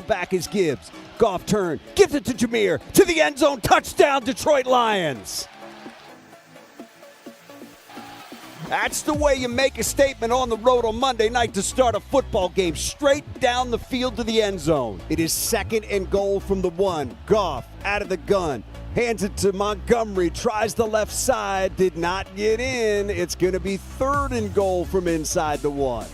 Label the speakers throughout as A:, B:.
A: Back is Gibbs. Goff turn, gives it to Jameer, to the end zone, touchdown Detroit Lions. That's the way you make a statement on the road on Monday night to start a football game, straight down the field to the end zone. It is 2nd and goal from the 1. Goff out of the gun, hands it to Montgomery, tries the left side, did not get in. It's going to be 3rd and goal from inside the 1.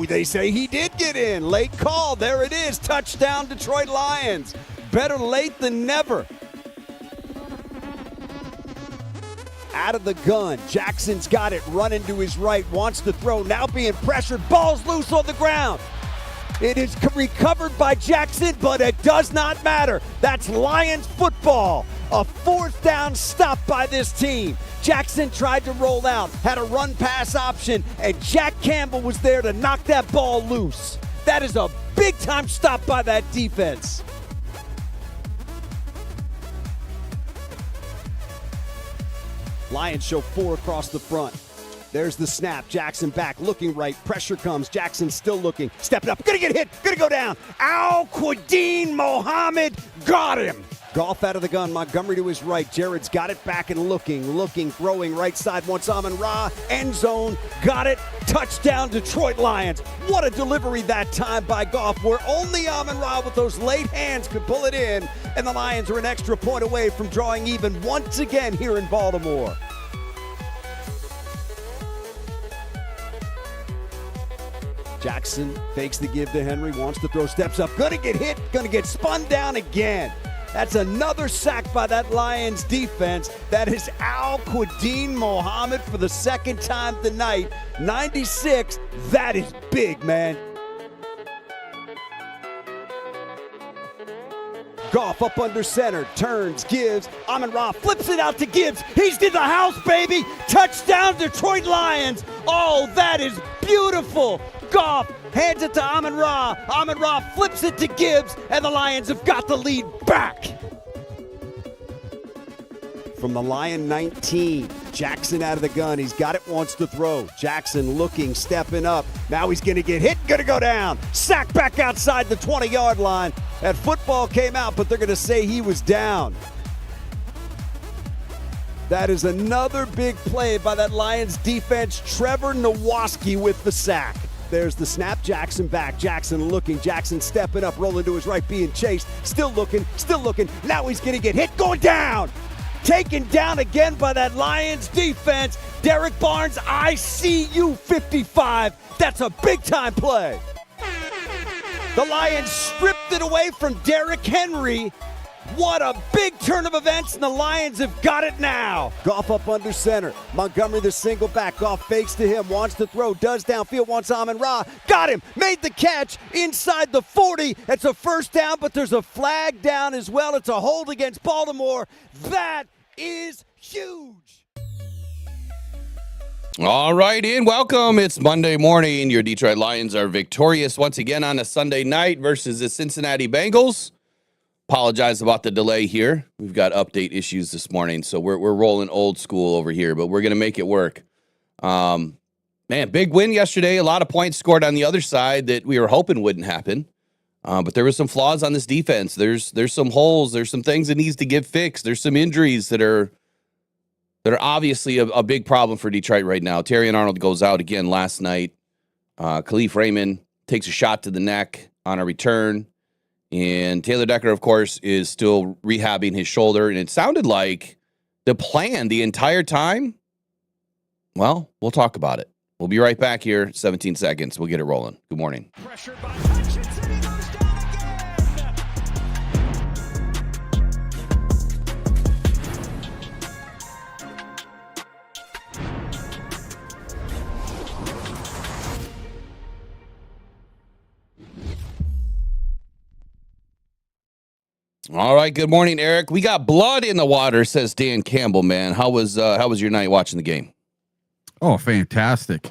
A: They say he did get in. Late call. There it is. Touchdown, Detroit Lions. Better late than never. Out of the gun. Jackson's got it. Running to his right. Wants to throw. Now being pressured. Ball's loose on the ground. It is recovered by Jackson, but it does not matter. That's Lions football. A 4th down stop by this team. Jackson tried to roll out, had a run-pass option, and Jack Campbell was there to knock that ball loose. That is a big-time stop by that defense. Lions show 4 across the front. There's the snap. Jackson back, looking right. Pressure comes. Jackson still looking. Stepping up. Gonna get hit. Gonna go down. Al-Quadin Mohammed got him. Goff out of the gun. Montgomery to his right. Jared's got it back and looking, throwing right side. Wants Amon-Ra. End zone. Got it. Touchdown, Detroit Lions. What a delivery that time by Goff, where only Amon-Ra with those late hands could pull it in. And the Lions are an extra point away from drawing even once again here in Baltimore. Jackson fakes the give to Henry, wants to throw, steps up, gonna get hit, gonna get spun down again. That's another sack by that Lions defense. That is Al-Quadin Mohammed for the 2nd time tonight. 96, that is big, man. Goff up under center, turns, gives, Amon-Ra flips it out to Gibbs. He's to the house, baby. Touchdown, Detroit Lions. Oh, that is beautiful. Goff hands it to Amon-Ra. Amon-Ra flips it to Gibbs, and the Lions have got the lead back. From the Lion 19, Jackson out of the gun. He's got it, wants to throw. Jackson looking, stepping up. Now he's going to get hit, going to go down. Sack back outside the 20-yard line. That football came out, but they're going to say he was down. That is another big play by that Lions defense. Trevor Nowaski with the sack. There's the snap. Jackson back. Jackson looking. Jackson stepping up, rolling to his right, being chased. Still looking. Now he's going to get hit. Going down. Taken down again by that Lions defense. Derek Barnes, I see you, 55. That's a big-time play. The Lions stripped it away from Derrick Henry. What a big turn of events, and the Lions have got it now. Goff up under center. Montgomery the single back. Goff fakes to him, wants to throw, does downfield, wants Amon-Ra. Got him, made the catch inside the 40. It's a 1st down, but there's a flag down as well. It's a hold against Baltimore. That is huge.
B: All right, and welcome. It's Monday morning. Your Detroit Lions are victorious once again on a Sunday night versus the Cincinnati Bengals. Apologize about the delay here. We've got update issues this morning, so we're rolling old school over here, but we're going to make it work. Man, big win yesterday. A lot of points scored on the other side that we were hoping wouldn't happen. But there were some flaws on this defense. There's some holes. There's some things that needs to get fixed. There's some injuries that are obviously a big problem for Detroit right now. Terrion Arnold goes out again last night. Khalif Raymond takes a shot to the neck on a return. And Taylor Decker, of course, is still rehabbing his shoulder. And it sounded like the plan the entire time. Well, we'll talk about it. We'll be right back here. 17 seconds. We'll get it rolling. Good morning.
A: Pressured by Hutchinson. He goes down again.
B: All right. Good morning, Eric. We got blood in the water, says Dan Campbell, man. How was your night watching the game?
C: Oh, fantastic.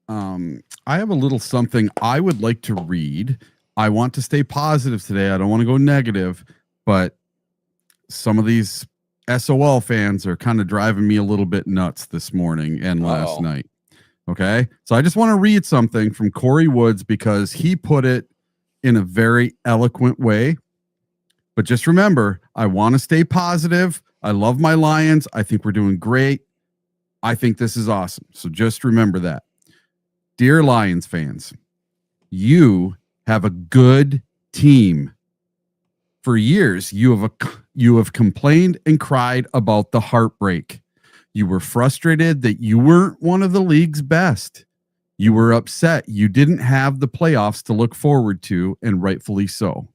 C: I have a little something I would like to read. I want to stay positive today. I don't want to go negative, but some of these SOL fans are kind of driving me a little bit nuts this morning and last night. Okay. So I just want to read something from Corey Woods because he put it in a very eloquent way. But just remember, I want to stay positive. I love my Lions. I think we're doing great. I think this is awesome. So just remember that. Dear Lions fans, you have a good team. For years, you have complained and cried about the heartbreak. You were frustrated that you weren't one of the league's best. You were upset you didn't have the playoffs to look forward to, and rightfully so.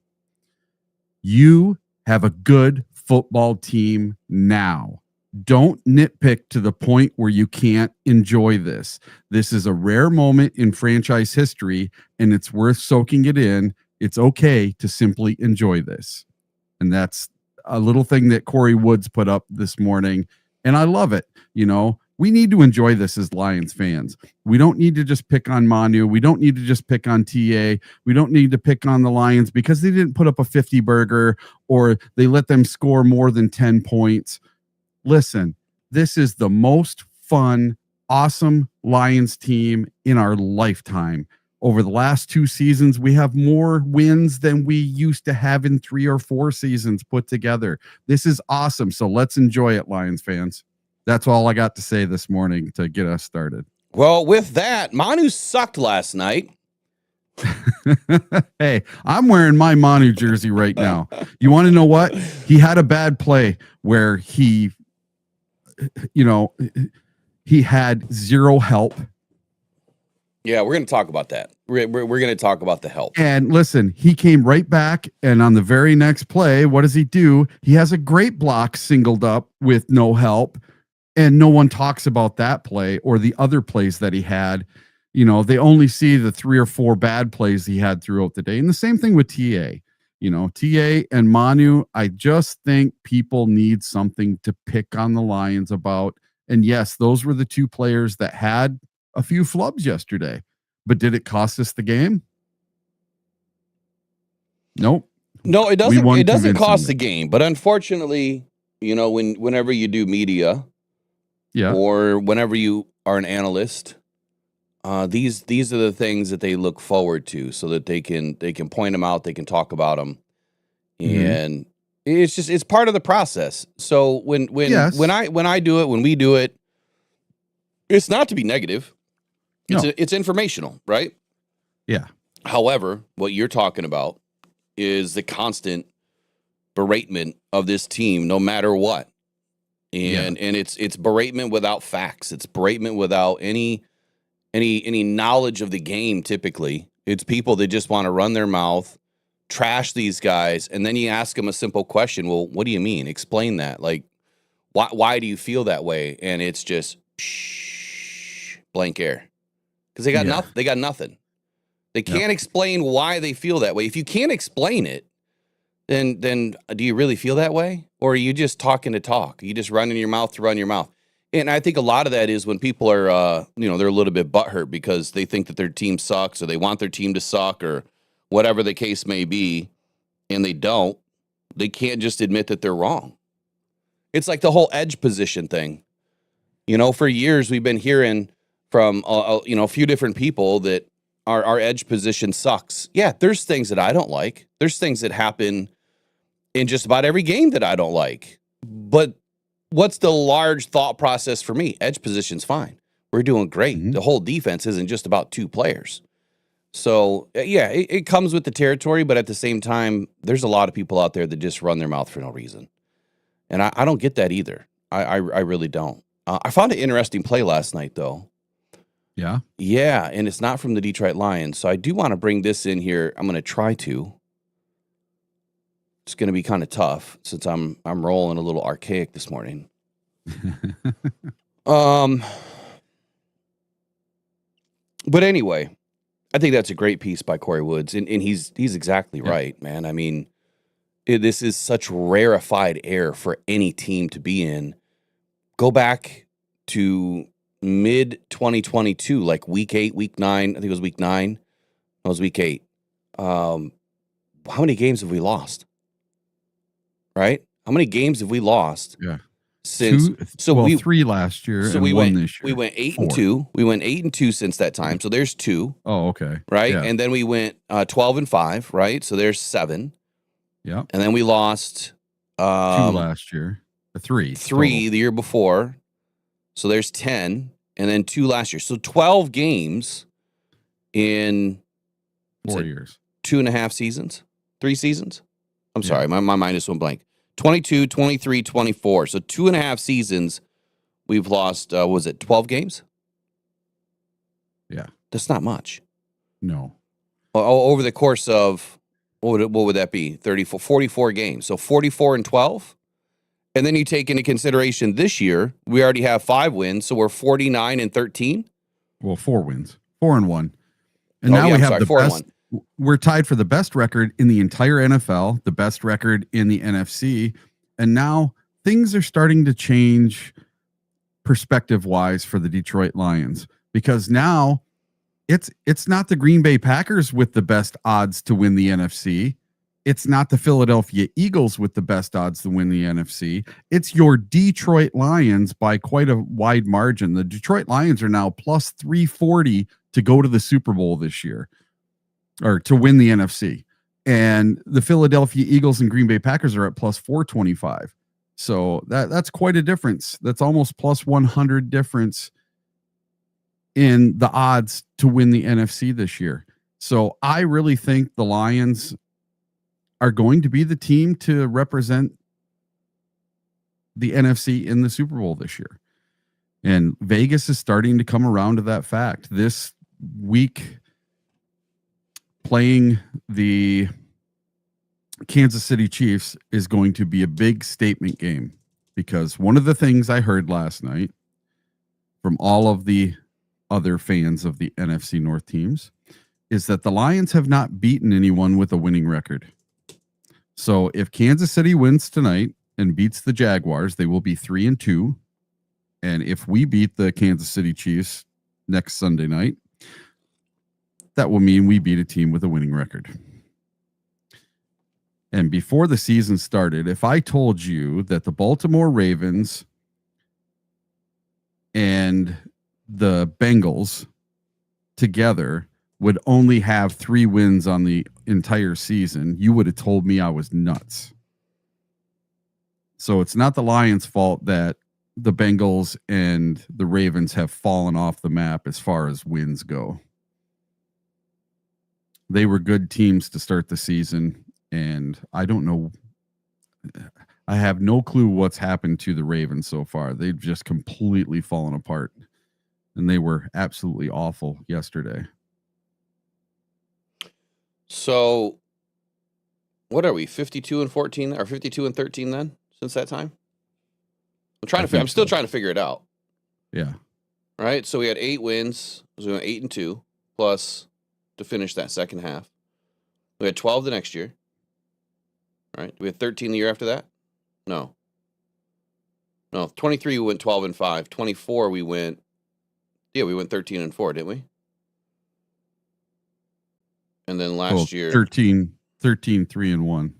C: You have a good football team now. Don't nitpick to the point where you can't enjoy this. This is a rare moment in franchise history, and it's worth soaking it in. It's okay to simply enjoy this. And that's a little thing that Corey Woods put up this morning. And I love it. You know, we need to enjoy this as Lions fans. We don't need to just pick on Manu. We don't need to just pick on TA. We don't need to pick on the Lions because they didn't put up a 50 burger or they let them score more than 10 points. Listen, this is the most fun, awesome Lions team in our lifetime. Over the last 2 seasons, we have more wins than we used to have in 3 or 4 seasons put together. This is awesome. So let's enjoy it, Lions fans. That's all I got to say this morning to get us started.
B: Well, with that, Manu sucked last night.
C: Hey, I'm wearing my Manu jersey right now. You want to know what? He had a bad play where he had zero help.
B: Yeah, we're going to talk about that. We're going to talk about the help.
C: And listen, he came right back, and on the very next play, what does he do? He has a great block singled up with no help, and no one talks about that play or the other plays that he had. You know, they only see the 3 or 4 bad plays he had throughout the day. And the same thing with TA. You know, TA and Manu, I just think people need something to pick on the Lions about. And yes, those were the 2 players that had a few flubs yesterday, but did it cost us the game? Nope.
B: No, it doesn't. It doesn't cost the game, but unfortunately, you know, whenever you do media, or whenever you are an analyst, these are the things that they look forward to, so that they can point them out, they can talk about them, and it's part of the process. So when I do it, when we do it, it's not to be negative. It's informational, right?
C: Yeah.
B: However, what you're talking about is the constant beratement of this team, no matter what. And it's beratement without facts. It's beratement without any knowledge of the game. Typically, it's people that just want to run their mouth, trash these guys, and then you ask them a simple question. Well, what do you mean? Explain that. Like, why do you feel that way? And it's just blank air. Because they got nothing. They got nothing. They can't explain why they feel that way. If you can't explain it, then do you really feel that way? Or are you just talking to talk? Are you just running your mouth to run your mouth? And I think a lot of that is when people are, they're a little bit butthurt because they think that their team sucks or they want their team to suck or whatever the case may be, and they don't. They can't just admit that they're wrong. It's like the whole edge position thing. You know, for years we've been hearing from a few different people that our edge position sucks. Yeah, there's things that I don't like. There's things that happen in just about every game that I don't like. But what's the large thought process for me? Edge position's fine. We're doing great. The whole defense isn't just about 2 players. So, yeah, it comes with the territory, but at the same time, there's a lot of people out there that just run their mouth for no reason. And I don't get that either. I really don't. I found an interesting play last night, though.
C: Yeah?
B: Yeah, and it's not from the Detroit Lions, so I do want to bring this in here. I'm going to try to. It's going to be kind of tough since I'm rolling a little archaic this morning. But anyway, I think that's a great piece by Corey Woods, and he's exactly right, man. I mean, this is such rarefied air for any team to be in. Go back to mid 2022, like week 8, week 9. I think it was week 9. It was week 8. How many games have we lost? Right? How many games have we lost?
C: Yeah.
B: since.
C: Three last year
B: So
C: and
B: we
C: one
B: went.
C: this year.
B: We went 8
C: 4.
B: and 2. We went 8 and 2 since that time. So there's 2.
C: Oh, okay.
B: Right,
C: Yeah.
B: and then we went 12 and 5. Right, so there's 7.
C: Yeah.
B: And then we lost
C: 2 last year. 3
B: the year before. So there's 10, and then 2 last year. So 12 games in
C: 4 years.
B: 2.5 seasons, 3 seasons. I'm sorry, my mind just went blank. 22, 23, 24. So 2.5 seasons, we've lost, was it 12 games?
C: Yeah.
B: That's not much.
C: No.
B: Over the course of, what would that be? 34, 44 games. So 44 and 12. And then you take into consideration this year, we already have 5 wins. So we're 49 and 13.
C: Well, 4 wins, 4 and 1. And now we have the
B: 4 and
C: best.
B: 1.
C: We're tied for the best record in the entire NFL, the best record in the NFC. And now things are starting to change perspective wise for the Detroit Lions, because now it's not the Green Bay Packers with the best odds to win the NFC. It's not the Philadelphia Eagles with the best odds to win the NFC. It's your Detroit Lions by quite a wide margin. The Detroit Lions are now plus 340 to go to the Super Bowl this year, or to win the NFC. And the Philadelphia Eagles and Green Bay Packers are at plus 425. So that's quite a difference. That's almost plus 100 difference in the odds to win the NFC this year. So I really think the Lions are going to be the team to represent the NFC in the Super Bowl this year. And Vegas is starting to come around to that fact. This week, playing the Kansas City Chiefs is going to be a big statement game, because one of the things I heard last night from all of the other fans of the NFC North teams is that the Lions have not beaten anyone with a winning record. So if Kansas City wins tonight and beats the Jaguars, they will be 3 and 2. And if we beat the Kansas City Chiefs next Sunday night, that will mean we beat a team with a winning record. And before the season started, if I told you that the Baltimore Ravens and the Bengals together would only have 3 wins on the entire season, you would have told me I was nuts. So it's not the Lions' fault that the Bengals and the Ravens have fallen off the map as far as wins go. They were good teams to start the season, and I don't know. I have no clue what's happened to the Ravens so far. They've just completely fallen apart, and they were absolutely awful yesterday.
B: So what are we, 52 and 14 or 52 and 13 then since that time? I'm still trying to figure it out.
C: Yeah.
B: Right? So we had 8 wins. So we went 8 and 2 plus to finish that second half. We had 12 the next year. Right? We had 13 the year after that? No. 23 we went 12 and 5. 24 we went 13 and 4, didn't we? And then last year
C: 13 3 and 1.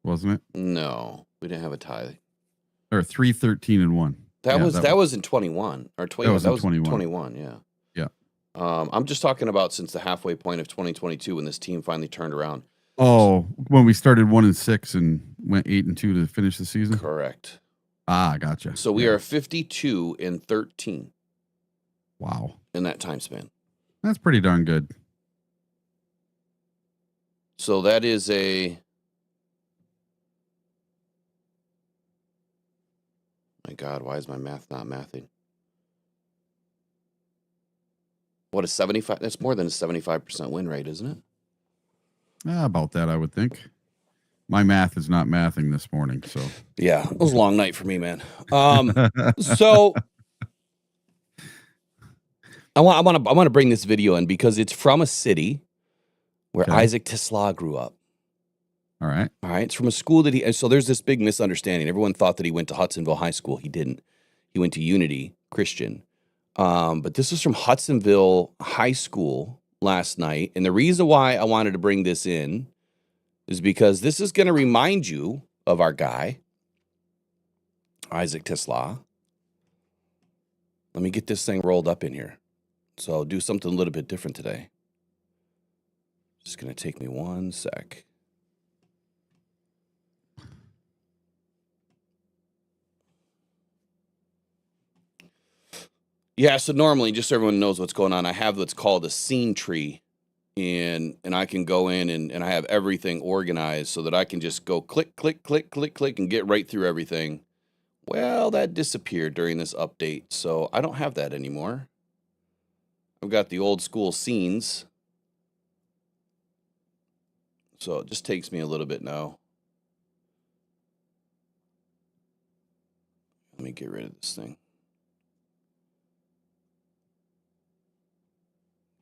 C: Wasn't it?
B: No, we didn't have a tie.
C: Or 3 13 and 1.
B: That was in 21 or 20.
C: That was in
B: 21. Yeah.
C: Yeah.
B: I'm just talking about since the halfway point of 2022 when this team finally turned around.
C: Oh, when we started 1 and 6 and went 8 and 2 to finish the season.
B: Correct.
C: Ah, gotcha.
B: So we are 52 and 13.
C: Wow.
B: In that time span.
C: That's pretty darn good.
B: So that is a. My God, why is my math not mathing? What is 75? That's more than a 75% win rate, isn't it?
C: About that, I would think. My math is not mathing this morning, so.
B: Yeah, it was a long night for me, man. So I want to bring this video in because it's from a city where Isaac Tisla grew up.
C: All right.
B: It's from a school that so there's this big misunderstanding. Everyone thought that he went to Hudsonville High School. He didn't. He went to Unity Christian. But this was from Hudsonville High School last night. And the reason why I wanted to bring this in is because this is going to remind you of our guy, Isaac Tesla. Let me get this thing rolled up in here. So I'll do something a little bit different today. Just going to take me 1 sec. Yeah, so normally, just so everyone knows what's going on, I have what's called a scene tree. And I can go in and I have everything organized so that I can just go click, click, click, click, click, and get right through everything. Well, that disappeared during this update, so I don't have that anymore. I've got the old school scenes. So it just takes me a little bit now. Let me get rid of this thing.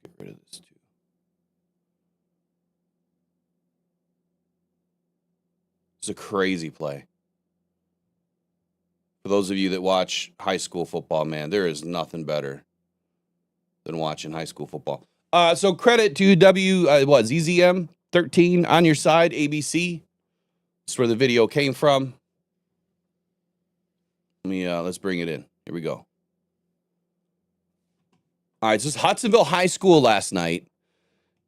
B: Get rid of this too. It's a crazy play. For those of you that watch high school football, man, there is nothing better than watching high school football. So credit to ZZM 13 on your side, ABC. That's where the video came from. Let's bring it in. Here we go. All right, so it's Hudsonville High School last night.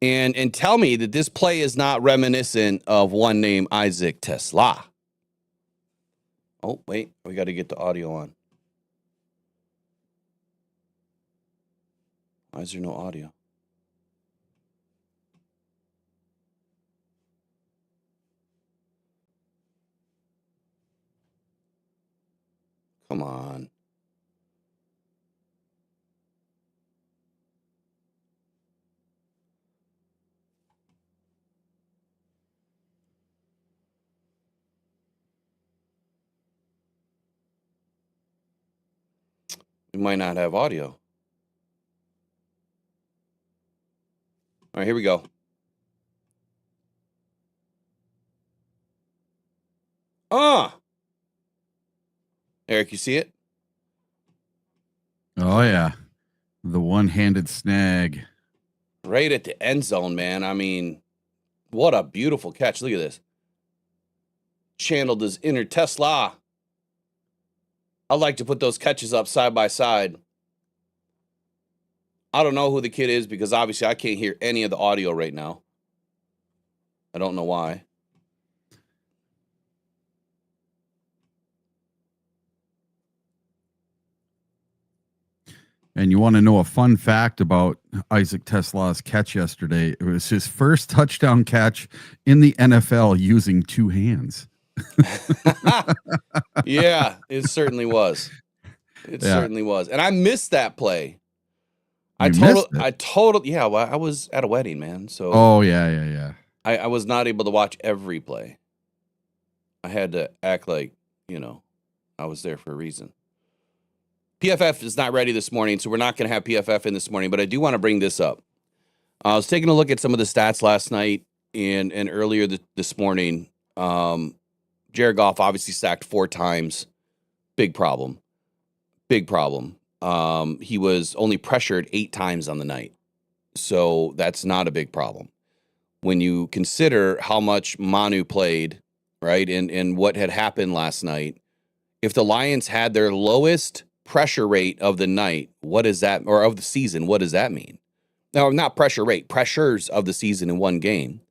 B: And tell me that this play is not reminiscent of one named Isaac Tesla. Oh, wait, we got to get the audio on. Why is there no audio? Come on. We might not have audio. All right, here we go. Eric, you see it?
C: Oh, yeah. The one-handed snag.
B: Right at the end zone, man. I mean, what a beautiful catch. Look at this. Channeled his inner Tesla. I like to put those catches up side by side. I don't know who the kid is because obviously I can't hear any of the audio right now. I don't know why.
C: And you want to know a fun fact about Isaac Tesla's catch yesterday? It was his first touchdown catch in the NFL using two hands.
B: Yeah, it certainly was. It certainly was. And I missed that play. I was at a wedding, man. So I was not able to watch every play. I had to act like, I was there for a reason. PFF is not ready this morning, so we're not going to have PFF in this morning, but I do want to bring this up. I was taking a look at some of the stats last night and earlier this morning. Jared Goff obviously sacked 4 times. Big problem. He was only pressured 8 times on the night. So that's not a big problem. When you consider how much Manu played, right, and what had happened last night, if the Lions had their lowest pressure rate of the night, what is that, or of the season, what does that mean? Now, not pressure rate, pressures of the season in one game,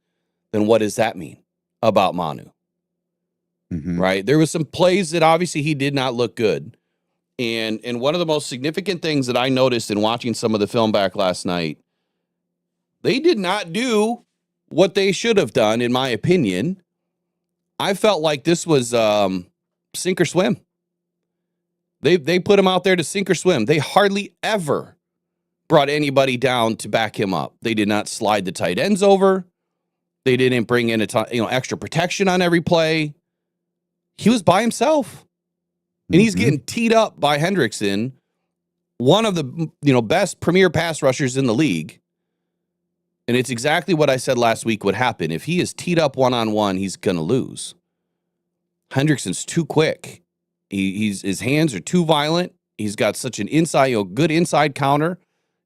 B: then what does that mean about Manu? Mm-hmm. Right? There was some plays that obviously he did not look good. And one of the most significant things that I noticed in watching some of the film back last night, they did not do what they should have done, in my opinion. I felt like this was sink or swim. They put him out there to sink or swim. They hardly ever brought anybody down to back him up. They did not slide the tight ends over. They didn't bring in extra protection on every play. He was by himself. And he's getting teed up by Hendrickson, one of the best premier pass rushers in the league. And it's exactly what I said last week would happen. If he is teed up one-on-one, he's going to lose. Hendrickson's too quick. His hands are too violent. He's got such an good inside counter,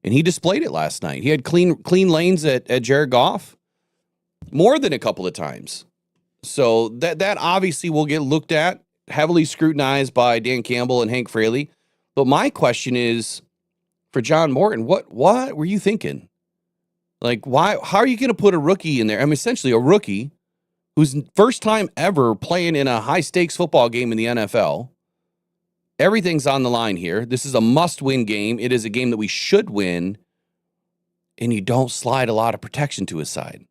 B: and he displayed it last night. He had clean lanes at Jared Goff more than a couple of times. So that obviously will get looked at, heavily scrutinized by Dan Campbell and Hank Fraley. But my question is for John Morton, what were you thinking? Like, how are you going to put a rookie in there? I mean, essentially a rookie who's first time ever playing in a high stakes football game in the NFL. Everything's on the line here. This is a must-win game. It is a game that we should win, and you don't slide a lot of protection to his side.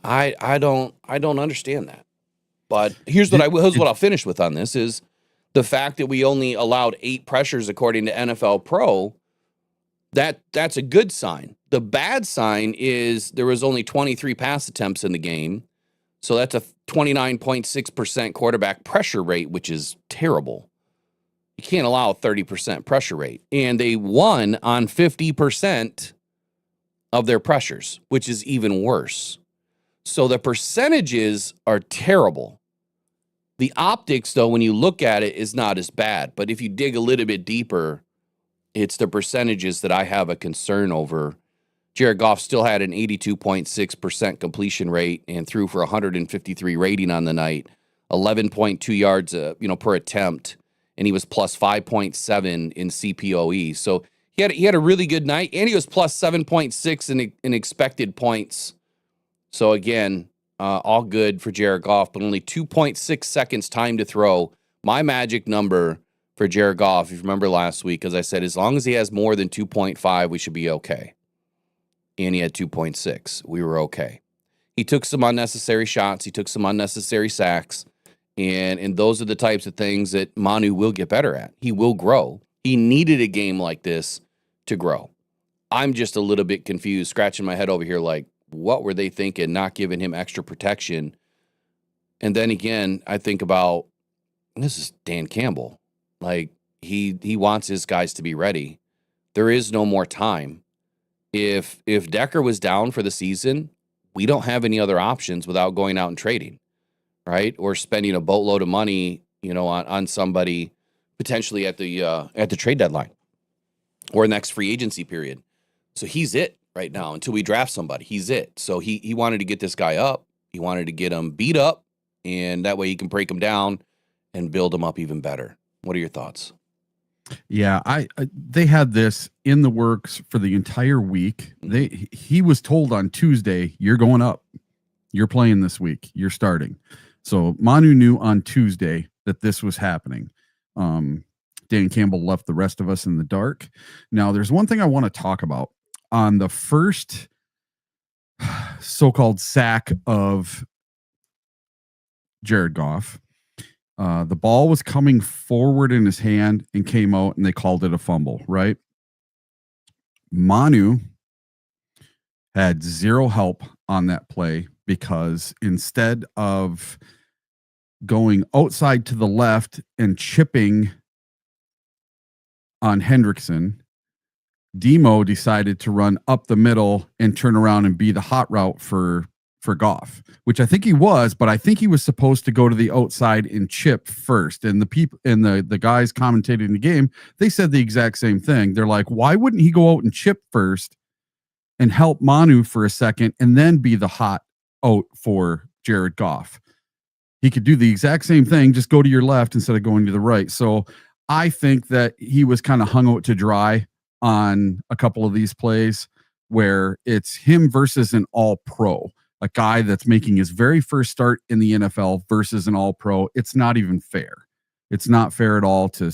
B: I don't understand that. But here's what I'll finish with on this is the fact that we only allowed 8 pressures according to NFL Pro. That's a good sign. The bad sign is there was only 23 pass attempts in the game. So that's a 29.6% quarterback pressure rate, which is terrible. You can't allow a 30% pressure rate. And they won on 50% of their pressures, which is even worse. So the percentages are terrible. The optics, though, when you look at it, is not as bad. But if you dig a little bit deeper, it's the percentages that I have a concern over. Jared Goff still had an 82.6% completion rate and threw for 153 rating on the night, 11.2 yards per attempt, and he was plus 5.7 in CPOE. So he had a really good night, and he was plus 7.6 in expected points. So again, all good for Jared Goff, but only 2.6 seconds time to throw. My magic number for Jared Goff, if you remember last week, as I said, as long as he has more than 2.5, we should be okay. And he had 2.6. We were okay. He took some unnecessary shots. He took some unnecessary sacks. And those are the types of things that Manu will get better at. He will grow. He needed a game like this to grow. I'm just a little bit confused, scratching my head over here like, what were they thinking, not giving him extra protection? And then again, I think about, this is Dan Campbell. Like, he wants his guys to be ready. There is no more time. If Decker was down for the season, we don't have any other options without going out and trading, right? Or spending a boatload of money, on somebody potentially at the trade deadline or next free agency period. So he's it right now until we draft somebody. He's it. So he wanted to get this guy up. He wanted to get him beat up, and that way he can break him down and build him up even better. What are your thoughts?
C: Yeah, they had this in the works for the entire week. He was told on Tuesday, you're going up. You're playing this week. You're starting. So Manu knew on Tuesday that this was happening. Dan Campbell left the rest of us in the dark. Now, there's one thing I want to talk about. On the first so-called sack of Jared Goff, the ball was coming forward in his hand and came out, and they called it a fumble, right? Manu had zero help on that play because instead of going outside to the left and chipping on Hendrickson, Demo decided to run up the middle and turn around and be the hot route for Goff, which I think he was, but I think he was supposed to go to the outside and chip first. And the people and the guys commentating the game, they said the exact same thing. They're like, why wouldn't he go out and chip first and help Manu for a second and then be the hot out for Jared Goff? He could do the exact same thing, just go to your left instead of going to the right. So I think that he was kind of hung out to dry on a couple of these plays where it's him versus an all-pro, a guy that's making his very first start in the NFL versus an all-pro. It's not even fair. It's not fair at all to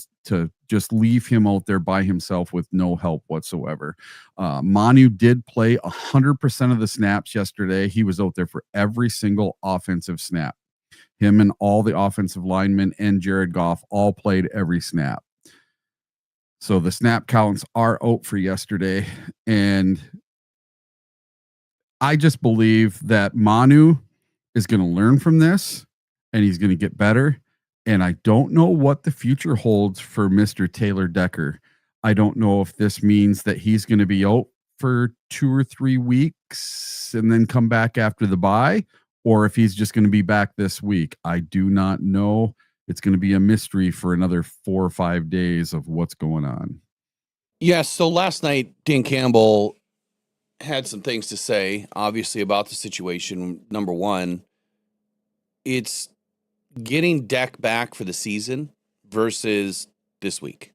C: just leave him out there by himself with no help whatsoever. Manu did play 100% of the snaps yesterday. He was out there for every single offensive snap. Him and all the offensive linemen and Jared Goff all played every snap. So the snap counts are out for yesterday. And I just believe that Manu is going to learn from this and he's going to get better. And I don't know what the future holds for Mr. Taylor Decker. I don't know if this means that he's going to be out for 2 or 3 weeks and then come back after the bye, or if he's just going to be back this week. I do not know. It's going to be a mystery for another 4 or 5 days of what's going on.
B: Yes. So last night, Dan Campbell had some things to say, obviously, about the situation. Number one, it's getting Deck back for the season versus this week.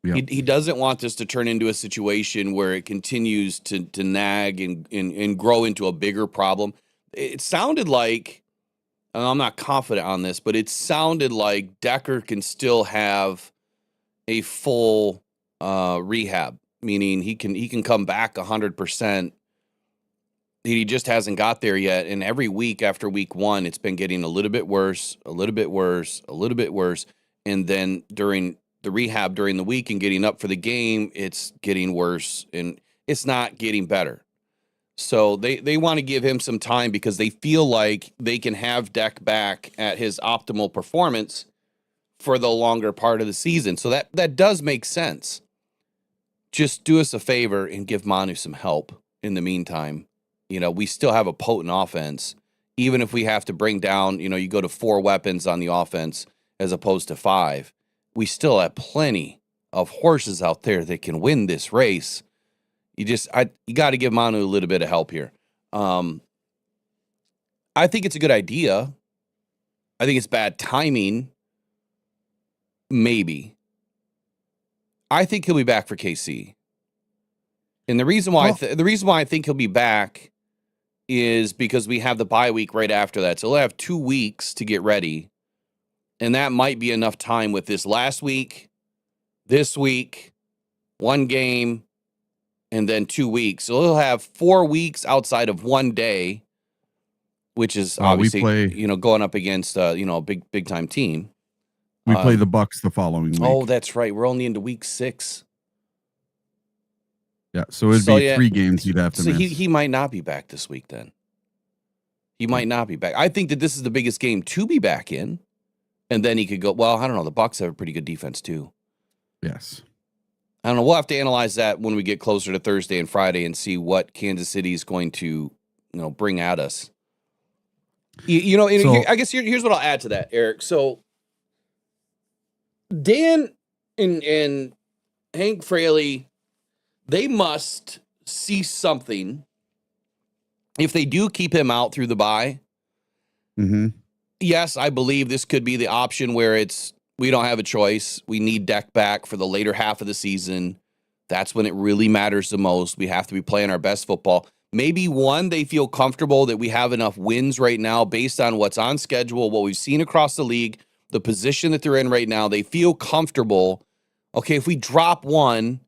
C: Yep.
B: He doesn't want this to turn into a situation where it continues to nag and grow into a bigger problem. It sounded like, and I'm not confident on this, but it sounded like Decker can still have a full rehab, meaning he can come back 100%. He just hasn't got there yet. And every week after week 1, it's been getting a little bit worse, a little bit worse, a little bit worse. And then during the rehab during the week and getting up for the game, it's getting worse and it's not getting better. So they want to give him some time because they feel like they can have Deck back at his optimal performance for the longer part of the season. So that does make sense. Just do us a favor and give Manu some help in the meantime. You know, we still have a potent offense. Even if we have to bring down, you go to 4 weapons on the offense as opposed to 5, we still have plenty of horses out there that can win this race. You got to give Manu a little bit of help here. I think it's a good idea. I think it's bad timing. Maybe. I think he'll be back for KC. And the reason why I think he'll be back is because we have the bye week right after that. So he'll have 2 weeks to get ready. And that might be enough time with this last week, this week, 1 game, and then 2 weeks. So he'll have 4 weeks outside of 1 day, which is obviously, going up against, a big time team.
C: We play the Bucks the following week.
B: Oh, that's right. We're only into week 6.
C: Yeah, so it'd be 3 games you'd have to miss.
B: He might not be back this week then. He might not be back. I think that this is the biggest game to be back in. And then he could go, well, I don't know. The Bucks have a pretty good defense too.
C: Yes.
B: I don't know. We'll have to analyze that when we get closer to Thursday and Friday and see what Kansas City is going to, bring at us. I guess here's what I'll add to that, Eric. So Dan and Hank Fraley, they must see something if they do keep him out through the bye.
C: Mm-hmm.
B: Yes, I believe this could be the option where we don't have a choice. We need Deck back for the later half of the season. That's when it really matters the most. We have to be playing our best football. Maybe they feel comfortable that we have enough wins right now based on what's on schedule, what we've seen across the league, the position that they're in right now. They feel comfortable. Okay, if we drop one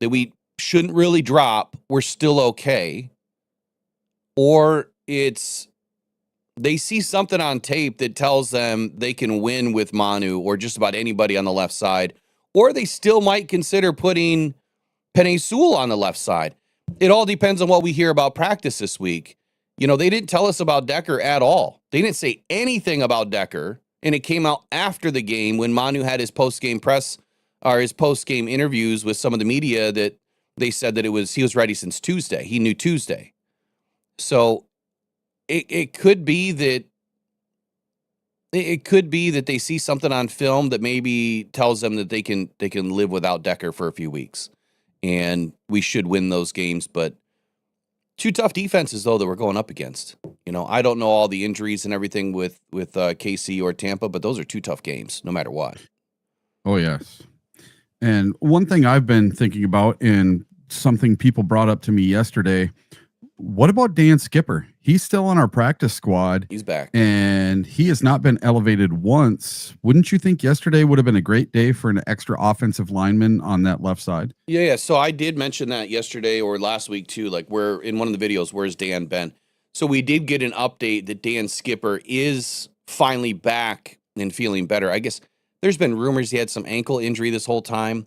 B: that we shouldn't really drop, we're still okay. Or they see something on tape that tells them they can win with Manu or just about anybody on the left side, or they still might consider putting Penei Sewell on the left side. It all depends on what we hear about practice this week. They didn't tell us about Decker at all. They didn't say anything about Decker, and it came out after the game when Manu had his post-game press or his post-game interviews with some of the media that they said that he was ready since Tuesday. He knew Tuesday. So it could be that they see something on film that maybe tells them that they can live without Decker for a few weeks, and we should win those games. But 2 tough defenses though that we're going up against. I don't know all the injuries and everything with KC or Tampa, but those are 2 tough games no matter what.
C: Oh yes. And one thing I've been thinking about, and something people brought up to me yesterday, what about Dan Skipper? He's still on our practice squad.
B: He's back.
C: And he has not been elevated once. Wouldn't you think yesterday would have been a great day for an extra offensive lineman on that left side?
B: Yeah. So I did mention that yesterday or last week too, like where in one of the videos, where's Dan been? So we did get an update that Dan Skipper is finally back and feeling better. I guess there's been rumors he had some ankle injury this whole time.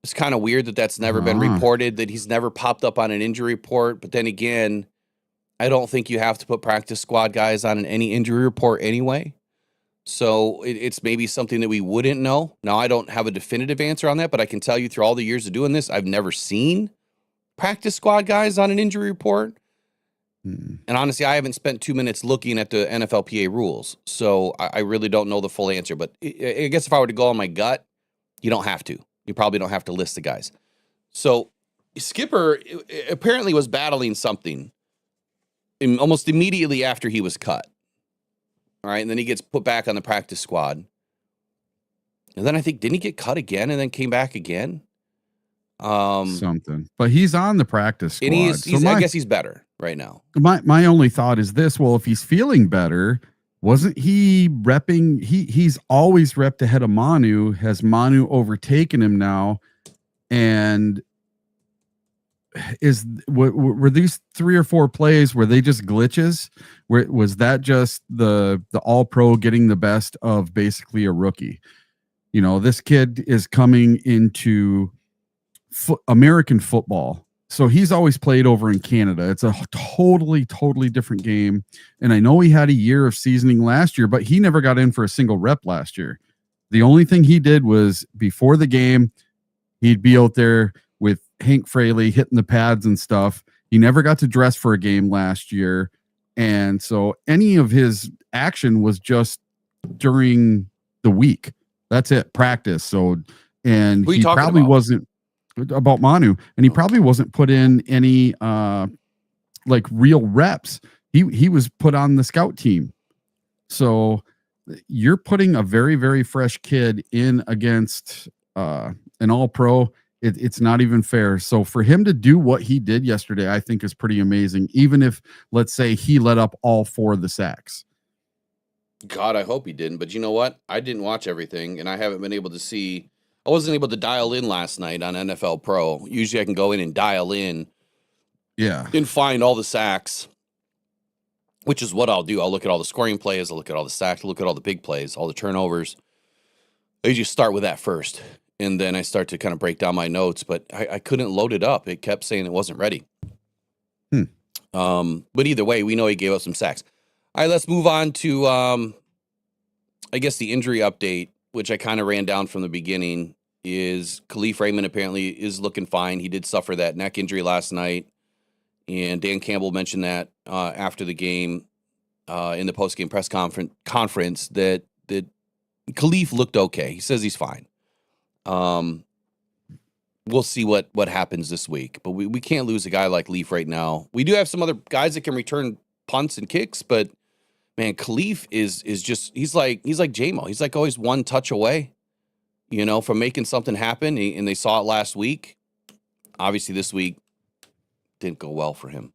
B: It's kind of weird that that's never been reported, that he's never popped up on an injury report. But then again, I don't think you have to put practice squad guys on any injury report anyway. So it's maybe something that we wouldn't know. Now, I don't have a definitive answer on that, but I can tell you through all the years of doing this, I've never seen practice squad guys on an injury report. And honestly, I haven't spent 2 minutes looking at the NFLPA rules. So I really don't know the full answer. But I guess if I were to go on my gut, you don't have to. You probably don't have to list the guys. So Skipper apparently was battling something almost immediately after he was cut. All right, and then he gets put back on the practice squad. And then I think, didn't he get cut again and then came back again?
C: Something. But he's on the practice squad.
B: And I guess he's better right now.
C: My only thought is this. Well, if he's feeling better, wasn't he repping? He's always repped ahead of Manu. Has Manu overtaken him now? And were these 3 or 4 plays, were they just glitches? Was that just the all pro getting the best of basically a rookie? You know, this kid is coming into American football. So he's always played over in Canada. It's a totally different game. And I know he had a year of seasoning last year, but he never got in for a single rep last year. The only thing he did was before the game, he'd be out there with Hank Fraley hitting the pads and stuff. He never got to dress for a game last year. And so any of his action was just during the week. That's it, practice. So, and he probably wasn't about Manu, and he probably wasn't put in any like real reps. He was put on the scout team. So you're putting a very fresh kid in against an all pro. It's not even fair. So for him to do what he did yesterday, I think is pretty amazing. Even if, let's say, he let up all 4 of the sacks.
B: God, I hope he didn't. But you know what? I didn't watch everything, and I haven't been able to see. I wasn't able to dial in last night on NFL Pro. Usually I can go in and dial in.
C: Yeah.
B: And find all the sacks, which is what I'll do. I'll look at all the scoring plays. I'll look at all the sacks. I'll look at all the big plays, all the turnovers. I usually start with that first, and then I start to kind of break down my notes, but I couldn't load it up. It kept saying it wasn't ready. But either way, we know he gave us some sacks. All right, let's move on to, I guess, the injury update, which I kind of ran down from the beginning, is Khalif Raymond apparently is looking fine. He did suffer that neck injury last night, and Dan Campbell mentioned that after the game in the postgame press conference that Khalif looked okay. He says he's fine. We'll see what happens this week, but we can't lose a guy like Leaf right now. We do have some other guys that can return punts and kicks, but man, Khalif is just he's like J-Mo. He's like always one touch away, you know, from making something happen. And they saw it last week. Obviously, this week didn't go well for him.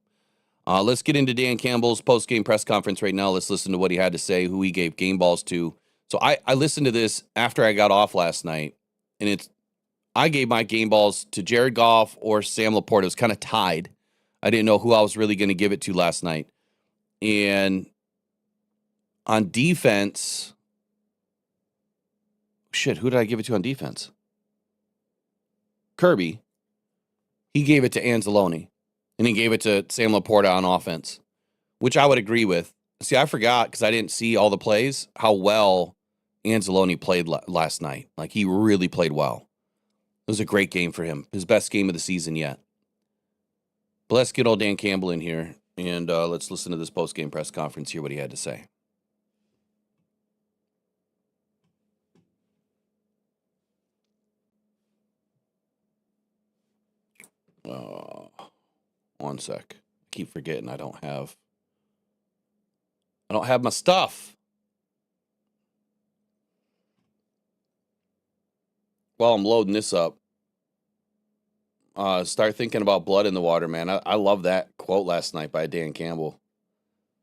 B: Let's get into Dan Campbell's post-game press conference right now. Let's listen to what he had to say, who he gave game balls to. So I listened to this after I got off last night, and I gave my game balls to Jared Goff or Sam Laporta. It was kind of tied. I didn't know who I was really going to give it to last night. And on defense, who did I give it to on defense? Kerby. He gave it to Anzalone, and he gave it to Sam Laporta on offense, which I would agree with. See, I forgot because I didn't see all the plays, how well Anzalone played last night. Like, he really played well. It was a great game for him. His best game of the season yet. But let's get old Dan Campbell in here, and let's listen to this post-game press conference, hear what he had to say. One sec. I keep forgetting I don't have my stuff. While I'm loading this up, start thinking about blood in the water, man. I love that quote last night by Dan Campbell.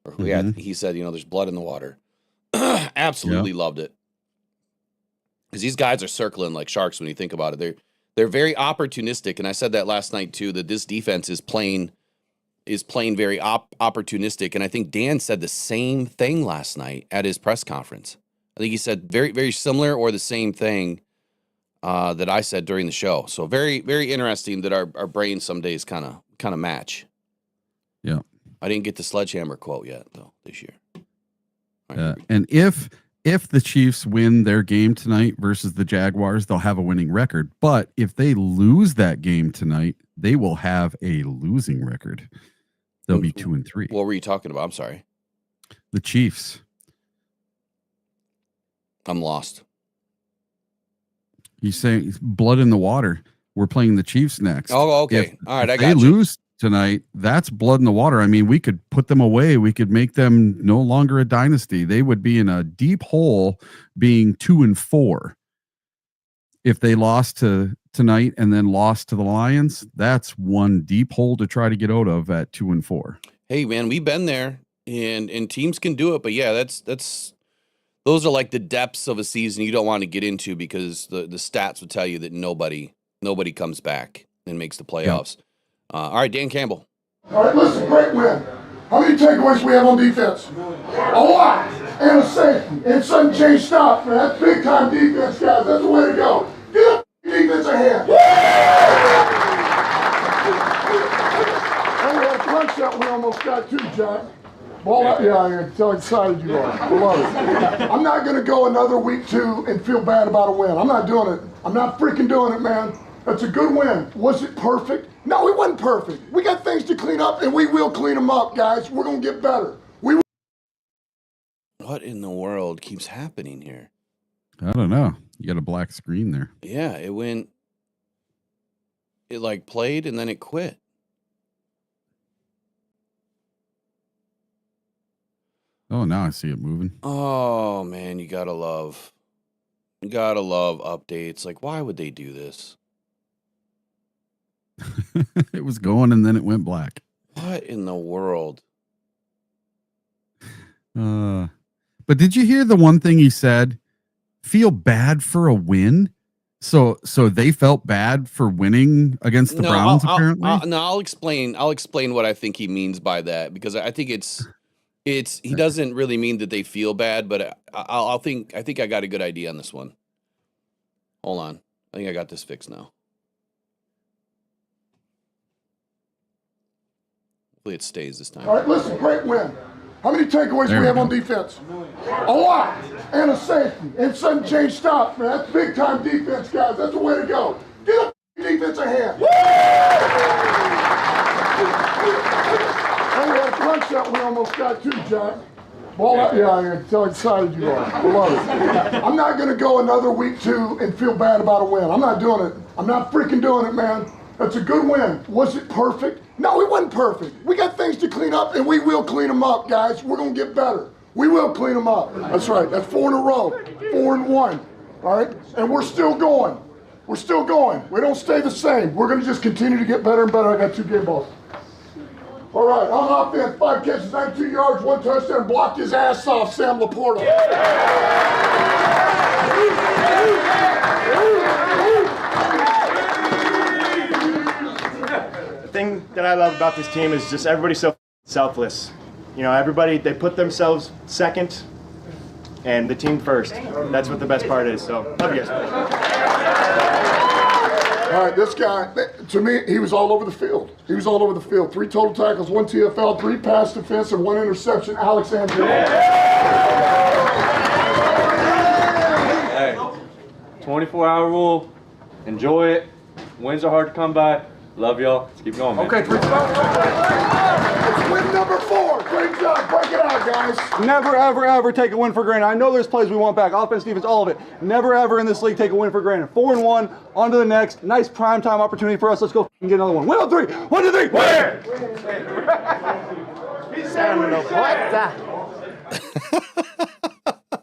B: Or he said, you know, there's blood in the water. Absolutely loved it. Because these guys are circling like sharks when you think about it. They're very opportunistic, and I said that last night too, that this defense is playing very opportunistic, and I think Dan said the same thing last night at his press conference. I think he said very, very similar or the same thing that I said during the show. So very, very interesting that our brains some days kind of match.
C: Yeah.
B: I didn't get the sledgehammer quote yet though this year.
C: And if the Chiefs win their game tonight versus the Jaguars, they'll have a winning record. But if they lose that game tonight, they will have a losing record. They'll be 2-3.
B: What were you talking about? I'm sorry.
C: The Chiefs.
B: I'm lost.
C: He's saying blood in the water. We're playing the Chiefs next.
B: Oh, okay. All right, I got
C: you. They lose tonight, that's blood in the water. I mean, we could put them away. We could make them no longer a dynasty. They would be in a deep hole being 2-4. If they lost to tonight and then lost to the Lions, that's one deep hole to try to get out of at 2-4.
B: Hey man, we've been there and teams can do it, but yeah, those are like the depths of a season you don't want to get into because the stats would tell you that nobody comes back and makes the playoffs. Yep. All right, Dan Campbell.
D: All right, listen, great win. How many takeaways we have on defense? A lot. And a safety. And sudden change stop, man. That's big time defense, guys. That's the way to go. Get the defense a hand. And we had a punch that we almost got too, Jack. Ball out. Yeah, I can tell how excited you are. I love it. I'm not going to go another week 2 and feel bad about a win. I'm not doing it. I'm not freaking doing it, man. That's a good win. Was it perfect? No, it wasn't perfect. We got things to clean up, and we will clean them up, guys. We're going to get better.
B: What in the world keeps happening here?
C: I don't know. You got a black screen there.
B: Yeah, it like played and then it quit.
C: Oh, now I see it moving.
B: Oh man, you gotta love updates. Like, why would they do this?
C: It was going and then it went black.
B: What in the world?
C: But did you hear the one thing he said? Feel bad for a win. So they felt bad for winning against the Browns. Apparently,
B: I'll explain what I think he means by that because I think it's he doesn't really mean that they feel bad, but I think I got a good idea on this one. Hold on, I think I got this fixed now. Hopefully it stays this time.
D: All right, listen, great win. How many takeaways we have on defense? A lot. And a safety. And sudden change stop, man. That's big time defense, guys. That's the way to go. Get the defense a hand. And we had a punch that we almost got too, Jack. Ball out. Yeah, I can tell how excited you are. I love it. I'm not going to go another week 2 and feel bad about a win. I'm not doing it. I'm not freaking doing it, man. That's a good win. Was it perfect? No, it wasn't perfect. We got things to clean up, and we will clean them up, guys. We're going to get better. We will clean them up. That's right. That's 4 in a row. 4-1. All right? And we're still going. We're still going. We don't stay the same. We're going to just continue to get better and better. I got 2 game balls. All right. On offense, 5 catches, 92 yards, 1 touchdown. Blocked his ass off, Sam Laporta.
E: The thing that I love about this team is just everybody's so selfless. You know, everybody, they put themselves second and the team first. That's what the best part is. So, love you guys.
D: All right, this guy, to me, he was all over the field. He was all over the field. 3 total tackles, 1 TFL, 3 pass defense, and 1 interception. Alex Andrew.
F: Hey, 24-hour rule. Enjoy it. Wins are hard to come by. Love y'all. Let's keep going, man.
D: Okay, 3 It's win number 4. Great job. Break it out, guys.
G: Never, ever, ever take a win for granted. I know there's plays we want back. Offense, defense, all of it. Never, ever in this league take a win for granted. 4-1, on to the next. Nice primetime opportunity for us. Let's go get another one. Win on 3. 1, 2, 3. Win!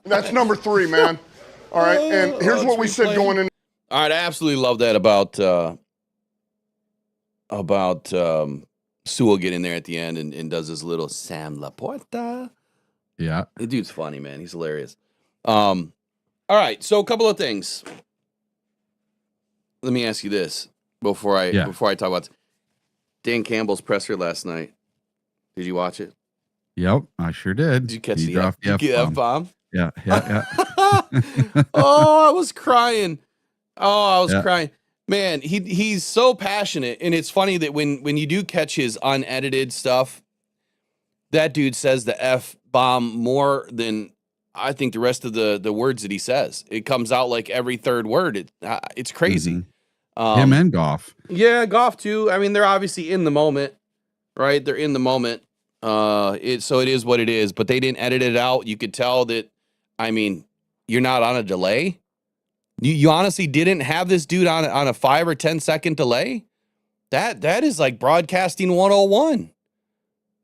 D: That's number 3, man. All right, and here's what we said going in.
B: All right, I absolutely love that about Sewell getting there at the end and does his little Sam Laporta.
C: Yeah.
B: The dude's funny, man. He's hilarious. All right, so a couple of things. Let me ask you this before I talk about Dan Campbell's presser last night. Did you watch it?
C: Yep, I sure did.
B: Did you catch
C: the
B: F-bomb?
C: Yeah.
B: Oh, I was crying. Crying. Man, he's so passionate, and it's funny that when you do catch his unedited stuff, that dude says the F-bomb more than I think the rest of the words that he says. It comes out like every third word. It's crazy.
C: Mm-hmm. Him and Goff.
B: Yeah, Goff too. I mean, they're obviously in the moment, right? They're in the moment. So it is what it is, but they didn't edit it out. You could tell that, I mean, you're not on a delay. You honestly didn't have this dude on a 5 or 10 second delay? That is like broadcasting 101.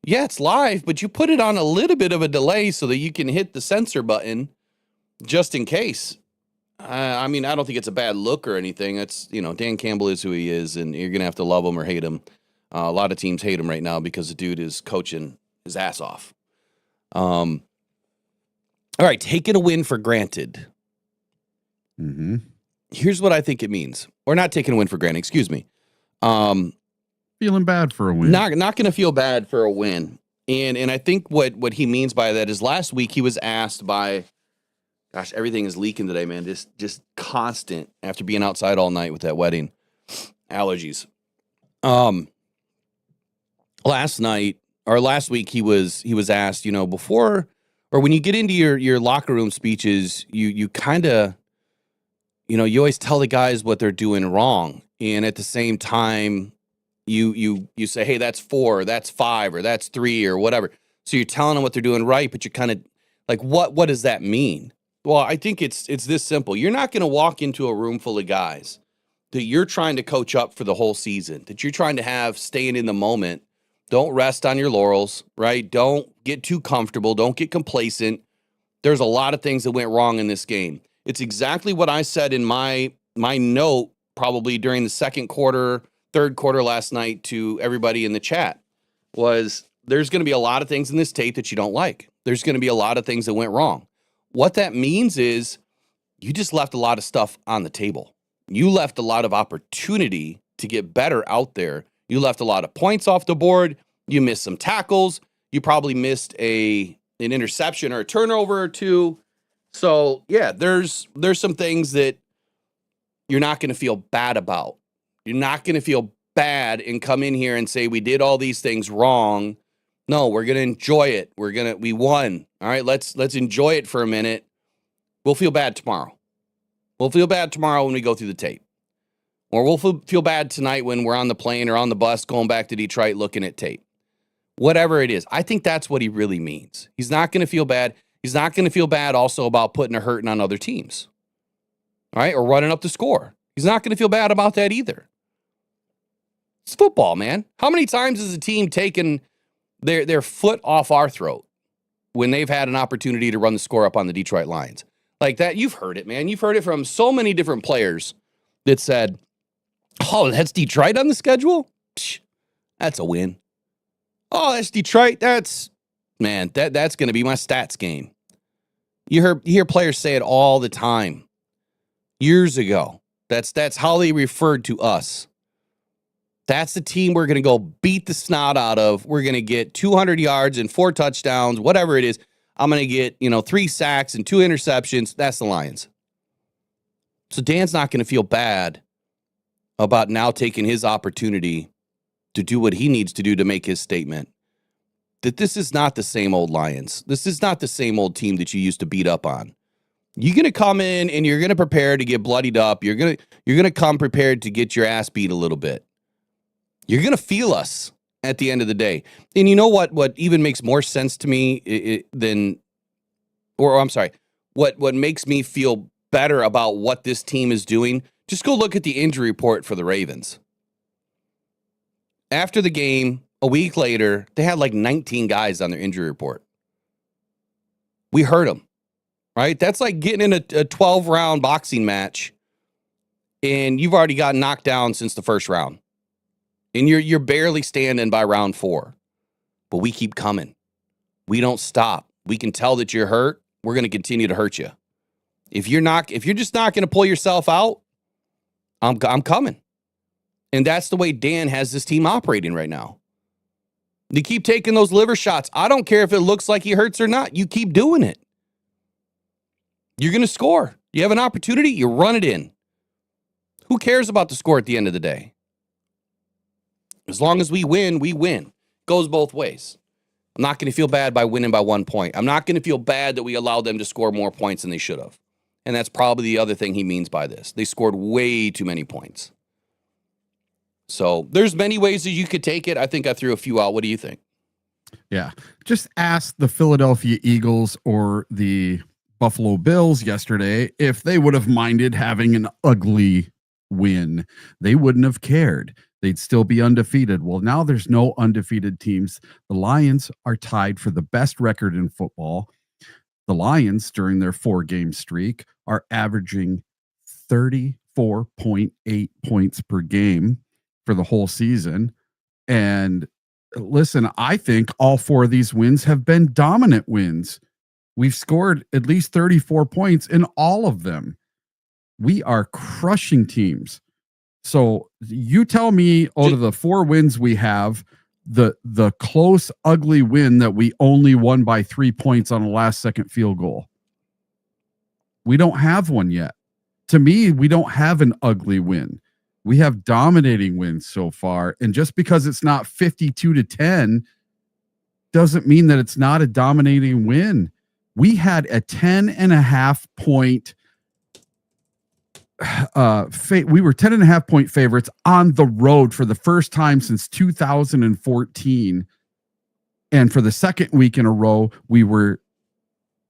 B: Yeah, it's live, but you put it on a little bit of a delay so that you can hit the censor button just in case. I mean, I don't think it's a bad look or anything. It's, Dan Campbell is who he is, and you're going to have to love him or hate him. A lot of teams hate him right now because the dude is coaching his ass off. All right, taking a win for granted.
C: Mm-hmm.
B: Here's what I think it means. Or not taking a win for granted, excuse me.
C: Feeling bad for a win.
B: Not going to feel bad for a win. And I think what he means by that is last week he was asked by, gosh, everything is leaking today, man. Just constant after being outside all night with that wedding. Allergies. Last week he was asked, before or when you get into your locker room speeches, you kind of, you always tell the guys what they're doing wrong. And at the same time, you say, hey, that's 4, that's 5, or that's 3, or whatever. So you're telling them what they're doing right, but you're kind of like, what does that mean? Well, I think it's this simple. You're not going to walk into a room full of guys that you're trying to coach up for the whole season, that you're trying to have staying in the moment. Don't rest on your laurels, right? Don't get too comfortable. Don't get complacent. There's a lot of things that went wrong in this game. It's exactly what I said in my note probably during the second quarter, third quarter last night to everybody in the chat was there's going to be a lot of things in this tape that you don't like. There's going to be a lot of things that went wrong. What that means is you just left a lot of stuff on the table. You left a lot of opportunity to get better out there. You left a lot of points off the board. You missed some tackles. You probably missed an interception or a turnover or two. So, yeah, there's some things that you're not going to feel bad about. You're not going to feel bad and come in here and say we did all these things wrong. No, we're going to enjoy it. We won. All right, let's enjoy it for a minute. We'll feel bad tomorrow. We'll feel bad tomorrow when we go through the tape. Or we'll feel bad tonight when we're on the plane or on the bus going back to Detroit looking at tape. Whatever it is, I think that's what he really means. He's not going to feel bad. He's not going to feel bad also about putting a hurting on other teams. All right, or running up the score. He's not going to feel bad about that either. It's football, man. How many times has a team taken their foot off our throat when they've had an opportunity to run the score up on the Detroit Lions? Like that, you've heard it, man. You've heard it from so many different players that said, oh, that's Detroit on the schedule? Psh, that's a win. Oh, that's Detroit. That's going to be my stats game. You hear players say it all the time. Years ago. That's how they referred to us. That's the team we're going to go beat the snot out of. We're going to get 200 yards and 4 touchdowns, whatever it is. I'm going to get, 3 sacks and 2 interceptions. That's the Lions. So Dan's not going to feel bad about now taking his opportunity to do what he needs to do to make his statement. That this is not the same old Lions. This is not the same old team that you used to beat up on. You're going to come in and you're going to prepare to get bloodied up. You're going to come prepared to get your ass beat a little bit. You're going to feel us at the end of the day. And you know what even makes more sense to me what makes me feel better about what this team is doing? Just go look at the injury report for the Ravens. After the game, a week later, they had like 19 guys on their injury report. We hurt them, right? That's like getting in a 12-round boxing match, and you've already gotten knocked down since the first round. And you're barely standing by round 4. But we keep coming. We don't stop. We can tell that you're hurt. We're going to continue to hurt you. If you're just not going to pull yourself out, I'm coming. And that's the way Dan has this team operating right now. You keep taking those liver shots. I don't care if it looks like he hurts or not. You keep doing it. You're going to score. You have an opportunity, you run it in. Who cares about the score at the end of the day? As long as we win, we win. Goes both ways. I'm not going to feel bad by winning by 1 point. I'm not going to feel bad that we allowed them to score more points than they should have. And that's probably the other thing he means by this. They scored way too many points. So there's many ways that you could take it. I think I threw a few out. What do you think?
C: Yeah. Just ask the Philadelphia Eagles or the Buffalo Bills yesterday if they would have minded having an ugly win. They wouldn't have cared. they'd still be undefeated. Well, now there's no undefeated teams. The Lions are tied for the best record in football. The Lions, during their 4-game streak, are averaging 34.8 points per game for the whole season. And listen, I think all 4 of these wins have been dominant wins. We've scored at least 34 points in all of them. We are crushing teams. So you tell me, out of the 4 wins we have, the close, ugly win that we only won by 3 points on a last-second field goal. We don't have one yet. To me, we don't have an ugly win. We have dominating wins so far. And just because it's not 52-10 doesn't mean that it's not a dominating win. We had a 10.5 point we were 10.5 point favorites on the road for the first time since 2014. And for the second week in a row, we were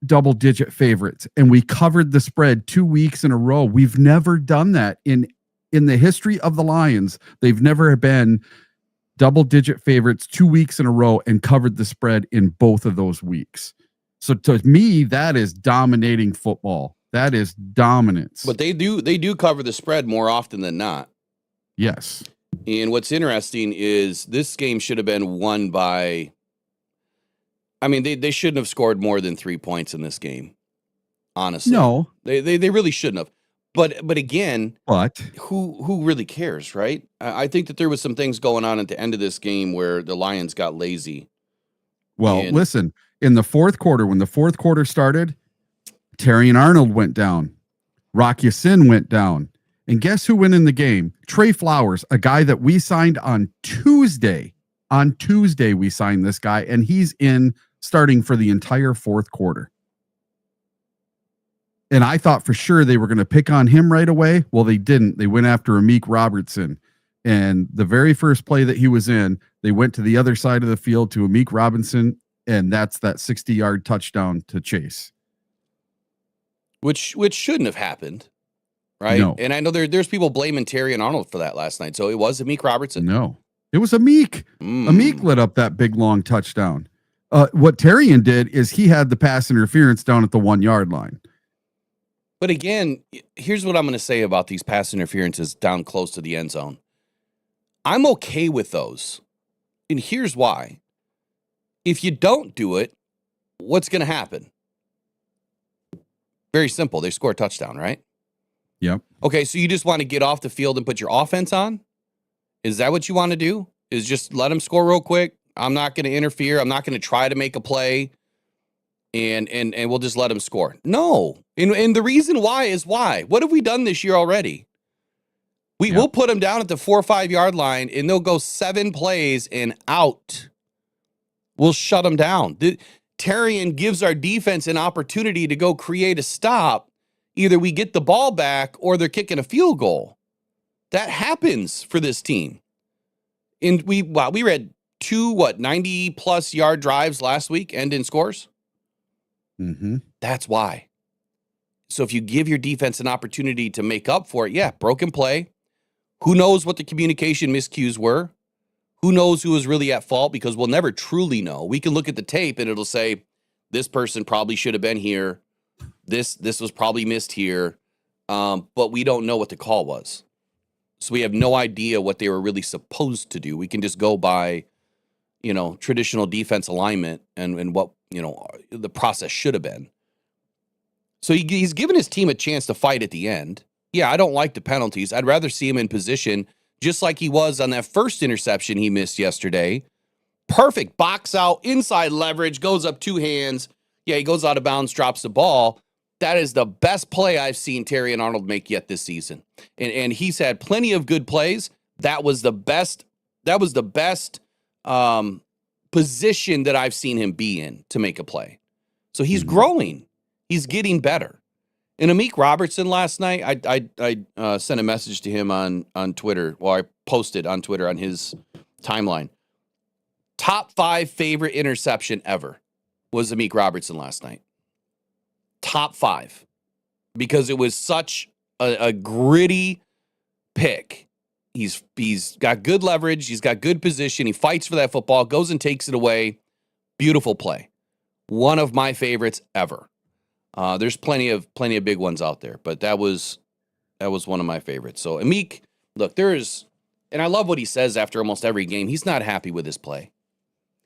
C: double-digit favorites, and we covered the spread 2 weeks in a row. We've never done that in the history of the Lions. They've never been double-digit favorites 2 weeks in a row and covered the spread in both of those weeks. So to me, that is dominating football. That is dominance.
B: But they do cover the spread more often than not.
C: Yes.
B: And what's interesting is this game should have been won by, I mean, they shouldn't have scored more than 3 points in this game. Honestly.
C: No.
B: They really shouldn't have. But again, who really cares, right? I think that there was some things going on at the end of this game where the Lions got lazy.
C: Well, listen, in the fourth quarter, when the fourth quarter started, Terry and Arnold went down. Rock Ya-Sin went down. And guess who went in the game? Trey Flowers, a guy that we signed on Tuesday. On Tuesday, we signed this guy, and he's in starting for the entire fourth quarter. And I thought for sure they were going to pick on him right away. Well, they didn't. They went after Amik Robertson. And the very first play that he was in, they went to the other side of the field to Amik Robinson, and that's that 60-yard touchdown to Chase.
B: Which shouldn't have happened, right?
C: No.
B: And I know there's people blaming Terry and Arnold for that last night. So it was Amik Robertson.
C: No, it was Amik. Amik lit up that big long touchdown. What Terrian did is he had the pass interference down at the 1 yard line.
B: But again, here's what I'm going to say about these pass interferences down close to the end zone. I'm okay with those. And here's why. If you don't do it, what's going to happen? Very simple. They score a touchdown, right?
C: Yep.
B: Okay, so you just want to get off the field and put your offense on? Is that what you want to do? Is just let them score real quick? I'm not going to interfere. I'm not going to try to make a play. And we'll just let them score. No. And the reason why is why? What have we done this year already? We'll put them down at the 4 or 5 yard line, and they'll go 7 plays and out. We'll shut them down. Terrian gives our defense an opportunity to go create a stop. Either we get the ball back or they're kicking a field goal. That happens for this team. And we read 2 90+ yard drives last week, end in scores.
C: Mm-hmm.
B: That's why. So if you give your defense an opportunity to make up for it, broken play. Who knows what the communication miscues were? Who knows who was really at fault? Because we'll never truly know. We can look at the tape and it'll say, this person probably should have been here. This was probably missed here. But we don't know what the call was. So we have no idea what they were really supposed to do. We can just go by, traditional defense alignment and what, the process should have been. So he's given his team a chance to fight at the end. Yeah, I don't like the penalties. I'd rather see him in position just like he was on that first interception he missed yesterday. Perfect box out, inside leverage, goes up 2 hands. Yeah, he goes out of bounds, drops the ball. That is the best play I've seen Terry and Arnold make yet this season. And he's had plenty of good plays. That was the best position that I've seen him be in to make a play. So he's growing. He's getting better. And Amik Robertson last night, I sent a message to him on Twitter. Well, I posted on Twitter on his timeline. Top 5 favorite interception ever was Amik Robertson last night. Top 5. Because it was such a gritty pick. He's got good leverage. He's got good position. He fights for that football, goes and takes it away. Beautiful play. One of my favorites ever. There's plenty of big ones out there, but that was one of my favorites. So Amik, look, and I love what he says after almost every game. He's not happy with his play.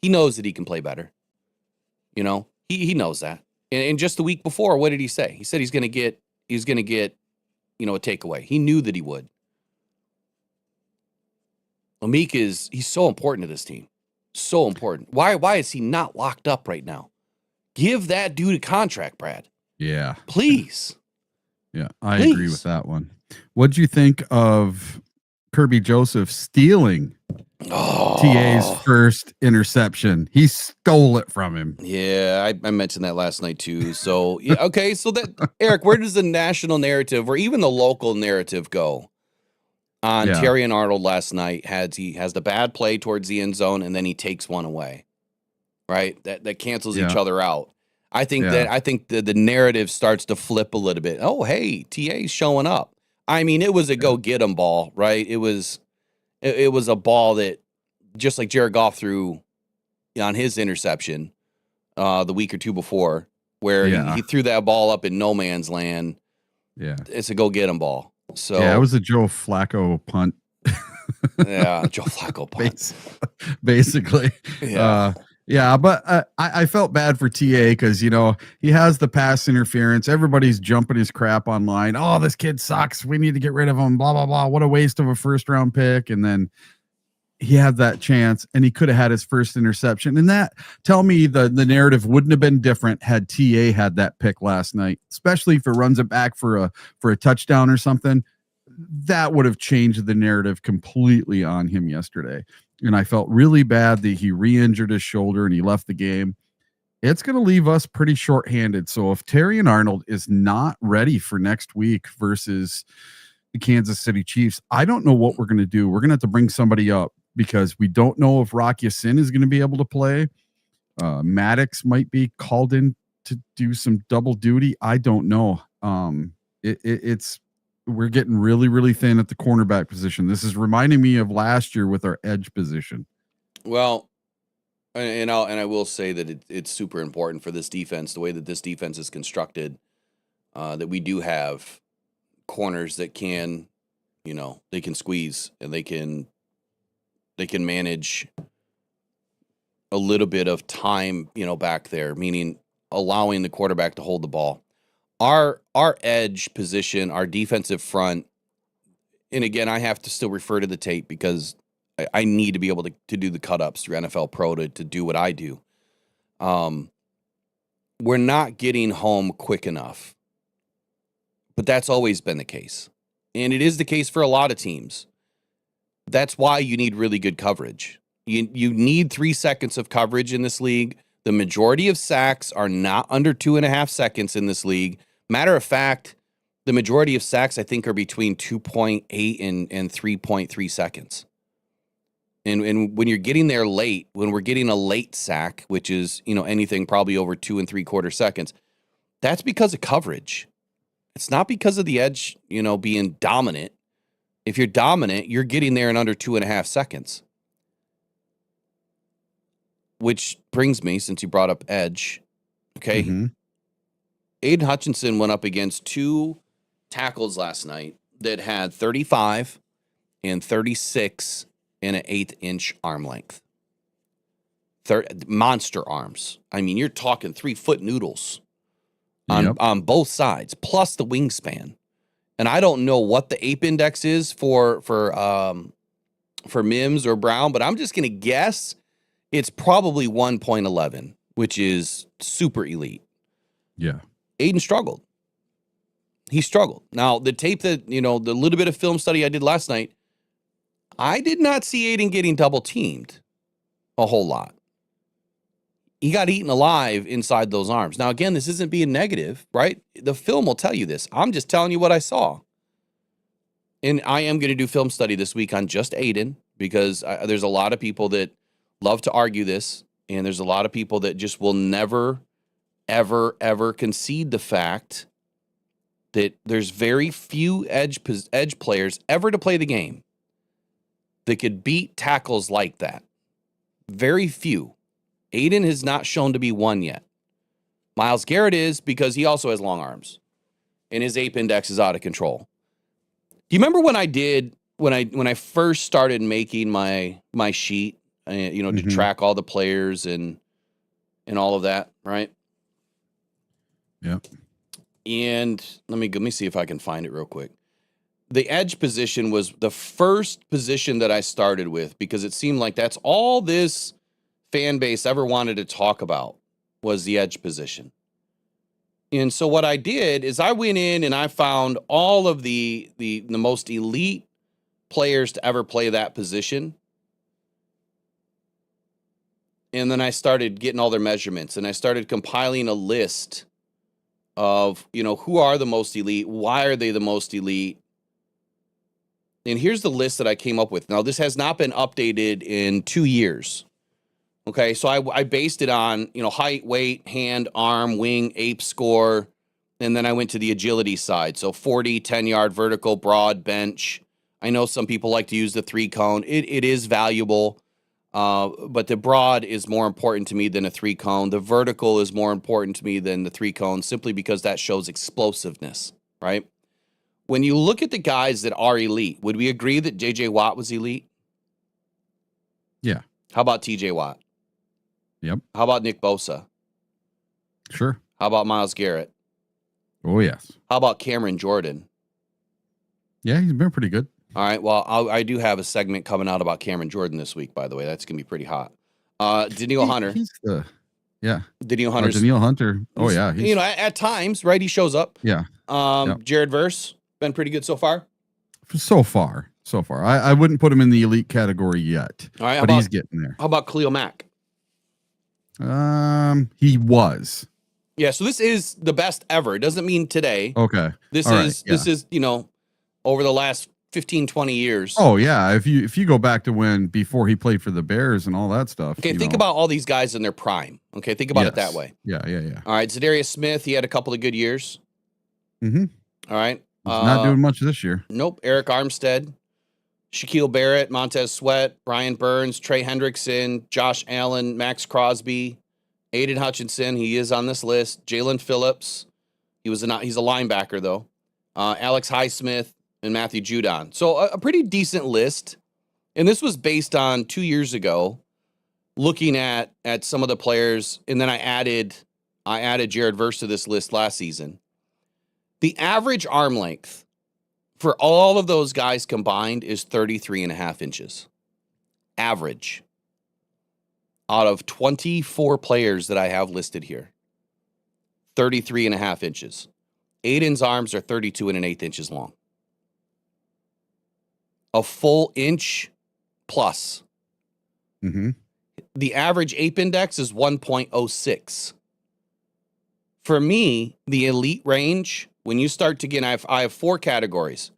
B: He knows that he can play better. You know, he knows that. And just the week before, what did he say? He said he's going to get, a takeaway. He knew that he would. Amik he's so important to this team. So important. Why is he not locked up right now? Give that dude a contract, Brad.
C: Yeah.
B: Please.
C: Yeah, I agree with that one. What'd you think of Kerby Joseph stealing TA's first interception? He stole it from him.
B: Yeah, I mentioned that last night too. So, yeah, okay. So that, Eric, where does the national narrative or even the local narrative go on Terry and Arnold last night? He has the bad play towards the end zone and then he takes one away, right? That cancels each other out. I think the narrative starts to flip a little bit. Oh, hey, TA's showing up. I mean, it was a go get 'em ball, right? It was a ball that just like Jared Goff threw on his interception the week or two before, where he threw that ball up in no man's land.
C: Yeah,
B: it's a go get 'em ball. So
C: it was a Joe Flacco punt.
B: Yeah, Joe Flacco punt.
C: Basically. Yeah. But I felt bad for TA because, he has the pass interference. Everybody's jumping his crap online. Oh, this kid sucks. We need to get rid of him. Blah, blah, blah. What a waste of a first round pick. And then he had that chance and he could have had his first interception. And tell me the narrative wouldn't have been different had TA had that pick last night, especially if it runs it back for a touchdown or something. That would have changed the narrative completely on him yesterday. And I felt really bad that he re-injured his shoulder and he left the game. It's going to leave us pretty short-handed. So if Terry and Arnold is not ready for next week versus the Kansas City Chiefs, I don't know what we're going to do. We're going to have to bring somebody up because we don't know if Rock Ya-Sin is going to be able to play. Maddox might be called in to do some double duty. I don't know. We're getting really, really thin at the cornerback position. This is reminding me of last year with our edge position.
B: Well, and I will say that it's super important for this defense, the way that this defense is constructed, that we do have corners that can, they can squeeze and they can manage a little bit of time, back there, meaning allowing the quarterback to hold the ball. Our edge position, our defensive front, and again, I have to still refer to the tape because I need to be able to do the cut-ups through NFL Pro to do what I do. We're not getting home quick enough. But that's always been the case. And it is the case for a lot of teams. That's why you need really good coverage. You need 3 seconds of coverage in this league. The majority of sacks are not under 2.5 seconds in this league. Matter of fact, the majority of sacks, I think, are between 2.8 and 3.3 seconds. And when you're getting there late, when we're getting a late sack, which is, anything probably over 2 3/4 seconds, that's because of coverage. It's not because of the edge, being dominant. If you're dominant, you're getting there in under 2.5 seconds. Which brings me, since you brought up edge, okay, Aiden Hutchinson went up against 2 tackles last night that had 35 and 36 and an 1/8-inch arm length. Monster arms. I mean, you're talking 3-foot noodles on both sides, plus the wingspan. And I don't know what the ape index is for Mims or Brown, but I'm just going to guess it's probably 1.11, which is super elite.
C: Yeah.
B: Aiden struggled. He struggled. Now, the tape that, the little bit of film study I did last night, I did not see Aiden getting double teamed a whole lot. He got eaten alive inside those arms. Now, again, this isn't being negative, right? The film will tell you this. I'm just telling you what I saw. And I am going to do film study this week on just Aiden because there's a lot of people that love to argue this. And there's a lot of people that just will never, ever, ever concede the fact that there's very few edge players ever to play the game that could beat tackles like that. Very few. Aiden has not shown to be one yet. Myles Garrett is, because he also has long arms and his ape index is out of control. Do you remember when I first started making my sheet, to track all the players and all of that, right?
C: Yeah.
B: And let me see if I can find it real quick. The edge position was the first position that I started with because it seemed like that's all this fan base ever wanted to talk about was the edge position. And so what I did is I went in and I found all of the most elite players to ever play that position. And then I started getting all their measurements and I started compiling a list of, who are the most elite? Why are they the most elite? And here's the list that I came up with. Now, this has not been updated in 2 years. Okay, so I based it on, height, weight, hand, arm, wing, ape score, and then I went to the agility side. So 40, 10-yard vertical, broad, bench. I know some people like to use the 3-cone. It is valuable, but the broad is more important to me than a 3-cone. The vertical is more important to me than the 3-cone simply because that shows explosiveness, right? When you look at the guys that are elite, would we agree that J.J. Watt was elite?
C: Yeah.
B: How about T.J. Watt?
C: Yep.
B: How about Nick Bosa?
C: Sure.
B: How about Myles Garrett?
C: Oh, yes.
B: How about Cameron Jordan?
C: Yeah, he's been pretty good.
B: All right. Well, I do have a segment coming out about Cameron Jordan this week, by the way. That's going to be pretty hot. Daniil Hunter. Daniil Hunter.
C: Daniil Hunter. Oh, yeah.
B: At times, right? He shows up.
C: Yeah.
B: Jared Verse, been pretty good so far.
C: So far. I wouldn't put him in the elite category yet.
B: All right.
C: But he's getting there.
B: How about Khalil Mack?
C: He was.
B: Yeah, so this is the best ever. It doesn't mean today.
C: Okay.
B: This is, over the last 15, 20 years.
C: Oh, yeah. If you go back to before he played for the Bears and all that stuff.
B: Okay, think about all these guys in their prime. Okay, think about it that way.
C: Yeah.
B: All right, Zadarius Smith, he had a couple of good years.
C: Mm-hmm.
B: All right.
C: Not doing much this year.
B: Nope. Eric Armstead, Shaquille Barrett, Montez Sweat, Brian Burns, Trey Hendrickson, Josh Allen, Max Crosby, Aiden Hutchinson. He is on this list. Jalen Phillips. He's a linebacker, though. Alex Highsmith and Matthew Judon. So a pretty decent list. And this was based on 2 years ago, looking at some of the players. And then I added Jared Verse to this list last season. The average arm length for all of those guys combined is 33.5 inches. Average. Out of 24 players that I have listed here. 33.5 inches. Aiden's arms are 32 1/8 inches long. A full inch plus.
C: Mm-hmm.
B: The average ape index is 1.06. For me, the elite range, when you start to get, I have 4 categories.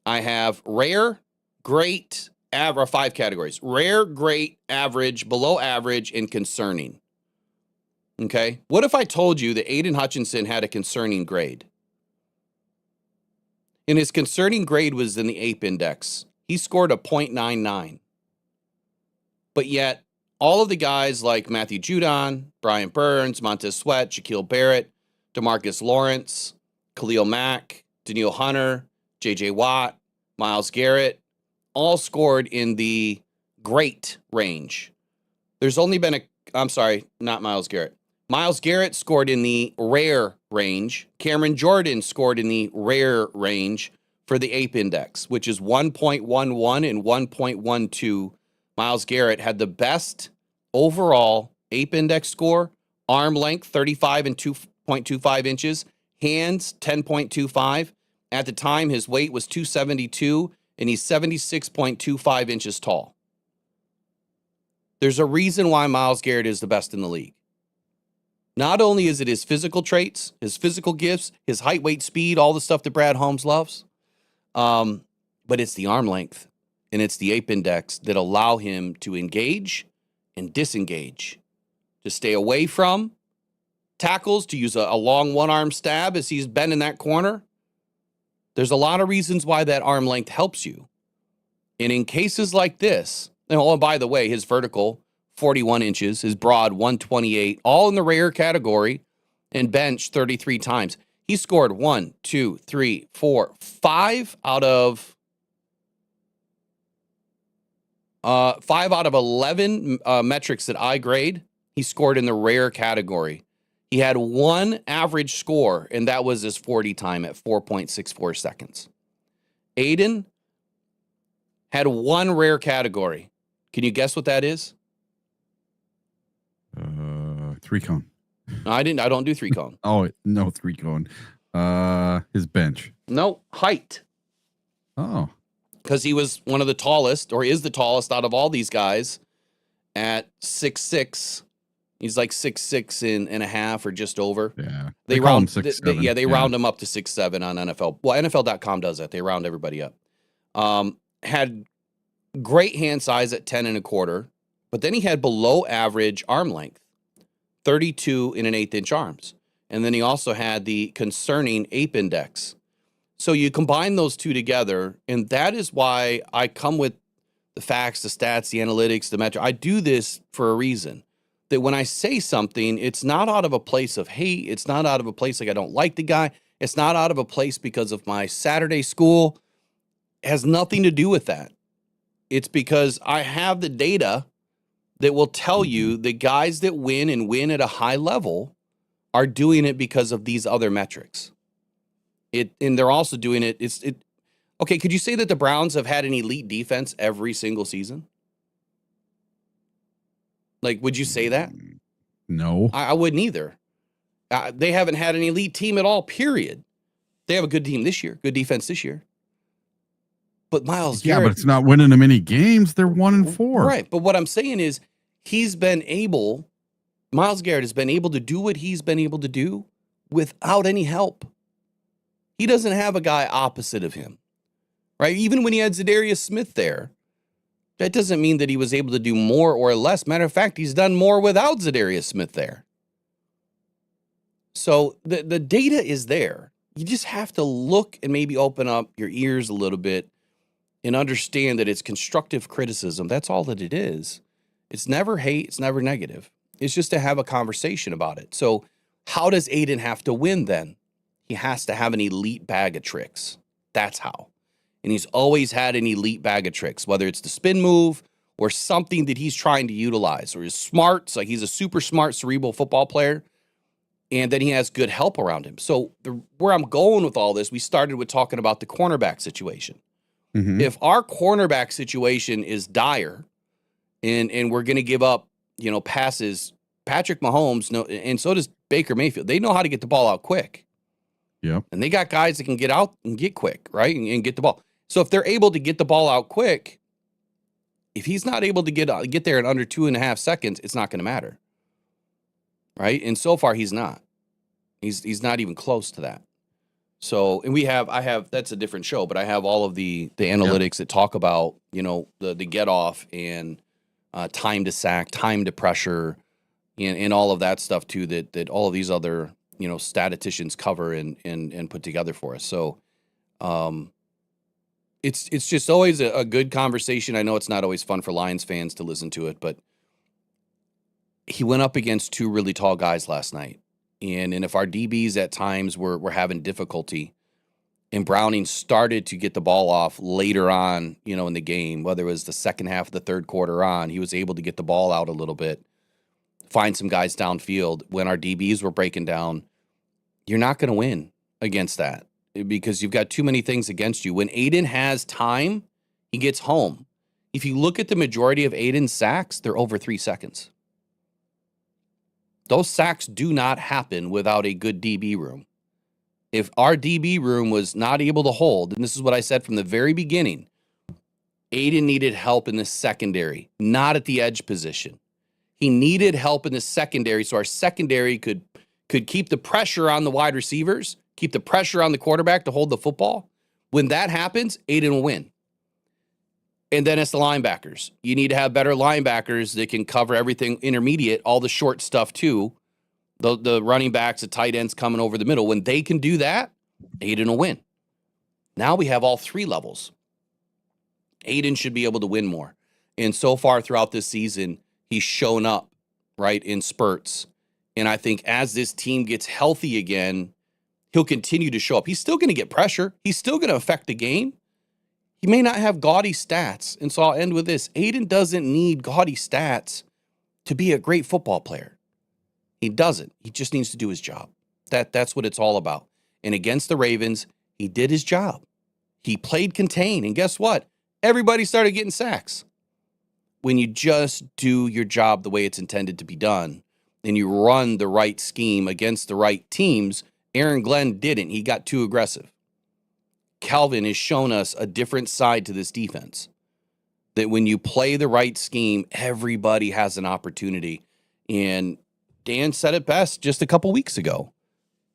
B: I have rare, great, average, 5 categories. Rare, great, average, below average, and concerning. Okay? What if I told you that Aiden Hutchinson had a concerning grade? And his concerning grade was in the ape index. He scored a 0.99. But yet, all of the guys like Matthew Judon, Brian Burns, Montez Sweat, Shaquille Barrett, DeMarcus Lawrence, Khalil Mack, Daniil Hunter, J.J. Watt, Myles Garrett, all scored in the great range. There's only been not Myles Garrett. Myles Garrett scored in the rare range. Cameron Jordan scored in the rare range for the ape index, which is 1.11 and 1.12. Myles Garrett had the best overall ape index score, arm length 35 and 2.25 inches, hands 10.25. At the time, his weight was 272, and he's 76.25 inches tall. There's a reason why Myles Garrett is the best in the league. Not only is it his physical traits, his physical gifts, his height, weight, speed, all the stuff that Brad Holmes loves, but it's the arm length and it's the ape index that allow him to engage and disengage, to stay away from tackles, to use a long one-arm stab as he's been in that corner. There's a lot of reasons why that arm length helps you. And in cases like this, and by the way, his vertical, 41 inches, his broad, 128, all in the rare category, and bench 33 times. He scored 5 out of 11 metrics that I grade. He scored in the rare category. He had one average score, and that was his 40 time at 4.64 seconds. Aiden had one rare category. Can you guess what that is?
C: 3-cone.
B: No, I don't do 3-cone.
C: Oh, no, 3-cone. His bench.
B: No, height.
C: Oh.
B: Because he was one of the tallest, or is the tallest out of all these guys at 6'6". He's like 6'6" and a half or just over.
C: Yeah.
B: They
C: call
B: round
C: him 6'7".
B: they round him up to 6'7" on NFL. Well, NFL.com does that. They round everybody up. Had great hand size at 10 1/4, but then he had below average arm length, 32 1/8 inch arms. And then he also had the concerning ape index. So you combine those two together, and that is why I come with the facts, the stats, the analytics, the metric. I do this for a reason. That when I say something, it's not out of a place of hate. It's not out of a place like I don't like the guy. It's not out of a place because of my Saturday school. It has nothing to do with that. It's because I have the data that will tell you the guys that win and win at a high level are doing it because of these other metrics. And they're also doing it. Okay, could you say that the Browns have had an elite defense every single season? Like, would you say that?
C: No.
B: I wouldn't either. They haven't had an elite team at all, period. They have a good team this year, good defense this year. But Myles Garrett...
C: Yeah, but it's not winning them any games. They're 1-4.
B: Right, but what I'm saying is Myles Garrett has been able to do what he's been able to do without any help. He doesn't have a guy opposite of him, right? Even when he had Zadarius Smith there, that doesn't mean that he was able to do more or less. Matter of fact, he's done more without Zadarius Smith there. So the data is there. You just have to look and maybe open up your ears a little bit and understand that it's constructive criticism. That's all that it is. It's never hate. It's never negative. It's just to have a conversation about it. So how does Aiden have to win then? He has to have an elite bag of tricks. That's how. And he's always had an elite bag of tricks, whether it's the spin move or something that he's trying to utilize, or his smarts, like he's a super smart cerebral football player, and then he has good help around him. So where I'm going with all this, we started with talking about the cornerback situation.
C: Mm-hmm.
B: If our cornerback situation is dire and we're going to give up, passes, Patrick Mahomes, and so does Baker Mayfield, they know how to get the ball out quick.
C: Yep.
B: And they got guys that can get out and get quick, right? And get the ball. So if they're able to get the ball out quick, if he's not able to get there in under 2.5 seconds, it's not going to matter, right? And so far he's not. He's not even close to that. So, and I have that's a different show, but I have all of the analytics that talk about the get off and time to sack, time to pressure, and all of that stuff too. That all of these other statisticians cover and put together for us. So, it's just always a good conversation. I know it's not always fun for Lions fans to listen to it, but he went up against two really tall guys last night. And if our DBs at times were having difficulty, and Browning started to get the ball off later on, in the game, whether it was the second half of the third quarter on, he was able to get the ball out a little bit, find some guys downfield. When our DBs were breaking down, you're not going to win against that because you've got too many things against you. When Aiden has time, he gets home. If you look at the majority of Aiden's sacks, they're over 3 seconds. Those sacks do not happen without a good DB room. If our DB room was not able to hold, and this is what I said from the very beginning, Aiden needed help in the secondary, not at the edge position. He needed help in the secondary so our secondary could keep the pressure on the wide receivers, keep the pressure on the quarterback to hold the football. When that happens, Aiden will win. And then it's the linebackers. You need to have better linebackers that can cover everything intermediate, all the short stuff too. The running backs, the tight ends coming over the middle. When they can do that, Aiden will win. Now we have all three levels. Aiden should be able to win more. And so far throughout this season, he's shown up, right, in spurts. And I think as this team gets healthy again, he'll continue to show up. He's still going to get pressure. He's still going to affect the game. He may not have gaudy stats. And so I'll end with this. Aiden doesn't need gaudy stats to be a great football player. He doesn't. He just needs to do his job. That's what it's all about. And against the Ravens, he did his job. He played contain. And guess what? Everybody started getting sacks. When you just do your job the way it's intended to be done, and you run the right scheme against the right teams, Aaron Glenn didn't. He got too aggressive. Calvin has shown us a different side to this defense. That when you play the right scheme, everybody has an opportunity. And Dan said it best just a couple weeks ago.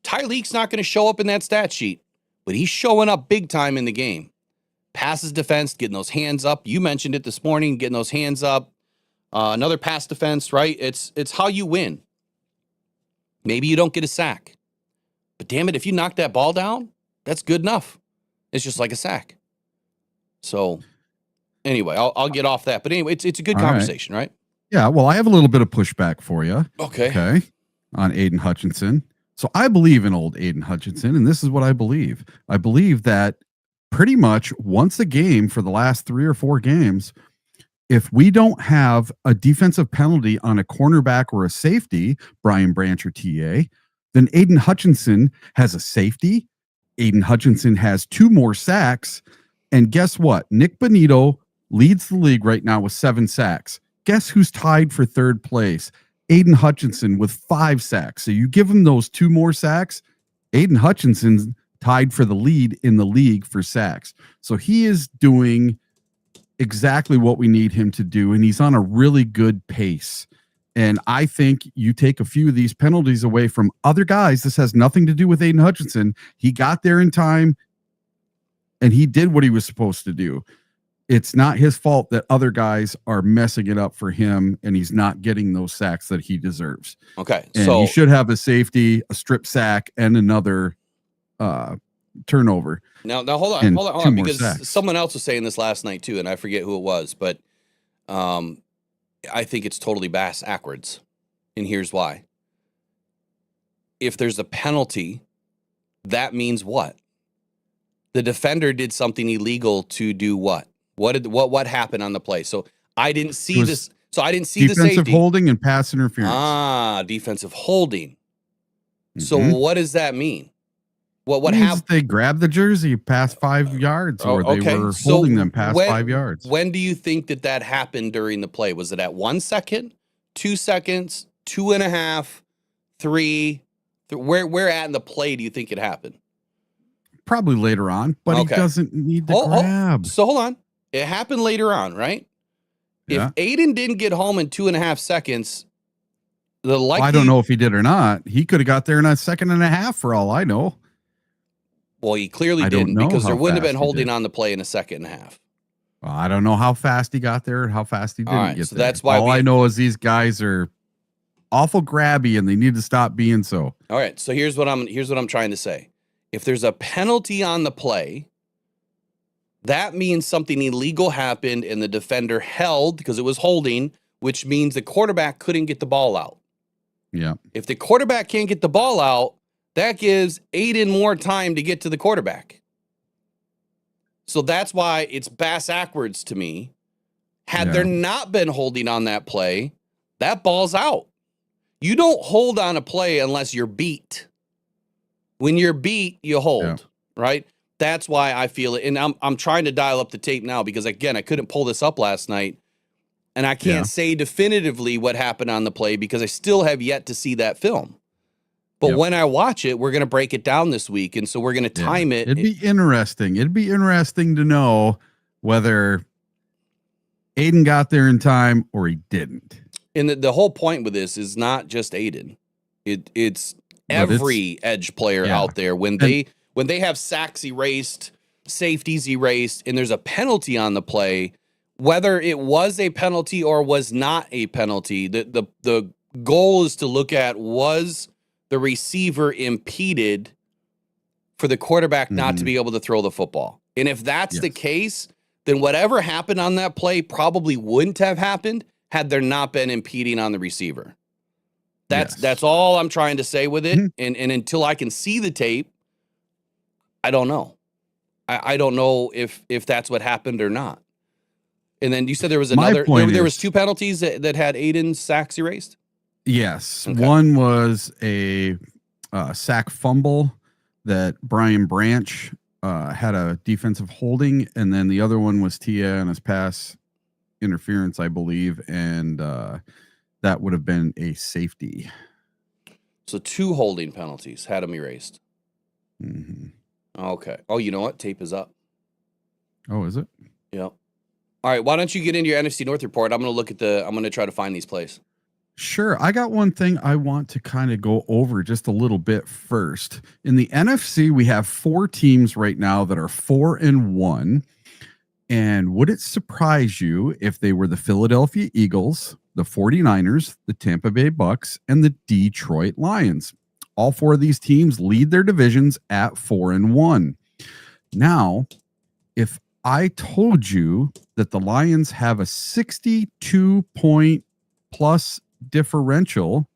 B: Tyreek's not going to show up in that stat sheet, but he's showing up big time in the game. Passes defense, getting those hands up. You mentioned it this morning, getting those hands up. Another pass defense, right? It's how you win. Maybe you don't get a sack. But damn it, if you knock that ball down, that's good enough. It's just like a sack. So anyway, I'll get off that. But anyway, it's a good conversation, right?
C: Yeah, well, I have a little bit of pushback for you.
B: Okay.
C: On Aiden Hutchinson. So I believe in old Aiden Hutchinson, and this is what I believe. I believe that pretty much once a game for the last 3 or 4 games, if we don't have a defensive penalty on a cornerback or a safety, Brian Branch or TA, then Aiden Hutchinson has a safety. Aiden Hutchinson has 2 more sacks. And guess what? Nick Bonito leads the league right now with 7 sacks. Guess who's tied for 3rd place? Aiden Hutchinson with 5 sacks. So you give him those 2 more sacks, Aiden Hutchinson's tied for the lead in the league for sacks. So he is doing exactly what we need him to do, and he's on a really good pace. And I think you take a few of these penalties away from other guys. This has nothing to do with Aiden Hutchinson. He got there in time, and he did what he was supposed to do. It's not his fault that other guys are messing it up for him, and he's not getting those sacks that he deserves.
B: Okay.
C: And
B: so
C: he should have a safety, a strip sack, and another turnover.
B: Now hold on, because someone else was saying this last night too, and I forget who it was, but I think it's totally backwards, and here's why. If there's a penalty, that means what? The defender did something illegal to do what? What happened on the play? So I didn't see this. So I didn't see the safety.
C: Defensive holding and pass interference.
B: Defensive holding. Mm-hmm. So what does that mean? What happened?
C: They grabbed the jersey past 5 yards, or they were holding them past 5 yards.
B: When do you think that happened during the play? Was it at 1 second, 2 seconds, 2.5, 3? Where at in the play do you think it happened?
C: Probably later on, but he doesn't need to grab.
B: So hold on. It happened later on, right? Yeah. If Aiden didn't get home in 2.5 seconds, I don't know if
C: he did or not. He could have got there in a 1.5 seconds for all I know.
B: Well, he clearly didn't, because there wouldn't have been holding on the play in 1.5 seconds.
C: Well, I don't know how fast he got there and how fast he didn't get there.
B: That's why
C: I know is these guys are awful grabby, and they need to stop being so.
B: All right, so here's what I'm trying to say. If there's a penalty on the play, that means something illegal happened and the defender held because it was holding, which means the quarterback couldn't get the ball out.
C: Yeah.
B: If the quarterback can't get the ball out, that gives Aiden more time to get to the quarterback. So that's why it's backwards to me. Had there not been holding on that play, that ball's out. You don't hold on a play unless you're beat. When you're beat, you hold, right? That's why I feel it. And I'm trying to dial up the tape now because, again, I couldn't pull this up last night. And I can't say definitively what happened on the play because I still have yet to see that film. But when I watch it, we're going to break it down this week. And so we're going to time it.
C: It'd be interesting. It'd be interesting to know whether Aiden got there in time or he didn't.
B: And the whole point with this is not just Aiden. It's every edge player out there. When they have sacks erased, safeties erased, and there's a penalty on the play, whether it was a penalty or was not a penalty, the goal is to look at, was the receiver impeded for the quarterback not to be able to throw the football? And if that's the case, then whatever happened on that play probably wouldn't have happened had there not been impeding on the receiver. That's all I'm trying to say with it. And until I can see the tape, I don't know. I don't know if that's what happened or not. And then you said there was another. There was 2 penalties that had Aiden's sacks erased.
C: Yes,
B: Okay.
C: one was a sack fumble that Brian Branch had a defensive holding, and then the other one was Tia and his pass interference, I believe, and that would have been a safety.
B: So 2 holding penalties had them erased. Okay. Oh, you know what? Tape is up.
C: Oh, is it?
B: Yep. All right. Why don't you get into your NFC North report? I'm going to look at I'm going to try to find these plays.
C: Sure. I got one thing I want to kind of go over just a little bit first. In the NFC, we have 4 teams right now that are 4-1. And would it surprise you if they were the Philadelphia Eagles, the 49ers, the Tampa Bay Bucks, and the Detroit Lions? All 4 of these teams lead their divisions at 4-1. Now, if I told you that the Lions have a 62-point plus differential,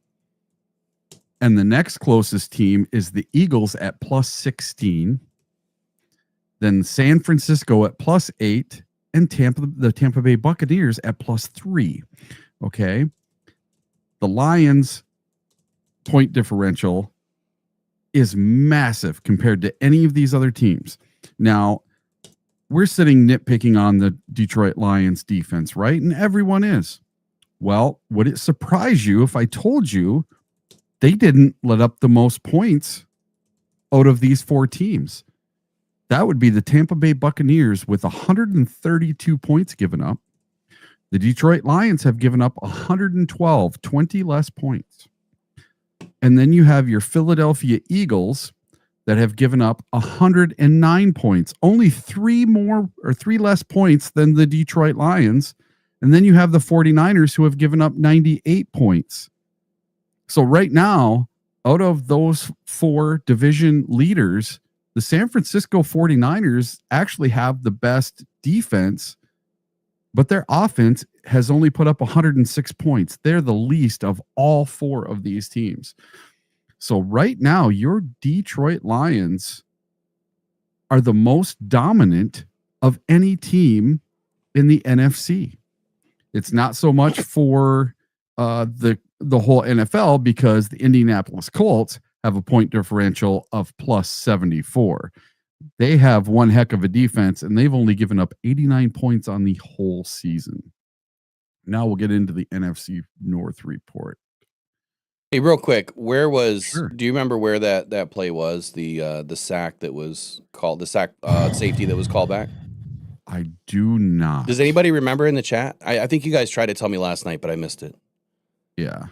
C: and the next closest team is the Eagles at plus 16, then San Francisco at plus 8, and the Tampa Bay Buccaneers at plus 3. Okay. The Lions point differential is massive compared to any of these other teams. Now, we're sitting nitpicking on the Detroit Lions defense, right? And everyone is. Well, would it surprise you if I told you they didn't let up the most points out of these 4 teams? That would be the Tampa Bay Buccaneers with 132 points given up. The Detroit Lions have given up 112, 20 less points. And then you have your Philadelphia Eagles that have given up 109 points, only 3 less points than the Detroit Lions. And then you have the 49ers who have given up 98 points. So right now, out of those 4 division leaders, the San Francisco 49ers actually have the best defense, but their offense has only put up 106 points. They're the least of all 4 of these teams. So right now, your Detroit Lions are the most dominant of any team in the NFC. It's not so much for the whole NFL because the Indianapolis Colts have a point differential of plus 74. They have one heck of a defense, and they've only given up 89 points on the whole season. Now we'll get into the NFC North report.
B: Hey, real quick, where was?
C: Sure.
B: Do you remember where that play was? The sack that was called, the sack safety that was called back.
C: I do not.
B: Does anybody remember in the chat? I think you guys tried to tell me last night, but I missed it.
C: Yeah.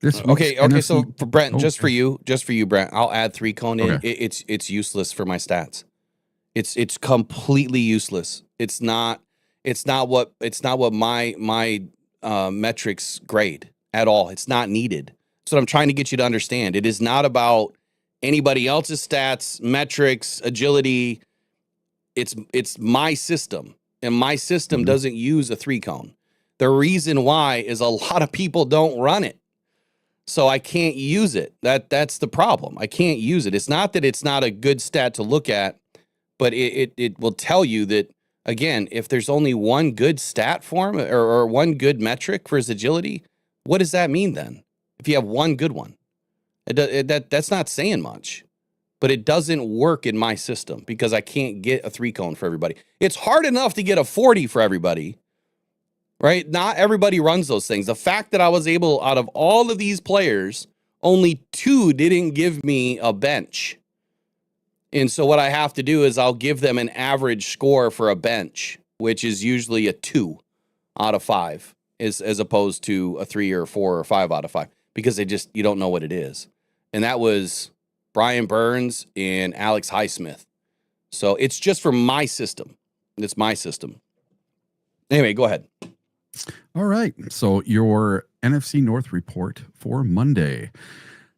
C: This
B: Okay.
C: NFC
B: So for Brent, just for
C: okay.
B: you, Brent, I'll add 3 cone in.
C: Okay.
B: It's useless for my stats. It's completely useless. It's not what my metrics grade at all. It's not needed. That's what I'm trying to get you to understand. It is not about anybody else's stats, metrics, agility. It's my system, and my system doesn't use a 3 cone. The reason why is a lot of people don't run it. So I can't use it. That's the problem. I can't use it. It's not that it's not a good stat to look at, but it will tell you that, again, if there's only one good stat for him or one good metric for his agility, what does that mean then? If you have one good one, that's not saying much, but it doesn't work in my system because I can't get a 3 cone for everybody. It's hard enough to get a 40 for everybody, right? Not everybody runs those things. The fact that I was able, out of all of these players, only 2 didn't give me a bench. And so what I have to do is I'll give them an average score for a bench, which is usually a 2 out of 5, as opposed to a 3 or a 4 or 5 out of 5, because you don't know what it is. And that was Brian Burns and Alex Highsmith. So it's just for my system. It's my system. Anyway, go ahead.
C: All right. So your NFC North report for Monday.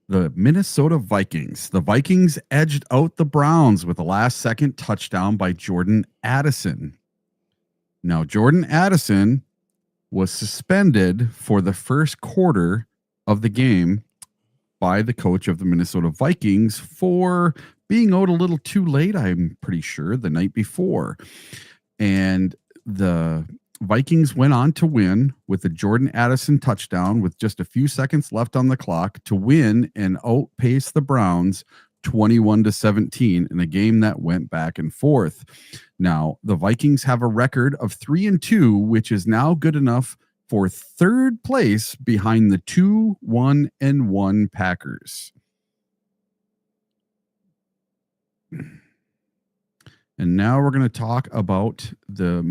C: the Minnesota Vikings. The Vikings edged out the Browns with a last-second touchdown by Jordan Addison. Now, Jordan Addison was suspended for the first quarter of the game by the coach of the Minnesota Vikings for being out a little too late, I'm pretty sure, the night before. And the Vikings went on to win with a Jordan Addison touchdown with just a few seconds left on the clock to win and outpace the Browns 21-17 in a game that went back and forth. Now, the Vikings have a record of 3-2, which is now good enough for third place behind the 2-1-1 Packers. And now we're going to talk about the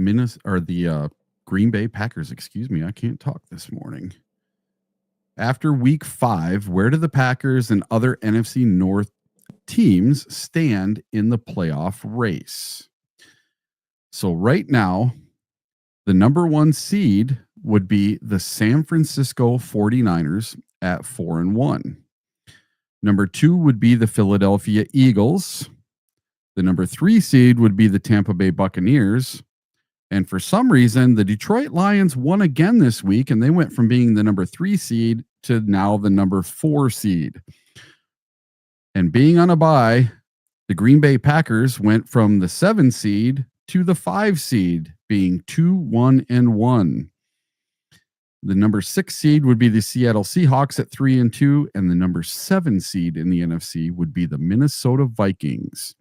C: Green Bay Packers. Excuse me, I can't talk this morning. After week 5, where do the Packers and other NFC North teams stand in the playoff race? So right now, the number 1 seed would be the San Francisco 49ers at 4-1. Number 2 would be the Philadelphia Eagles. The number 3 seed would be the Tampa Bay Buccaneers. And for some reason, the Detroit Lions won again this week, and they went from being the number 3 seed to now the number 4 seed. And being on a bye, the Green Bay Packers went from the 7 seed to the 5 seed, being 2-1-1. The number 6 seed would be the Seattle Seahawks at 3-2, and the number 7 seed in the NFC would be the Minnesota Vikings.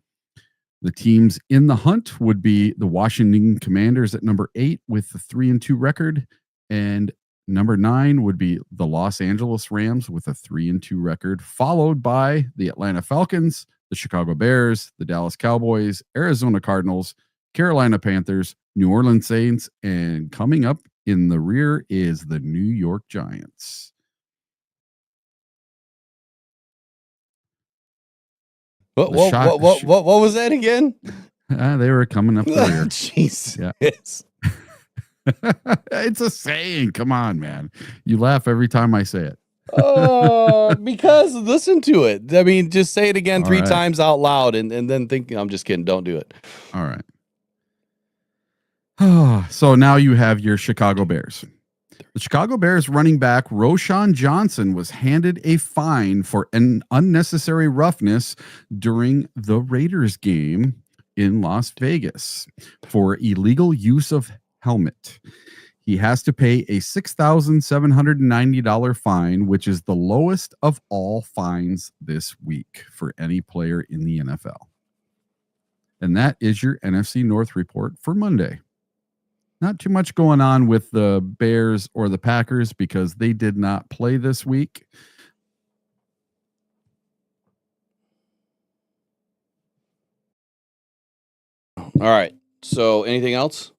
C: The teams in the hunt would be the Washington Commanders at number 8 with the 3-2 record, and number 9 would be the Los Angeles Rams with a 3-2 record, followed by the Atlanta Falcons, the Chicago Bears, the Dallas Cowboys, Arizona Cardinals, Carolina Panthers, New Orleans Saints, and coming up in the rear is the New York Giants.
B: What was that again?
C: They were coming up the rear.
B: Jesus.
C: Yeah. It's a saying. Come on, man. You laugh every time I say it.
B: Because listen to it. I mean, just say it again
C: All
B: 3
C: right.
B: times out loud and then think, I'm just kidding. Don't do it.
C: All right. So now you have your Chicago Bears. The Chicago Bears running back Roshan Johnson was handed a fine for an unnecessary roughness during the Raiders game in Las Vegas for illegal use of helmet. He has to pay a $6,790 fine, which is the lowest of all fines this week for any player in the NFL. And that is your NFC North report for Monday. Not too much going on with the Bears or the Packers because they did not play this week.
B: All right. So anything else?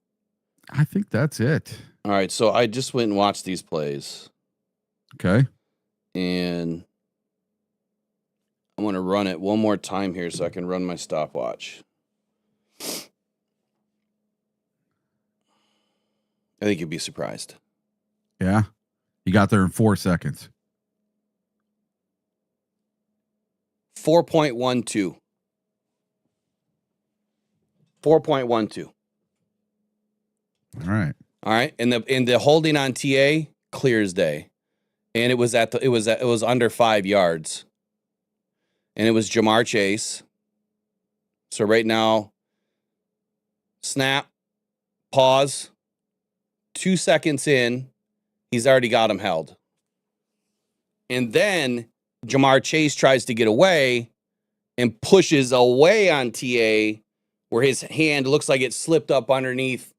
C: I think that's it.
B: All right. So I just went and watched these plays.
C: Okay.
B: And I'm going to run it one more time here so I can run my stopwatch. I think you'd be surprised.
C: Yeah. You got there in 4 seconds.
B: 4.12. 4.12.
C: All right.
B: All right. And the holding on TA, clear as day. And it was under 5 yards. And it was Jamar Chase. So right now, snap, pause. 2 seconds in, he's already got him held. And then Jamar Chase tries to get away and pushes away on TA where his hand looks like it slipped up underneath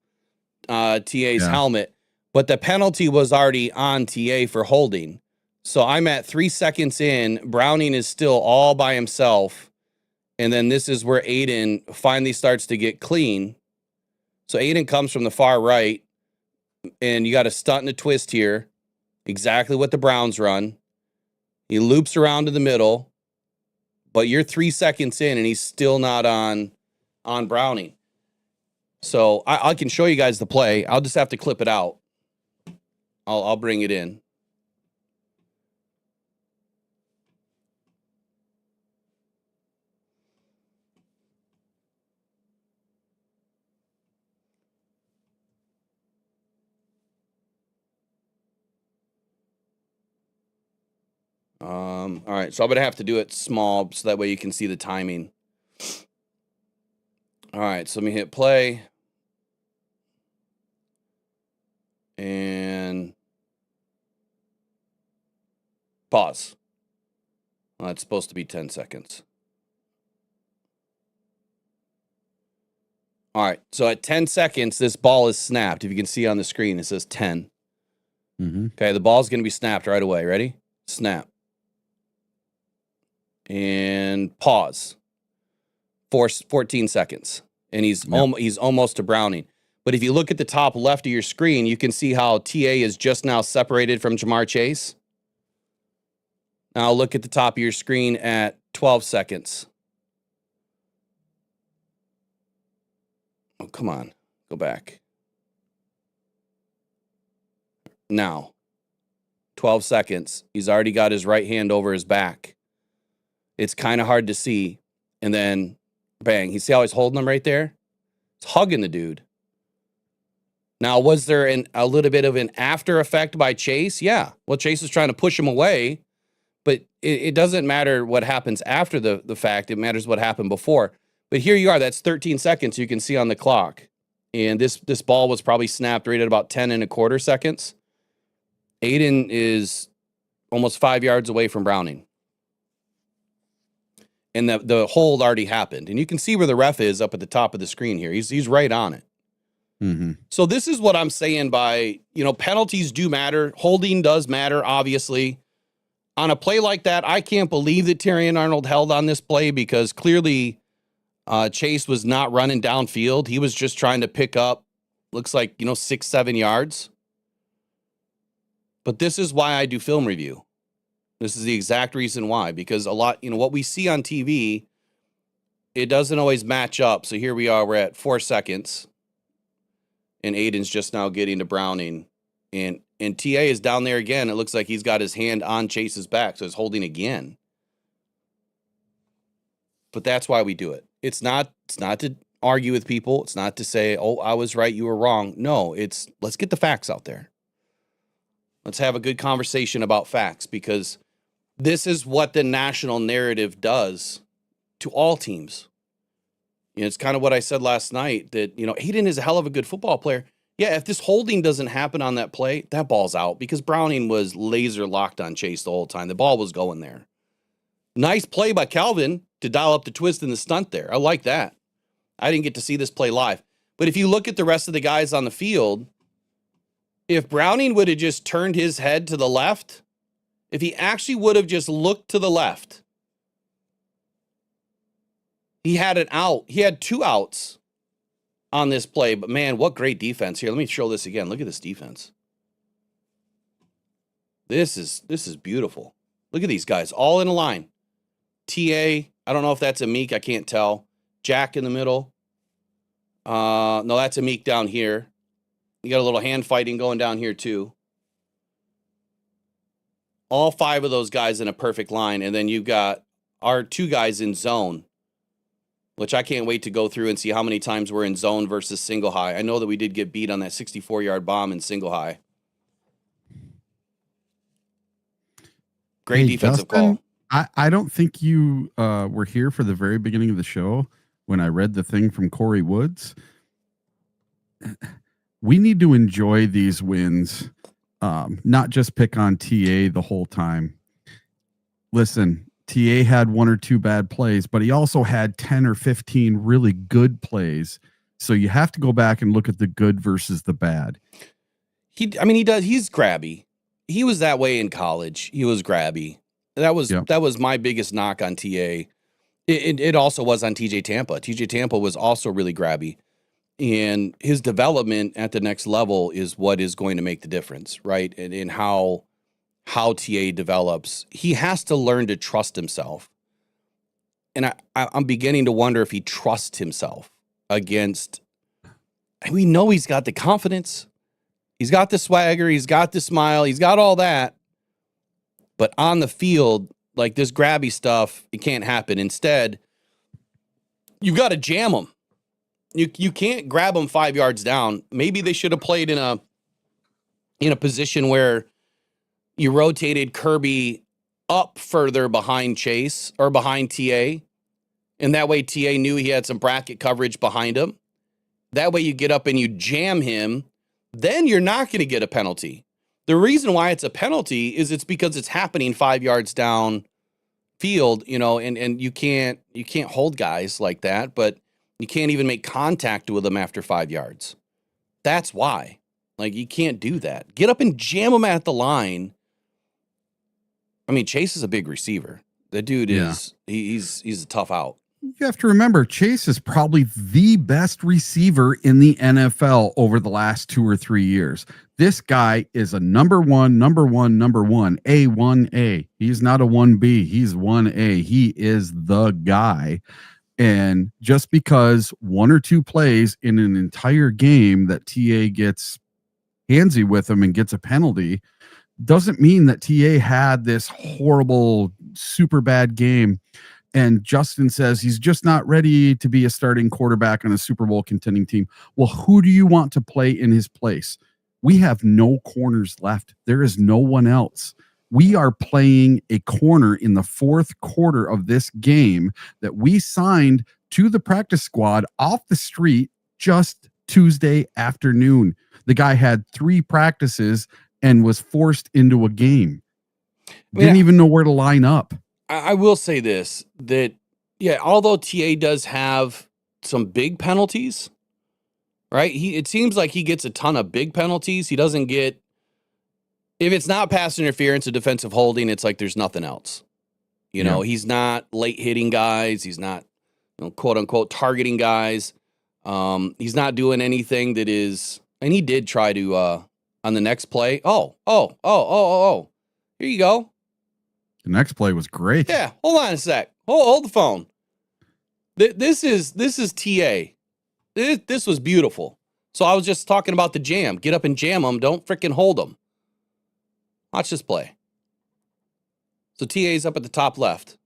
B: TA's helmet. But the penalty was already on TA for holding. So I'm at 3 seconds in. Browning is still all by himself. And then this is where Aiden finally starts to get clean. So Aiden comes from the far right. And you got a stunt and a twist here. Exactly what the Browns run. He loops around to the middle. But you're 3 seconds in and he's still not on Browning. So I can show you guys the play. I'll just have to clip it out. I'll bring it in. All right, so I'm going to have to do it small so that way you can see the timing. All right, so let me hit play. And pause. Well, it's supposed to be 10 seconds. All right, so at 10 seconds, this ball is snapped. If you can see on the screen, it says 10. Okay, the ball's going to be snapped right away. Ready? Snap. And pause. 14 seconds. And he's almost to Browning. But if you look at the top left of your screen, you can see how TA is just now separated from Jamar Chase. Now look at the top of your screen at 12 seconds. Oh, come on. Go back. Now, 12 seconds. He's already got his right hand over his back. It's kind of hard to see. And then, bang. You see how he's holding him right there? He's hugging the dude. Now, was there a little bit of an after effect by Chase? Yeah. Well, Chase is trying to push him away. But it doesn't matter what happens after the fact. It matters what happened before. But here you are. That's 13 seconds you can see on the clock. And this ball was probably snapped right at about 10 1/4 seconds. Aiden is almost 5 yards away from Browning. And the hold already happened. And you can see where the ref is up at the top of the screen here. He's right on it. So this is what I'm saying by, penalties do matter. Holding does matter, obviously. On a play like that, I can't believe that Terrion Arnold held on this play because clearly Chase was not running downfield. He was just trying to pick up, looks like, 6-7 yards. But this is why I do film review. This is the exact reason why, because a lot, what we see on TV, it doesn't always match up. So here we are, we're at 4 seconds. And Aiden's just now getting to Browning. And TA is down there again. It looks like he's got his hand on Chase's back, so he's holding again. But that's why we do it. It's not to argue with people. It's not to say, oh, I was right, you were wrong. No, it's let's get the facts out there. Let's have a good conversation about facts because this is what the national narrative does to all teams. It's kind of what I said last night that, Aiden is a hell of a good football player. Yeah, if this holding doesn't happen on that play, that ball's out because Browning was laser locked on Chase the whole time. The ball was going there. Nice play by Calvin to dial up the twist and the stunt there. I like that. I didn't get to see this play live. But if you look at the rest of the guys on the field, if Browning would have just turned his head to the left, if he actually would have just looked to the left, he had an out. He had 2 outs on this play. But, man, what great defense here. Let me show this again. Look at this defense. This is beautiful. Look at these guys all in a line. TA, I don't know if that's a Meek. I can't tell. Jack in the middle. No, that's a Meek down here. You got a little hand fighting going down here, too. All 5 of those guys in a perfect line. And then you've got our 2 guys in zone, which I can't wait to go through and see how many times we're in zone versus single high. I know that we did get beat on that 64-yard bomb in single high. Great defensive
C: Justin,
B: call.
C: I don't think you were here for the very beginning of the show when I read the thing from Corey Woods. We need to enjoy these wins, not just pick on TA the whole time. Listen, TA had 1 or 2 bad plays, but he also had 10 or 15 really good plays. So you have to go back and look at the good versus the bad.
B: He does. He's grabby. He was that way in college. He was grabby. That was my biggest knock on TA. It also was on TJ Tampa. TJ Tampa was also really grabby. And his development at the next level is what is going to make the difference, right? And in how TA develops. He has to learn to trust himself. And I'm beginning to wonder if he trusts himself against, and we know he's got the confidence. He's got the swagger. He's got the smile. He's got all that. But on the field, like this grabby stuff, it can't happen. Instead, you've got to jam him. You can't grab him 5 yards down. Maybe they should have played in a position where you rotated Kerby up further behind Chase or behind TA. And that way TA knew he had some bracket coverage behind him. That way you get up and you jam him. Then you're not going to get a penalty. The reason why it's a penalty is it's because it's happening 5 yards down field, and you can't hold guys like that, but you can't even make contact with them after 5 yards. That's why. Like, you can't do that. Get up and jam them at the line. I mean, Chase is a big receiver. The dude is he's a tough out.
C: You have to remember, Chase is probably the best receiver in the NFL over the last 2 or 3 years. This guy is a number one, A1A. He's not a 1B. He's 1A. He is the guy. And just because 1 or 2 plays in an entire game that TA gets handsy with him and gets a penalty doesn't mean that TA had this horrible, super bad game. And Justin says he's just not ready to be a starting quarterback on a Super Bowl contending team. Well, who do you want to play in his place? We have no corners left. There is no one else. We are playing a corner in the 4th quarter of this game that we signed to the practice squad off the street just Tuesday afternoon. The guy had 3 practices and was forced into a game. Didn't even know where to line up.
B: I will say this, that, although TA does have some big penalties, right? It seems like he gets a ton of big penalties. He doesn't get, if it's not pass interference or defensive holding, it's like there's nothing else. He's not late hitting guys. He's not, quote unquote, targeting guys. He's not doing anything that is, and he did try to, on the next play. Oh, here you go.
C: The next play was great.
B: Yeah, hold on a sec. Hold the phone. This is TA. This was beautiful. So I was just talking about the jam. Get up and jam them. Don't freaking hold them. Watch this play. So TA's up at the top left.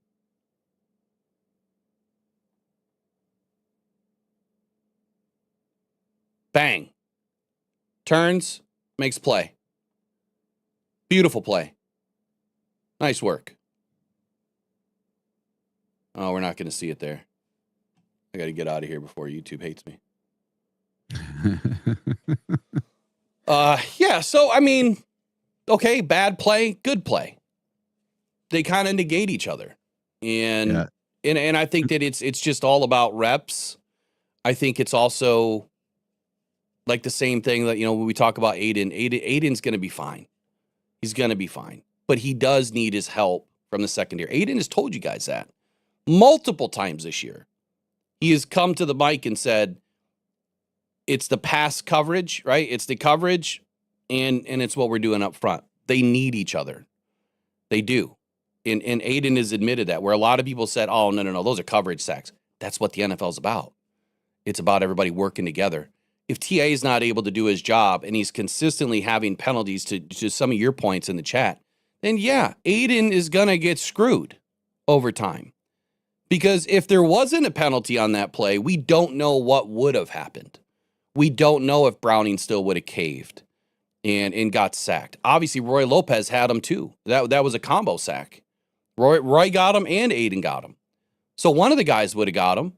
B: Bang. Turns, makes play. Beautiful play. Nice work. Oh, we're not going to see it there. I got to get out of here before YouTube hates me. So, I mean, okay, bad play, good play. They kind of negate each other. And I think that it's just all about reps. I think it's also like the same thing that, when we talk about Aiden's going to be fine. He's going to be fine. But he does need his help from the secondary. Aiden has told you guys that multiple times this year. He has come to the mic and said, it's the pass coverage, right? It's the coverage, and it's what we're doing up front. They need each other. They do. And Aiden has admitted that, where a lot of people said, oh, no, those are coverage sacks. That's what the NFL is about. It's about everybody working together. If TA is not able to do his job and he's consistently having penalties to some of your points in the chat, then Aiden is going to get screwed over time. Because if there wasn't a penalty on that play, we don't know what would have happened. We don't know if Browning still would have caved and got sacked. Obviously, Roy Lopez had him too. That was a combo sack. Roy got him and Aiden got him. So one of the guys would have got him.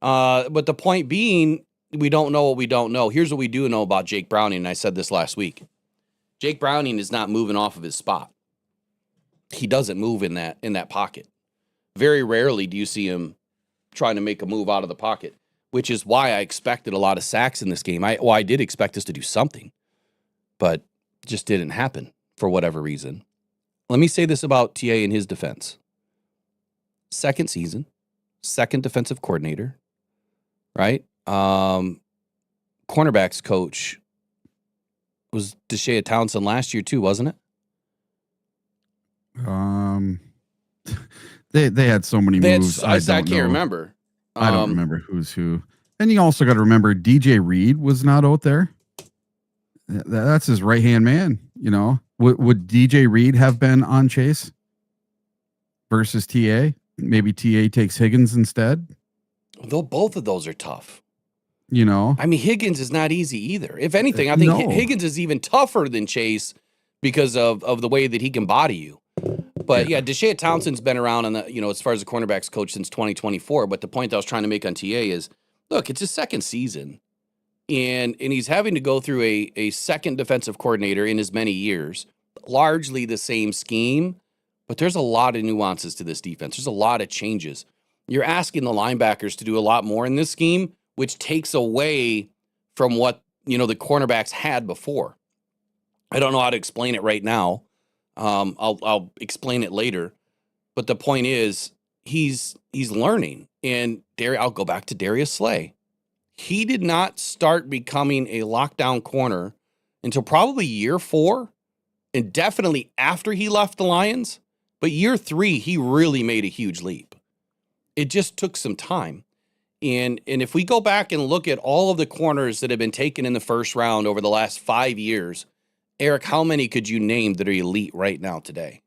B: But the point being, we don't know what we don't know. Here's what we do know about Jake Browning, and I said this last week. Jake Browning is not moving off of his spot. He doesn't move in that pocket. Very rarely do you see him trying to make a move out of the pocket, which is why I expected a lot of sacks in this game. I did expect us to do something, but just didn't happen for whatever reason. Let me say this about TA in his defense. Second season, second defensive coordinator, right? Cornerbacks coach was Deshea Townsend last year too, wasn't it?
C: They had so many moves.
B: I can't remember.
C: I don't remember who's who. And you also got to remember DJ Reed was not out there. That's his right-hand man, Would DJ Reed have been on Chase versus TA? Maybe TA takes Higgins instead?
B: Though both of those are tough.
C: I
B: mean, Higgins is not easy either. If anything, I think Higgins is even tougher than Chase because of the way that he can body you. But yeah, Deshae Townsend's been around on the, as far as the cornerbacks coach since 2024. But the point I was trying to make on TA is, look, it's his second season. And he's having to go through a second defensive coordinator in as many years, largely the same scheme, but there's a lot of nuances to this defense. There's a lot of changes. You're asking the linebackers to do a lot more in this scheme, which takes away from what, the cornerbacks had before. I don't know how to explain it right now. I'll explain it later. But the point is, he's learning. And I'll go back to Darius Slay. He did not start becoming a lockdown corner until probably year 4, and definitely after he left the Lions. But year 3, he really made a huge leap. It just took some time. And if we go back and look at all of the corners that have been taken in the first round over the last 5 years, Eric, how many could you name that are elite right now today?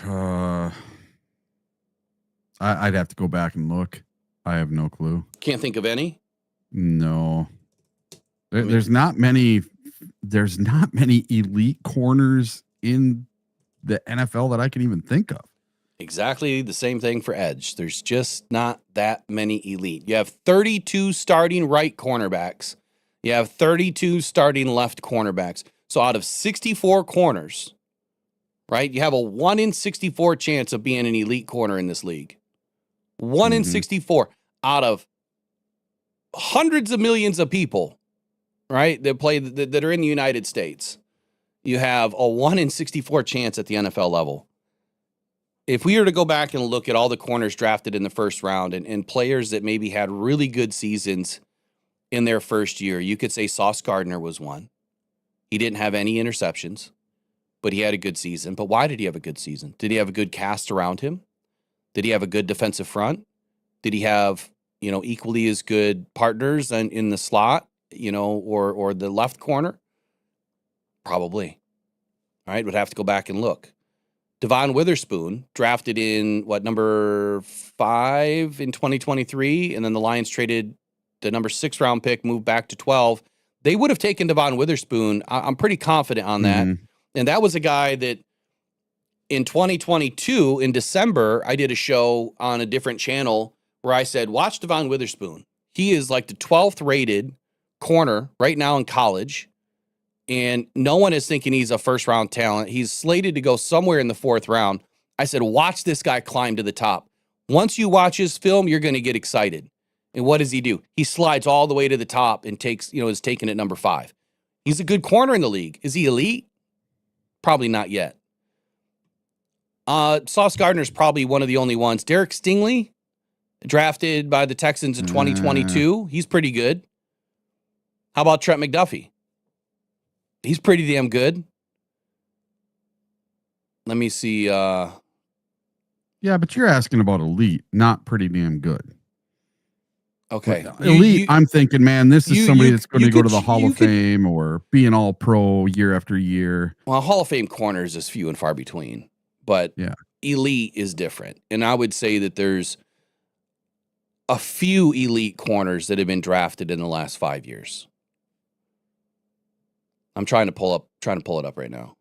C: I'd have to go back and look. I have no clue.
B: Can't think of any?
C: No. There's not many elite corners in the NFL that I can even think of.
B: Exactly the same thing for edge. There's just not that many elite. You have 32 starting right cornerbacks. You have 32 starting left cornerbacks. So out of 64 corners, right, you have a 1 in 64 chance of being an elite corner in this league. 1 in 64 out of hundreds of millions of people, right, that are in the United States. You have a 1 in 64 chance at the NFL level. If we were to go back and look at all the corners drafted in the first round and players that maybe had really good seasons in their first year, you could say Sauce Gardner was one. He didn't have any interceptions, but he had a good season. But why did he have a good season? Did he have a good cast around him? Did he have a good defensive front? Did he have, equally as good partners in the slot, or the left corner? Probably. All right, would have to go back and look. Devon Witherspoon, drafted in, number 5 in 2023, and then the Lions traded the number 6 round pick, moved back to 12. They would have taken Devon Witherspoon. I'm pretty confident on that. And that was a guy that in 2022, in December, I did a show on a different channel where I said, watch Devon Witherspoon. He is like the 12th rated corner right now in college. And no one is thinking he's a first-round talent. He's slated to go somewhere in the 4th round. I said, watch this guy climb to the top. Once you watch his film, you're going to get excited. And what does he do? He slides all the way to the top and is taken at number 5. He's a good corner in the league. Is he elite? Probably not yet. Sauce Gardner's probably one of the only ones. Derek Stingley, drafted by the Texans in 2022. He's pretty good. How about Trent McDuffie? He's pretty damn good. Let me see.
C: Yeah, but you're asking about elite, not pretty damn good.
B: Okay.
C: Elite, I'm thinking, man, this is somebody that's going to go to the Hall of Fame or be an all-pro year after year.
B: Well, Hall of Fame corners is few and far between. But elite is different. And I would say that there's a few elite corners that have been drafted in the last 5 years. I'm trying to pull it up right now.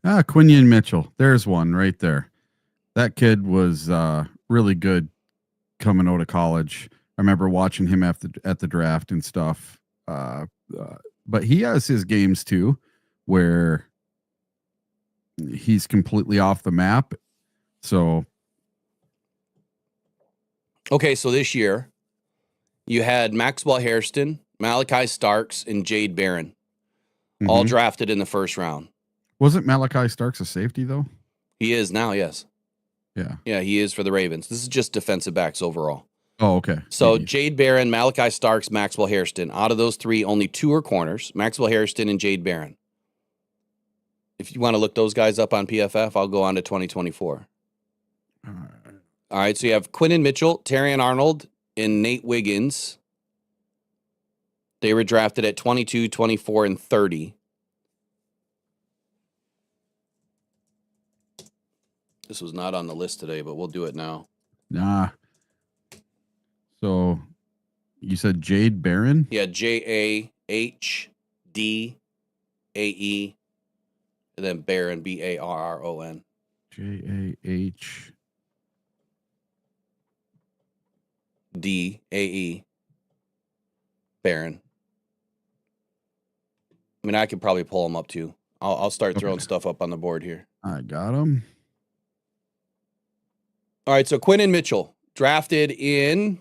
C: Quinion Mitchell. There's one right there. That kid was really good coming out of college. I remember watching him at the draft and stuff. But he has his games too, where he's completely off the map. So,
B: okay, so this year you had Maxwell Hairston, Malachi Starks, and Jade Barron, all drafted in the first round.
C: Wasn't Malachi Starks a safety though?
B: He is now, yes. Yeah, he is for the Ravens. This is just defensive backs overall.
C: Oh, okay.
B: So Jade Barron, Malachi Starks, Maxwell Hairston. Out of those 3, only 2 are corners, Maxwell Hairston and Jade Barron. If you want to look those guys up on PFF, I'll go on to 2024. All right, so you have Quinnen Mitchell, Terrion Arnold, and Nate Wiggins. They were drafted at 22, 24, and 30. This was not on the list today, but we'll do it now.
C: Nah. So you said Jade Barron?
B: Yeah, Jahdae and then Barron, Barron.
C: J-A-H.
B: D-A-E. Barron. I mean, I could probably pull him up too. I'll start throwing stuff up on the board here.
C: I got him.
B: All right, so Quinnen Mitchell, drafted in,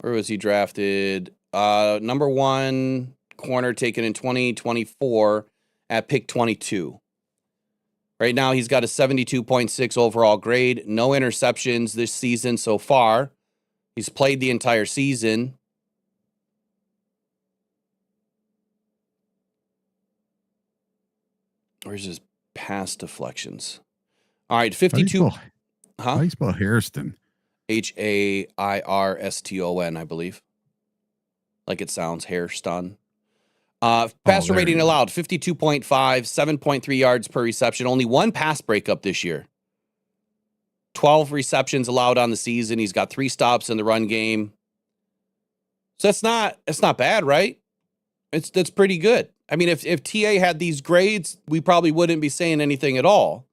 B: where was he drafted? Number 1 corner taken in 2024 at pick 22. Right now, he's got a 72.6 overall grade. No interceptions this season so far. He's played the entire season. Where's his pass deflections? All right, 52.
C: How do you spell Hairston?
B: Hairston, I believe. Like it sounds, Hairston. Passer rating allowed 52.5, 7.3 yards per reception. Only 1 pass breakup this year. 12 receptions allowed on the season. He's got 3 stops in the run game. So that's not bad, right? That's pretty good. I mean, if TA had these grades, we probably wouldn't be saying anything at all.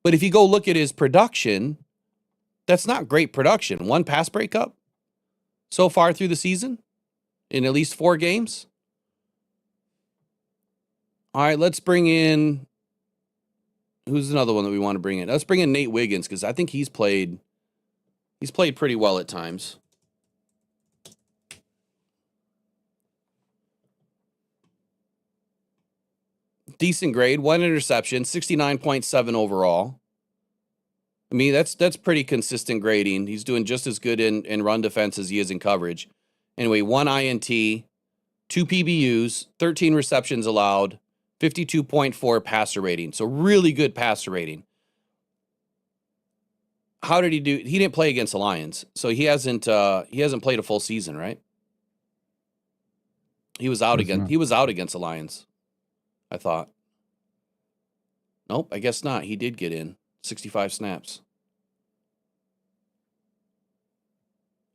B: But if you go look at his production, that's not great production. 1 pass breakup so far through the season in at least 4 games. All right, let's bring in, who's another one that we want to bring in? Let's bring in Nate Wiggins, because I think he's played pretty well at times. Decent grade, 1 interception, 69.7 overall. I mean, that's pretty consistent grading. He's doing just as good in run defense as he is in coverage. Anyway, 1 INT, 2 PBUs, 13 receptions allowed, 52.4 passer rating. So really good passer rating. How did he do? He didn't play against the Lions, so he hasn't played a full season, right? He was out against the Lions, I thought. Nope, I guess not. He did get in 65 snaps.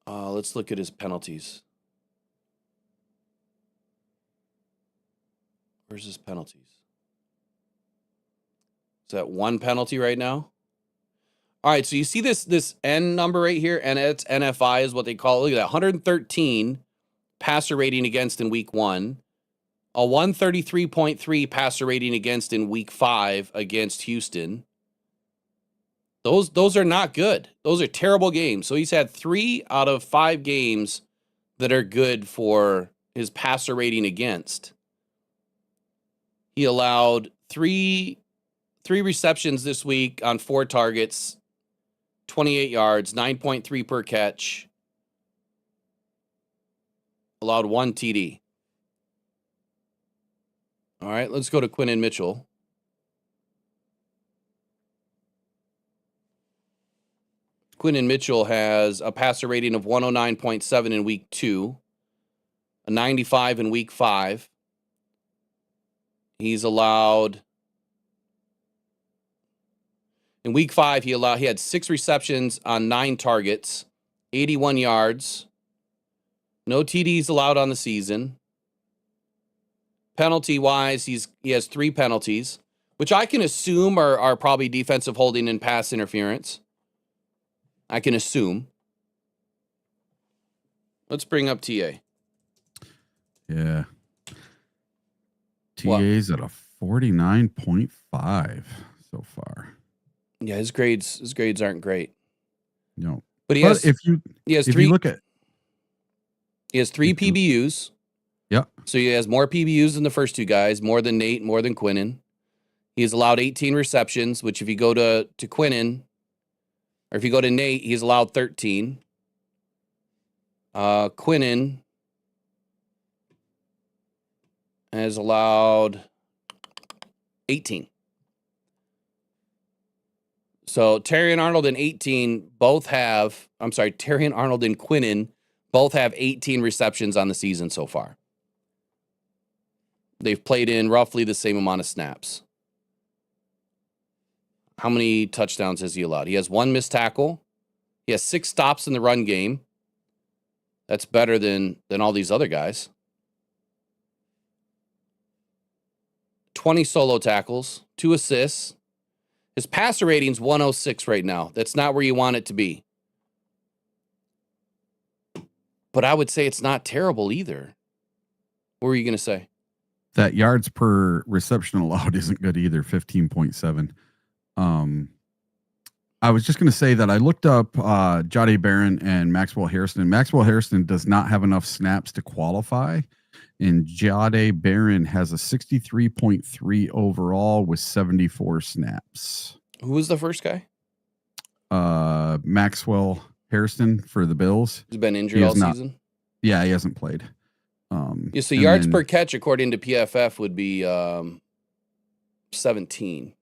B: Let's look at his penalties. Where's his penalties? Is that 1 penalty right now? All right, so you see this N number right here, and it's NFI is what they call it. Look at that, 113 passer rating against in week 1. A 133.3 passer rating against in week 5 against Houston. Those are not good. Those are terrible games. So he's had 3 out of 5 games that are good for his passer rating against. He allowed 3 receptions this week on 4 targets, 28 yards, 9.3 per catch. Allowed 1 TD. All right, let's go to Quinnen Mitchell. Quinnen Mitchell has a passer rating of 109.7 in week 2, a 95 in week 5. He's allowed, in week 5, he had 6 receptions on 9 targets, 81 yards. No TDs allowed on the season. Penalty-wise, he has 3 penalties, which I can assume are probably defensive holding and pass interference. I can assume. Let's bring up TA.
C: Yeah. TA's at a 49.5 so far.
B: Yeah, his grades aren't great.
C: No.
B: But he has 3 PBUs.
C: Yeah.
B: So he has more PBUs than the first 2 guys, more than Nate, more than Quinnen. He's allowed 18 receptions, which if you go to Quinnen, or if you go to Nate, he's allowed 13. Quinnen has allowed 18. So Terrion Arnold and Quinnen both have 18 receptions on the season so far. They've played in roughly the same amount of snaps. How many touchdowns has he allowed? He has 1 missed tackle. He has 6 stops in the run game. That's better than all these other guys. 20 solo tackles, 2 assists. His passer rating's 106 right now. That's not where you want it to be. But I would say it's not terrible either. What were you going to say?
C: That yards per reception allowed isn't good either, 15.7. I was just going to say that I looked up Jahdae Barron and Maxwell Harrison. And Maxwell Harrison does not have enough snaps to qualify. And Jahdae Barron has a 63.3 overall with 74 snaps.
B: Who was the first guy?
C: Maxwell Harrison for the Bills.
B: He's been injured all season?
C: Yeah, he hasn't played.
B: Yeah, so yards per catch, according to PFF, would be 17.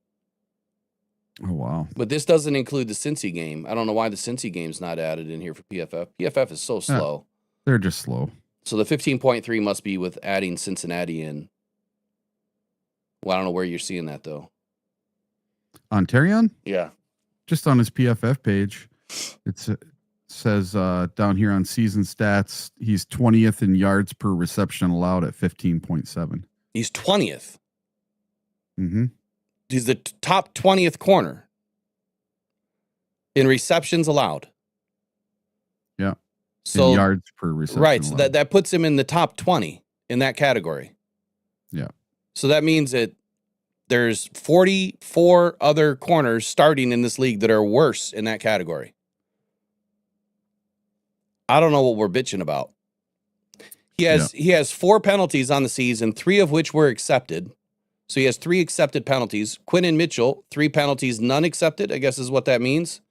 C: Oh, wow.
B: But this doesn't include the Cincy game. I don't know why the Cincy game's not added in here for PFF. PFF is so slow.
C: They're just slow.
B: So the 15.3 must be with adding Cincinnati in. Well, I don't know where you're seeing that, though.
C: On Terrion?
B: Yeah.
C: Just on his PFF page. It says down here on season stats, he's 20th in yards per reception allowed at 15.7.
B: He's 20th.
C: Mm-hmm.
B: He's the top 20th corner in receptions allowed.
C: Yeah.
B: So
C: in yards per reception.
B: Right. So
C: allowed.
B: that puts him in the top 20 in that category.
C: Yeah.
B: So that means that there's 44 other corners starting in this league that are worse in that category. I don't know what we're bitching about. He has 4 penalties on the season, 3 of which were accepted. So he has 3 accepted penalties. Quinnen Mitchell, 3 penalties, none accepted, I guess is what that means,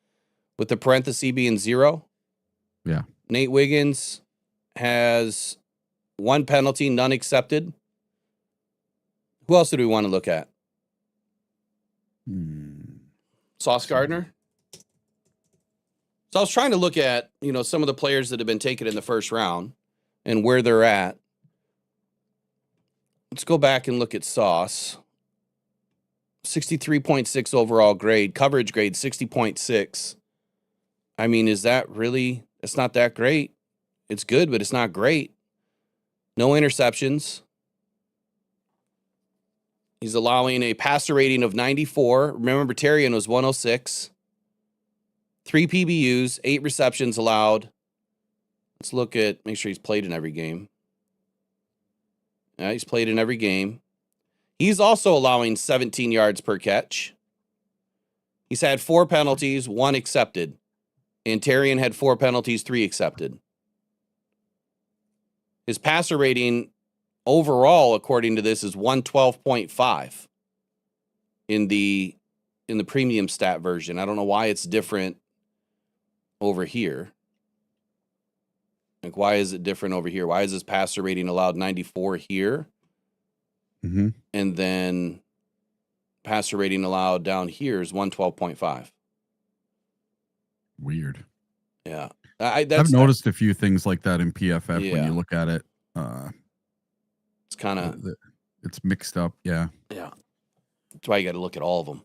B: with the parenthesis being 0.
C: Yeah.
B: Nate Wiggins has 1 penalty, none accepted. Who else do we want to look at? Sauce Gardner? So I was trying to look at, some of the players that have been taken in the first round and where they're at. Let's go back and look at Sauce. 63.6 overall grade. Coverage grade, 60.6. I mean, is that really... It's not that great. It's good, but it's not great. No interceptions. He's allowing a passer rating of 94. Remember, Terrion was 106. 3 PBUs, 8 receptions allowed. Let's make sure he's played in every game. Yeah, he's played in every game. He's also allowing 17 yards per catch. He's had 4 penalties, 1 accepted. And Terrion had 4 penalties, 3 accepted. His passer rating overall, according to this, is 112.5 in the premium stat version. I don't know why it's different over here. Like, why is it different over here? Why is his passer rating allowed 94 here?
C: Mm-hmm.
B: And then passer rating allowed down here is 112.5.
C: Weird.
B: Yeah.
C: I've noticed a few things like that in PFF when you look at it.
B: It's kind of...
C: It's mixed up, yeah.
B: Yeah. That's why you got to look at all of them.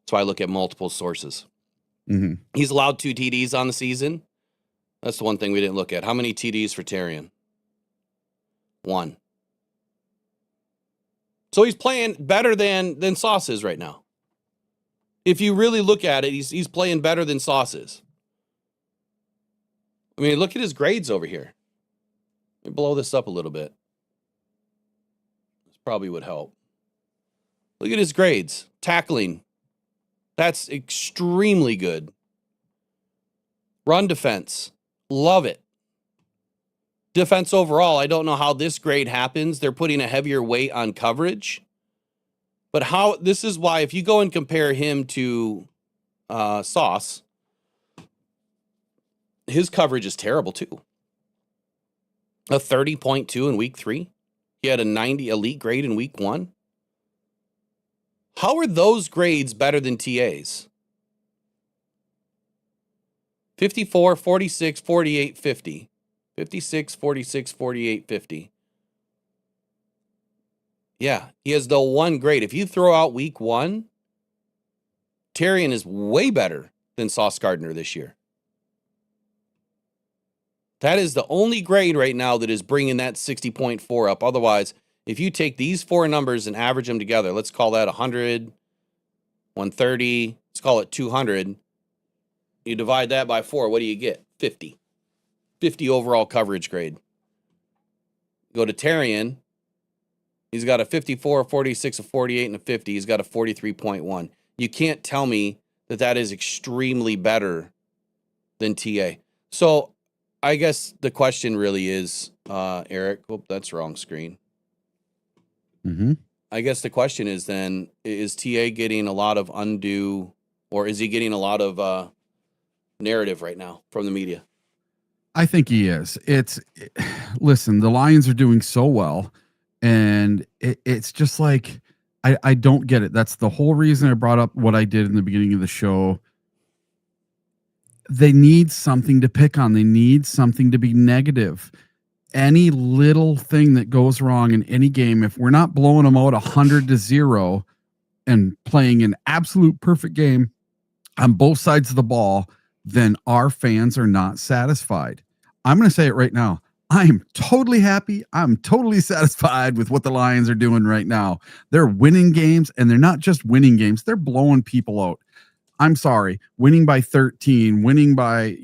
B: That's why I look at multiple sources.
C: Mm-hmm.
B: He's allowed 2 TDs on the season. That's the one thing we didn't look at. How many TDs for Terrion? 1. So he's playing better than Sauce is right now. If you really look at it, he's playing better than Sauce is. I mean, look at his grades over here. Let me blow this up a little bit. This probably would help. Look at his grades. Tackling. That's extremely good. Run defense. Love it. Defense overall, I don't know how this grade happens. They're putting a heavier weight on coverage. But this is why, if you go and compare him to Sauce, his coverage is terrible too. A 30.2 in week 3. He had a 90 elite grade in week 1. How are those grades better than TA's? 54, 46, 48, 50. 56, 46, 48, 50. Yeah, he has the 1 grade. If you throw out week 1, Terrion is way better than Sauce Gardner this year. That is the only grade right now that is bringing that 60.4 up. Otherwise, If you take these 4 numbers and average them together, let's call that 100, 130, let's call it 200. You divide that by 4, what do you get? 50. 50 overall coverage grade. Go to Tarian. He's got a 54, a 46, a 48, and a 50. He's got a 43.1. You can't tell me that that is extremely better than TA. So I guess the question really is, Eric, oh, that's wrong screen. I guess the question is then, is TA getting a lot of undue, or is he getting a lot of narrative right now from the media?
C: I think he is. Listen, the Lions are doing so well, and it's just like, I don't get it. That's the whole reason I brought up what I did in the beginning of the show. They need something to pick on. They need something to be negative. Any little thing that goes wrong in any game, if we're not blowing them out 100-0 and playing an absolute perfect game on both sides of the ball, then our fans are not satisfied. I'm going to say it right now. I am totally happy. I'm totally satisfied with what the Lions are doing right now. They're winning games, and they're not just winning games. They're blowing people out. I'm sorry. Winning by 13, winning by,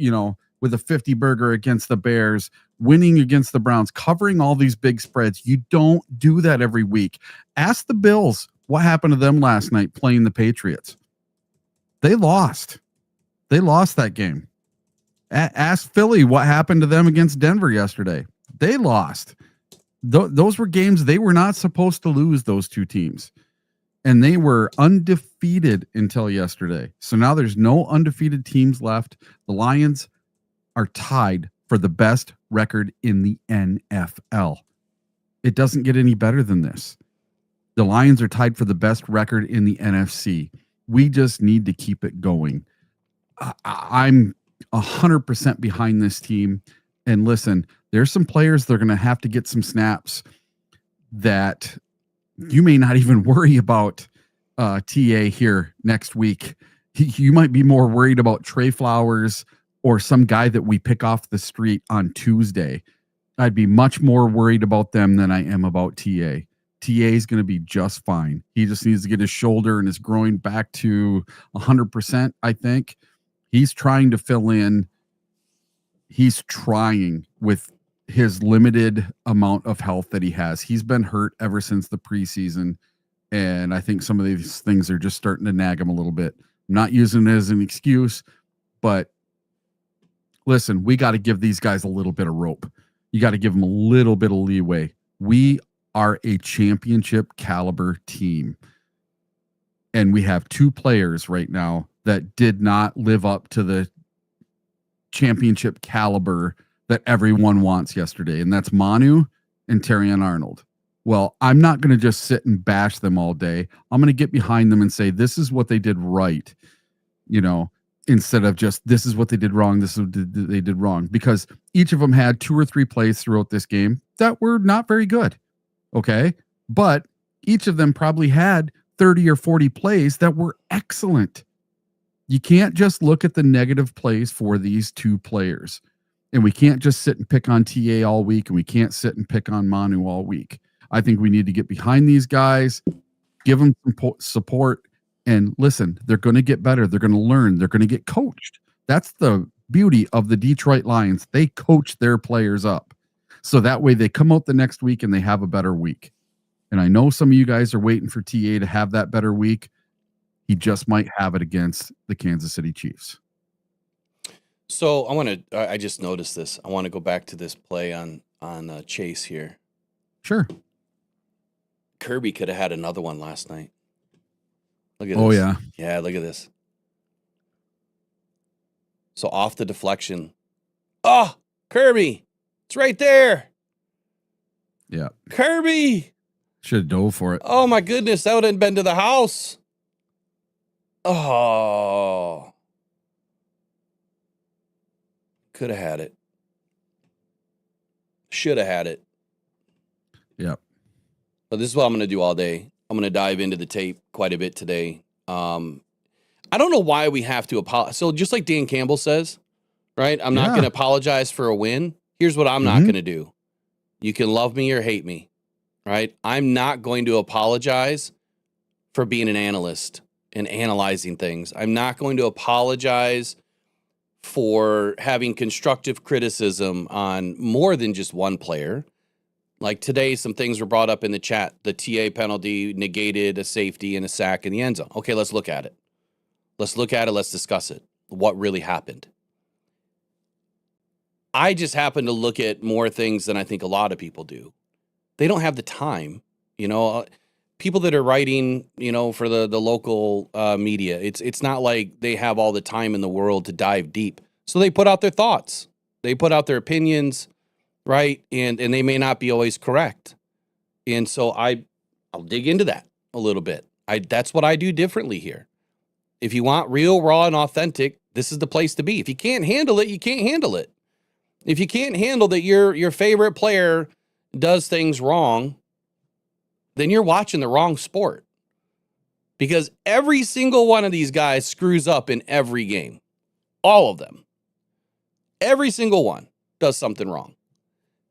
C: with a 50 burger against the Bears, winning against the Browns, covering all these big spreads. You don't do that every week. Ask the Bills what happened to them last night playing the Patriots. They lost. They lost that game. Ask Philly what happened to them against Denver yesterday. They lost. Those were games they were not supposed to lose, those two teams. And they were undefeated until yesterday. So now there's no undefeated teams left. The Lions are tied for the best record in the NFL. It doesn't get any better than this. The Lions are tied for the best record in the NFC. We just need to keep it going. I'm 100% behind this team. And listen, there's some players that are going to have to get some snaps that you may not even worry about TA here next week. You might be more worried about Trey Flowers or some guy that we pick off the street on Tuesday. I'd be much more worried about them than I am about TA. TA is going to be just fine. He just needs to get his shoulder and his groin back to 100%, I think. He's trying to fill in. He's trying with his limited amount of health that he has. He's been hurt ever since the preseason, and I think some of these things are just starting to nag him a little bit. I'm not using it as an excuse, but listen, we got to give these guys a little bit of rope. You got to give them a little bit of leeway. We are a championship caliber team, and we have 2 players right now that did not live up to the championship caliber that everyone wants yesterday, and that's Manu and Terrion Arnold. Well, I'm not going to just sit and bash them all day. I'm going to get behind them and say, this is what they did right, instead of just, this is what they did wrong, this is what they did wrong. Because each of them had 2 or 3 plays throughout this game that were not very good, okay? But each of them probably had 30 or 40 plays that were excellent. You can't just look at the negative plays for these 2 players. And we can't just sit and pick on TA all week, and we can't sit and pick on Manu all week. I think we need to get behind these guys, give them some support, and listen, they're going to get better. They're going to learn. They're going to get coached. That's the beauty of the Detroit Lions. They coach their players up. So that way they come out the next week and they have a better week. And I know some of you guys are waiting for TA to have that better week. He just might have it against the Kansas City Chiefs.
B: So I just noticed this. I want to go back to this play on Chase here.
C: Sure.
B: Kerby could have had another one last night. Look at this.
C: Oh, yeah.
B: Yeah, look at this. So off the deflection. Oh, Kerby. It's right there.
C: Yeah.
B: Kerby.
C: Should have dove for it.
B: Oh, my goodness. That would have been to the house. Oh. Could have had it. Should have had it.
C: Yep.
B: But this is what I'm going to do all day. I'm going to dive into the tape quite a bit today. I don't know why we have to apologize. So just like Dan Campbell says, right? I'm not going to apologize for a win. Here's what I'm not going to do. You can love me or hate me, right? I'm not going to apologize for being an analyst and analyzing things. I'm not going to apologize for having constructive criticism on more than just one player. Like today, some things were brought up in the chat. The TA penalty negated a safety and a sack in the end zone. Okay, let's look at it. Let's look at it. Let's discuss it. What really happened? I just happen to look at more things than I think a lot of people do. They don't have the time, people that are writing, for the local media. It's not like they have all the time in the world to dive deep. So they put out their thoughts. They put out their opinions, right? And they may not be always correct. And so I'll dig into that a little bit. That's what I do differently here. If you want real, raw, and authentic, this is the place to be. If you can't handle it, you can't handle it. If you can't handle that your favorite player does things wrong, then you're watching the wrong sport. Because every single one of these guys screws up in every game. All of them. Every single one does something wrong.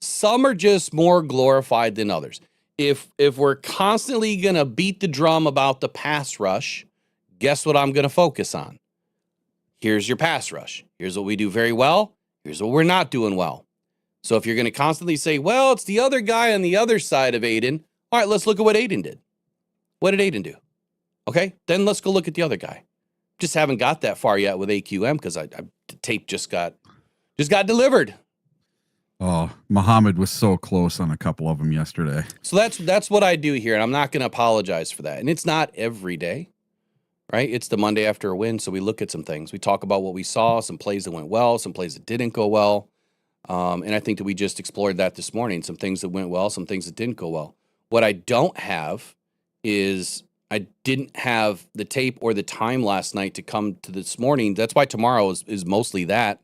B: Some are just more glorified than others. If we're constantly going to beat the drum about the pass rush, guess what I'm going to focus on? Here's your pass rush. Here's what we do very well. Here's what we're not doing well. So if you're going to constantly say, well, it's the other guy on the other side of Aiden. All right, let's look at what Aiden did. What did Aiden do? Okay, then let's go look at the other guy. Just haven't got that far yet with AQM because the tape just got delivered.
C: Oh, Muhammad was so close on a couple of them yesterday.
B: So that's what I do here, and I'm not going to apologize for that. And it's not every day, right? It's the Monday after a win, so we look at some things. We talk about what we saw, some plays that went well, some plays that didn't go well. And I think that we just explored that this morning. Some things that went well, some things that didn't go well. What I don't have is I didn't have the tape or the time last night to come to this morning. That's why tomorrow is mostly that,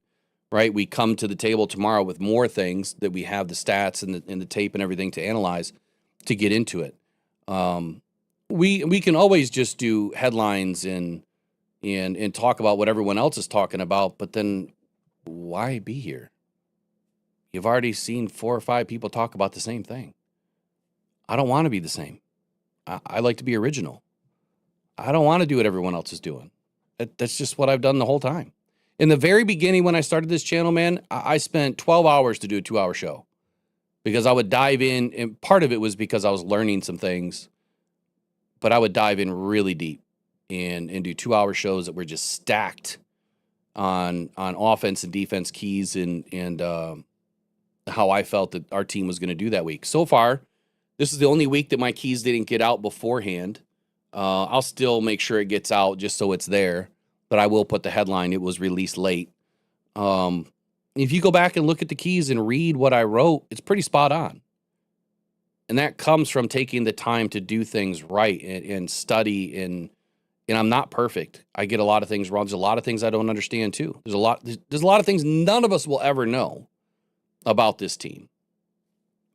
B: right? We come to the table tomorrow with more things that we have the stats and the tape and everything to analyze to get into it. We can always just do headlines and talk about what everyone else is talking about, but then why be here? You've already seen 4 or 5 people talk about the same thing. I don't want to be the same. I like to be original. I don't want to do what everyone else is doing. That's just what I've done the whole time. In the very beginning, when I started this channel, man, I spent 12 hours to do a 2-hour show because I would dive in, and part of it was because I was learning some things, but I would dive in really deep and do 2-hour shows that were just stacked on offense and defense keys and how I felt that our team was going to do that week. So far, this is the only week that my keys didn't get out beforehand. I'll still make sure it gets out just so it's there, but I will put the headline, it was released late. If you go back and look at the keys and read what I wrote, it's pretty spot on. And that comes from taking the time to do things right and study. And I'm not perfect. I get a lot of things wrong. There's a lot of things I don't understand too. There's a lot of things none of us will ever know about this team.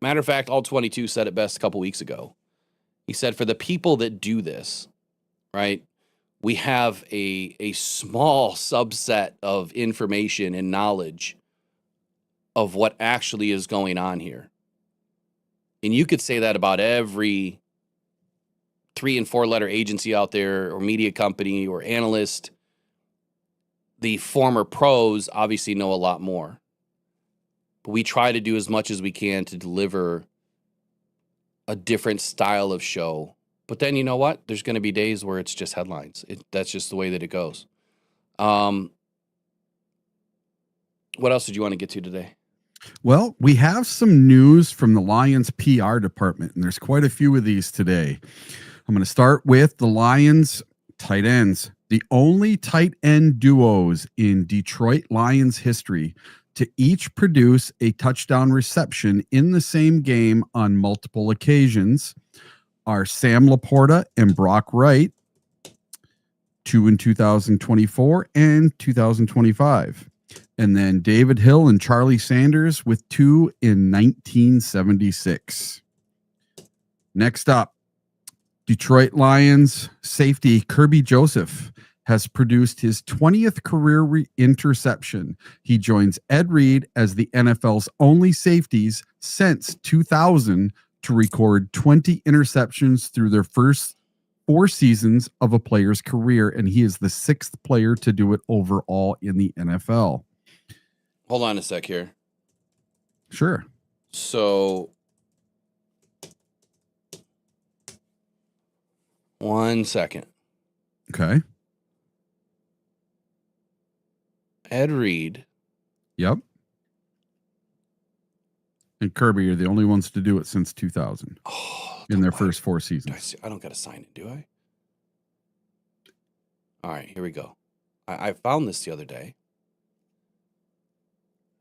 B: Matter of fact, All 22 said it best a couple weeks ago. He said, for the people that do this, right, we have a small subset of information and knowledge of what actually is going on here. And you could say that about every 3- and 4-letter agency out there or media company or analyst. The former pros obviously know a lot more. But we try to do as much as we can to deliver a different style of show. But then you know what? There's going to be days where it's just headlines. That's just the way that it goes. What else did you want to get to today?
C: Well, we have some news from the Lions PR department, and there's quite a few of these today. I'm going to start with the Lions tight ends, the only tight end duos in Detroit Lions history to each produce a touchdown reception in the same game on multiple occasions are Sam Laporta and Brock Wright, 2 in 2024 and 2025. And then David Hill and Charlie Sanders with 2 in 1976. Next up, Detroit Lions safety Kerby Joseph has produced his 20th career interception. He joins Ed Reed as the NFL's only safeties since 2000 to record 20 interceptions through their first 4 seasons of a player's career, and he is the 6th player to do it overall in the NFL.
B: Hold on a sec here.
C: Sure.
B: So, 1 second.
C: Okay.
B: Ed Reed.
C: Yep. And Kerby are the only ones to do it since 2000 in their first 4 seasons.
B: I don't got to sign it, do I? All right, here we go. I found this the other day.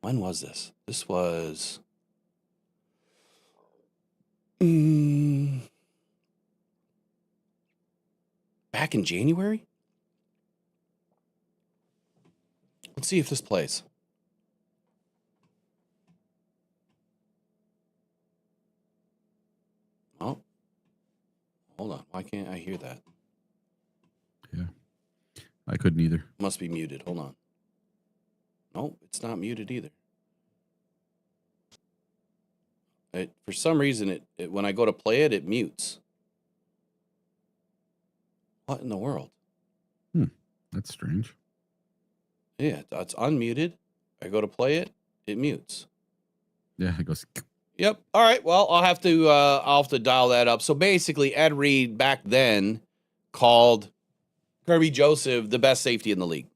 B: When was this? This was back in January? Let's see if this plays. Oh, hold on. Why can't I hear that?
C: Yeah. I couldn't either.
B: Must be muted. Hold on. No, it's not muted either. For some reason, it when I go to play it, it mutes. What in the world?
C: That's strange.
B: Yeah, it's unmuted. I go to play it, it mutes.
C: Yeah, it goes.
B: Yep. All right. Well, I'll have to dial that up. So basically, Ed Reed back then called Kerby Joseph the best safety in the league.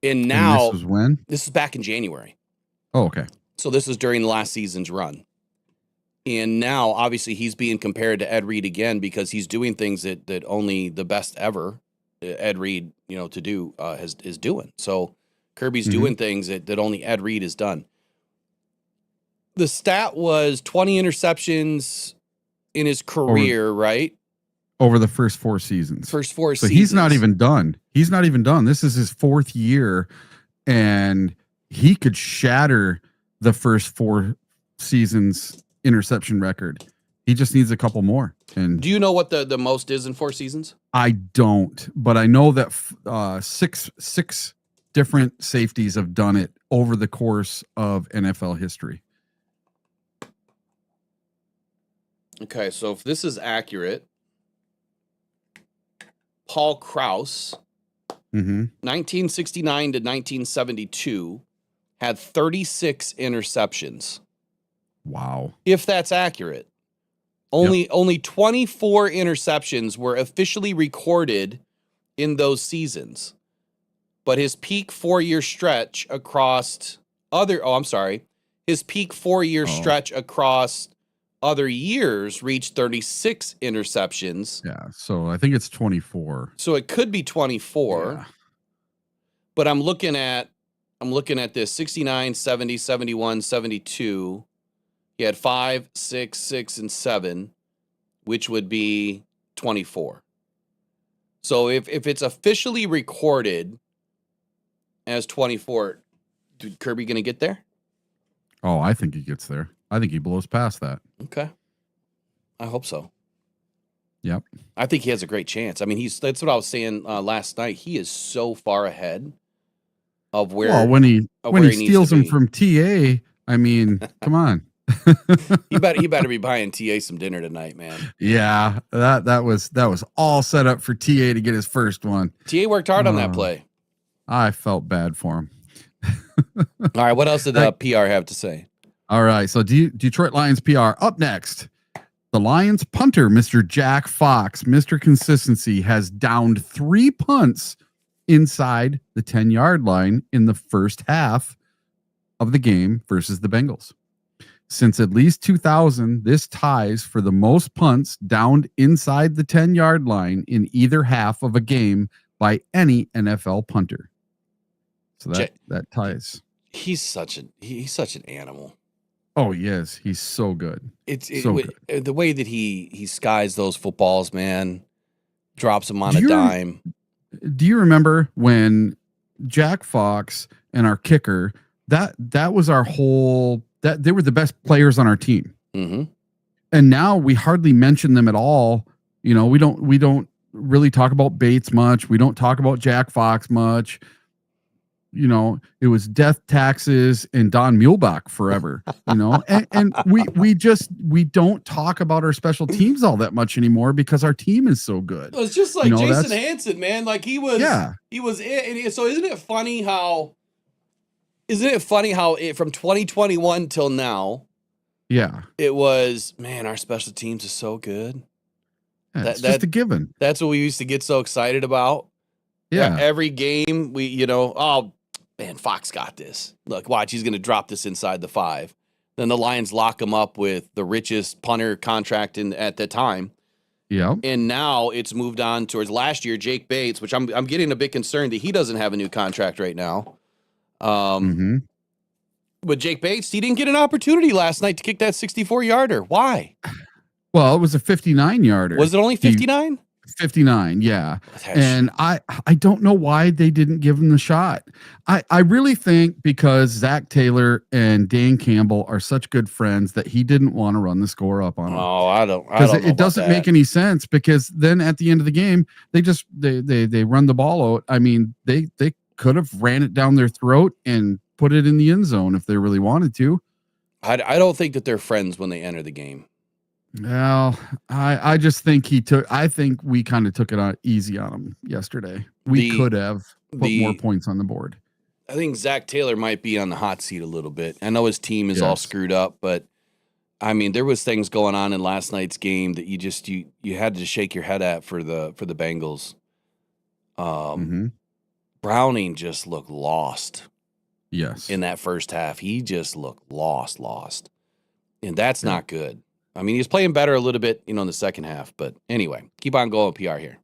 B: And now
C: this was when?
B: This is back in January.
C: Oh, okay.
B: So this is during last season's run. And now, obviously, he's being compared to Ed Reed again because he's doing things that only the best ever Ed Reed, to do is doing. So Kerby's doing things that only Ed Reed has done. The stat was 20 interceptions in his career, right?
C: Over the first 4 seasons.
B: First 4
C: So
B: seasons.
C: he's not even done. He's not even done. This is his 4th year, and he could shatter the first 4 seasons interception record. He just needs a couple more. And
B: do you know what the most is in 4 seasons?
C: I don't, but I know that six different safeties have done it over the course of NFL history.
B: Okay, so if this is accurate, Paul Krause, 1969 to 1972, had 36 interceptions.
C: Wow.
B: If that's accurate. Only 24 interceptions were officially recorded in those seasons. But his peak 4-year stretch across his peak 4-year stretch across other years reached 36 interceptions.
C: Yeah, so I think it's 24.
B: So it could be 24.
C: Yeah.
B: But I'm looking at this 69, 70, 71, 72. He had 5, 6, 6, and 7, which would be 24. So if it's officially recorded as 24, dude, Kerby going to get there?
C: Oh, I think he gets there. I think he blows past that.
B: Okay. I hope so.
C: Yep.
B: I think he has a great chance. I mean, that's what I was saying last night. He is so far ahead of where.
C: Well, when he steals him from TA, I mean, come on.
B: He better be buying TA some dinner tonight, man.
C: Yeah, that was all set up for TA to get his first one.
B: TA worked hard on that play.
C: I felt bad for him.
B: All right, what else did the PR have to say?
C: All right, so Detroit Lions PR up next. The Lions punter, Mr. Jack Fox, Mr. Consistency, has downed 3 punts inside the 10-yard line in the first half of the game versus the Bengals. Since at least 2000, this ties for the most punts downed inside the 10-yard line in either half of a game by any NFL punter. So that ties.
B: He's such an animal.
C: Oh, yes, he's so good.
B: Good. The way that he skies those footballs, man, drops them on a dime.
C: Do you remember when Jack Fox and our kicker, that was our whole, that they were the best players on our team.
B: Mm-hmm.
C: And now we hardly mention them at all. We don't really talk about Bates much. We don't talk about Jack Fox much. You know, it was death, taxes, and Don Muehlbach forever. You know, and we don't talk about our special teams all that much anymore because our team is so good.
B: It's just like Jason Hansen, man. Like he was it. So isn't it funny how from 2021 till now, it was, man, our special teams is so good.
C: It's just a given.
B: That's what we used to get so excited about.
C: Yeah.
B: Every game oh man, Fox got this. Look, watch, he's going to drop this inside the 5. Then the Lions lock him up with the richest punter contract at the time.
C: Yeah.
B: And now it's moved on towards last year, Jake Bates, which I'm getting a bit concerned that he doesn't have a new contract right now. But Jake Bates, he didn't get an opportunity last night to kick that 64-yarder. Why?
C: Well, it was a 59-yarder.
B: Was it only 59?
C: 59, yeah. And I don't know why they didn't give him the shot. I really think because Zach Taylor and Dan Campbell are such good friends that he didn't want to run the score up on him.
B: Oh, I don't
C: because
B: know
C: it doesn't make any sense, because then at the end of the game, they run the ball out. I mean, they could have ran it down their throat and put it in the end zone if they really wanted to.
B: I don't think that they're friends when they enter the game.
C: Well, I just think I think we kind of took it easy on him yesterday. We could have put more points on the board.
B: I think Zach Taylor might be on the hot seat a little bit. I know his team is all screwed up, but I mean, there was things going on in last night's game that you had to shake your head at for the Bengals. Browning just looked lost.
C: Yes.
B: In that first half, he just looked lost. And that's not good. I mean, he's playing better a little bit, in the second half. But anyway, keep on going, PR here.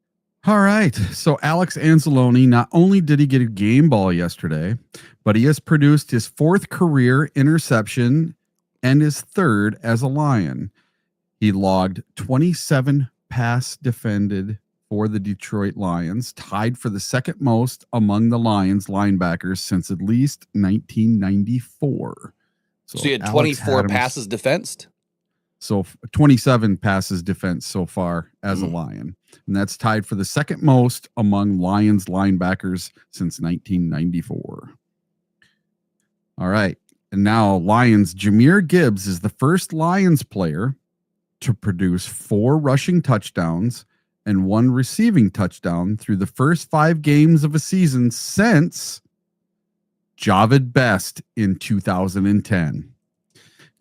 C: All right. So Alex Anzalone, not only did he get a game ball yesterday, but he has produced his 4th career interception and his 3rd as a Lion. He logged 27 pass defended for the Detroit Lions, tied for the second most among the Lions linebackers since at least 1994.
B: So he had 24 passes defensed?
C: So 27 passes defense so far as a Lion. And that's tied for the second most among Lions linebackers since 1994. All right. And now Lions, Jahmyr Gibbs is the first Lions player to produce 4 rushing touchdowns and 1 receiving touchdown through the first 5 games of a season since Javid Best in 2010.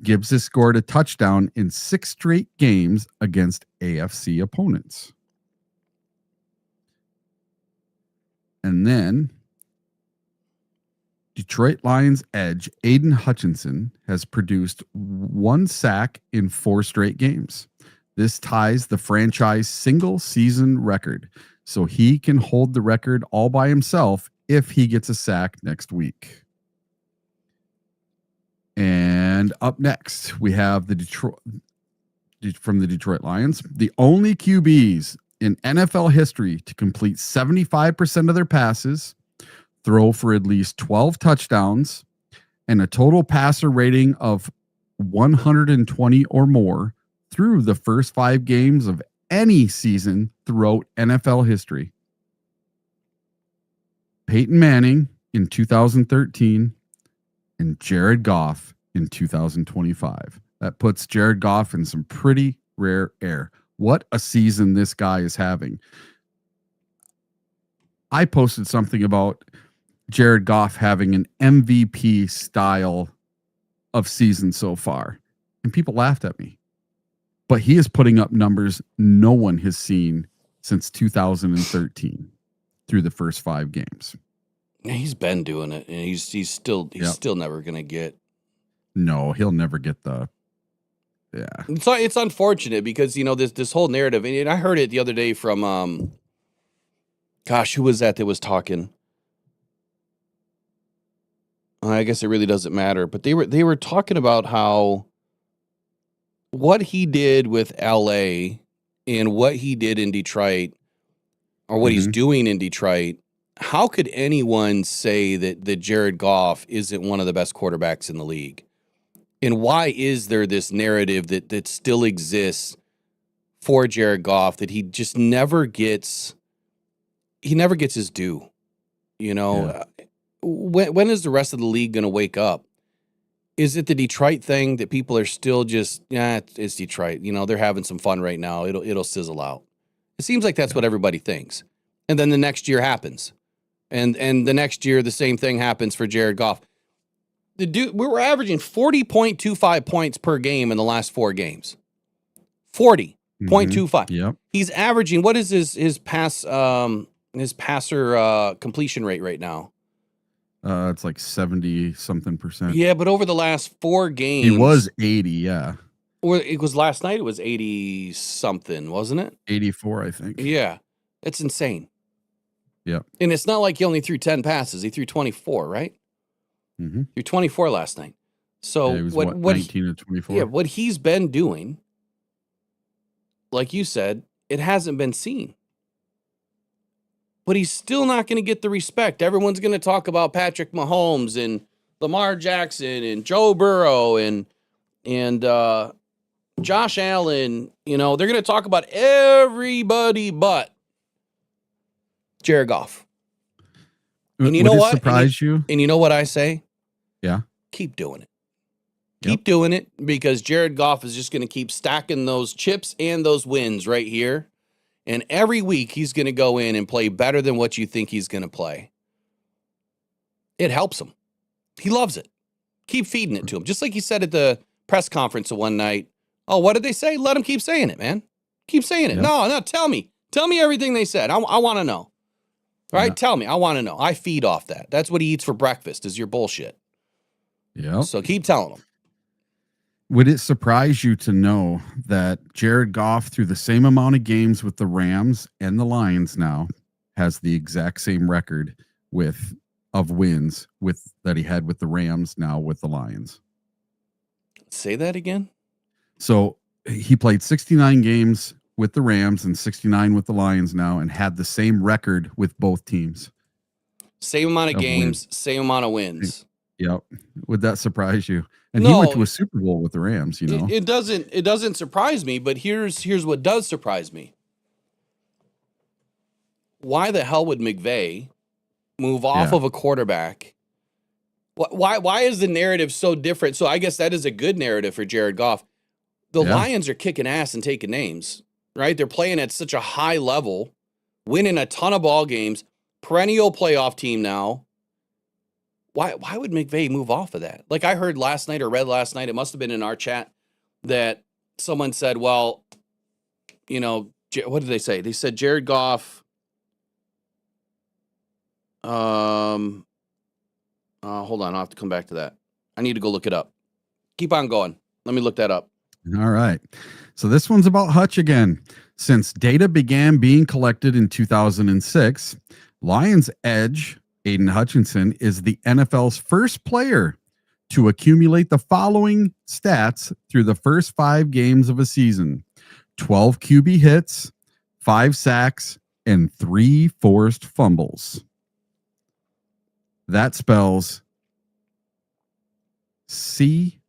C: Gibbs has scored a touchdown in 6 straight games against AFC opponents. And then Detroit Lions edge Aiden Hutchinson has produced 1 sack in 4 straight games. This ties the franchise single season record, so he can hold the record all by himself if he gets a sack next week. And up next, we have from the Detroit Lions, the only QBs in NFL history to complete 75% of their passes, throw for at least 12 touchdowns, and a total passer rating of 120 or more through the first 5 games of any season throughout NFL history. Peyton Manning in 2013 and Jared Goff in 2025. That puts Jared Goff in some pretty rare air. What a season this guy is having. I posted something about Jared Goff having an MVP style of season so far, and people laughed at me. But he is putting up numbers no one has seen since 2013 through the first 5 games.
B: Yeah, he's been doing it, and he's still never gonna get.
C: No, he'll never get the. Yeah,
B: it's unfortunate because this whole narrative, and I heard it the other day from who was that was talking? I guess it really doesn't matter, but they were talking about how what he did with LA and what he did in Detroit, or what he's doing in Detroit. How could anyone say that Jared Goff isn't one of the best quarterbacks in the league? And why is there this narrative that still exists for Jared Goff that he just never gets his due? when is the rest of the league going to wake up? Is it the Detroit thing that people are still just, it's Detroit. You know, they're having some fun right now. It'll sizzle out. It seems like that's what everybody thinks. And then the next year happens. And the next year, the same thing happens for Jared Goff. The dude, we were averaging 40.25 points per game in the last 4 games. 40.25.
C: Yep.
B: He's averaging, what is his passer completion rate right now?
C: It's like 70 something percent.
B: Yeah, but over the last 4 games.
C: He was 80, yeah.
B: Or it was last night, it was 80 something, wasn't it?
C: 84, I think.
B: Yeah. It's insane.
C: Yep.
B: And it's not like he only threw 10 passes. He threw 24, right?
C: Mm-hmm.
B: He threw 24 last night. So
C: he was,
B: what
C: 19 to 24?
B: Yeah, what he's been doing, like you said, it hasn't been seen. But he's still not going to get the respect. Everyone's going to talk about Patrick Mahomes and Lamar Jackson and Joe Burrow and Josh Allen. You know, they're going to talk about everybody but Jared Goff. And you know what?
C: Surprise you?
B: And you know what I say?
C: Yeah.
B: Keep doing it.
C: Yep.
B: Keep doing it, because Jared Goff is just going to keep stacking those chips and those wins right here. And every week he's going to go in and play better than what you think he's going to play. It helps him. He loves it. Keep feeding it to him. Just like he said at the press conference one night. Oh, what did they say? Let him keep saying it, man. Keep saying it.
C: Yep.
B: No, tell me. Tell me everything they said. I want to know. Right?
C: Yeah.
B: Tell me. I want to know. I feed off that. That's what he eats for breakfast, is your bullshit.
C: Yeah.
B: So keep telling him.
C: Would it surprise you to know that Jared Goff, through the same amount of games with the Rams and the Lions now, has the exact same record of wins that he had with the Rams, now with the Lions?
B: Say that again?
C: So he played 69 games with the Rams and 69 with the Lions now, and had the same record with both teams.
B: Same amount of games,
C: wins.
B: Same amount of wins.
C: Yep. Would that surprise you? And
B: No,
C: he went to a Super Bowl with the Rams, you know.
B: It doesn't surprise me, but here's what does surprise me. Why the hell would McVay move off of a quarterback? Why is the narrative so different? So I guess that is a good narrative for Jared Goff. The Lions are kicking ass and taking names, right? They're playing at such a high level, winning a ton of ball games, perennial playoff team now. Why would McVay move off of that? Like I heard last night, or read last night, it must have been in our chat, that someone said, well, you know, what did they say? They said Jared Goff, hold on, I'll have to come back to that. I need to go look it up. Keep on going. Let me look that up.
C: All right. So this one's about Hutch again. Since data began being collected in 2006, Lions edge Aiden Hutchinson is the NFL's first player to accumulate the following stats through the first 5 games of a season: 12 QB hits, 5 sacks, and 3 forced fumbles. That spells COPY,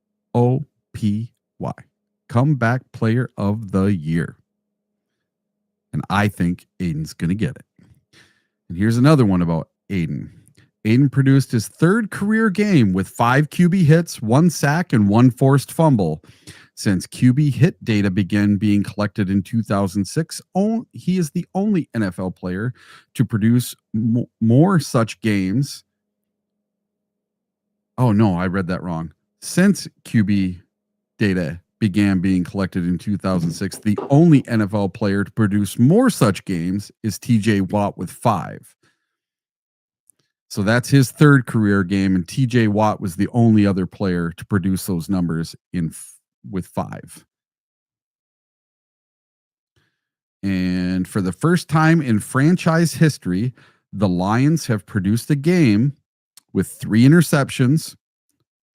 C: Comeback Player of the Year. And I think Aiden's going to get it. And here's another one about Aiden. Aiden produced his 3rd career game with 5 QB hits, 1 sack, and 1 forced fumble. Since QB hit data began being collected in 2006, he is the only NFL player to produce more such games. Oh, no, I read that wrong. Since QB data began being collected in 2006, the only NFL player to produce more such games is TJ Watt with 5. So that's his 3rd career game, and TJ Watt was the only other player to produce those numbers with 5. And for the first time in franchise history, the Lions have produced a game with 3 interceptions,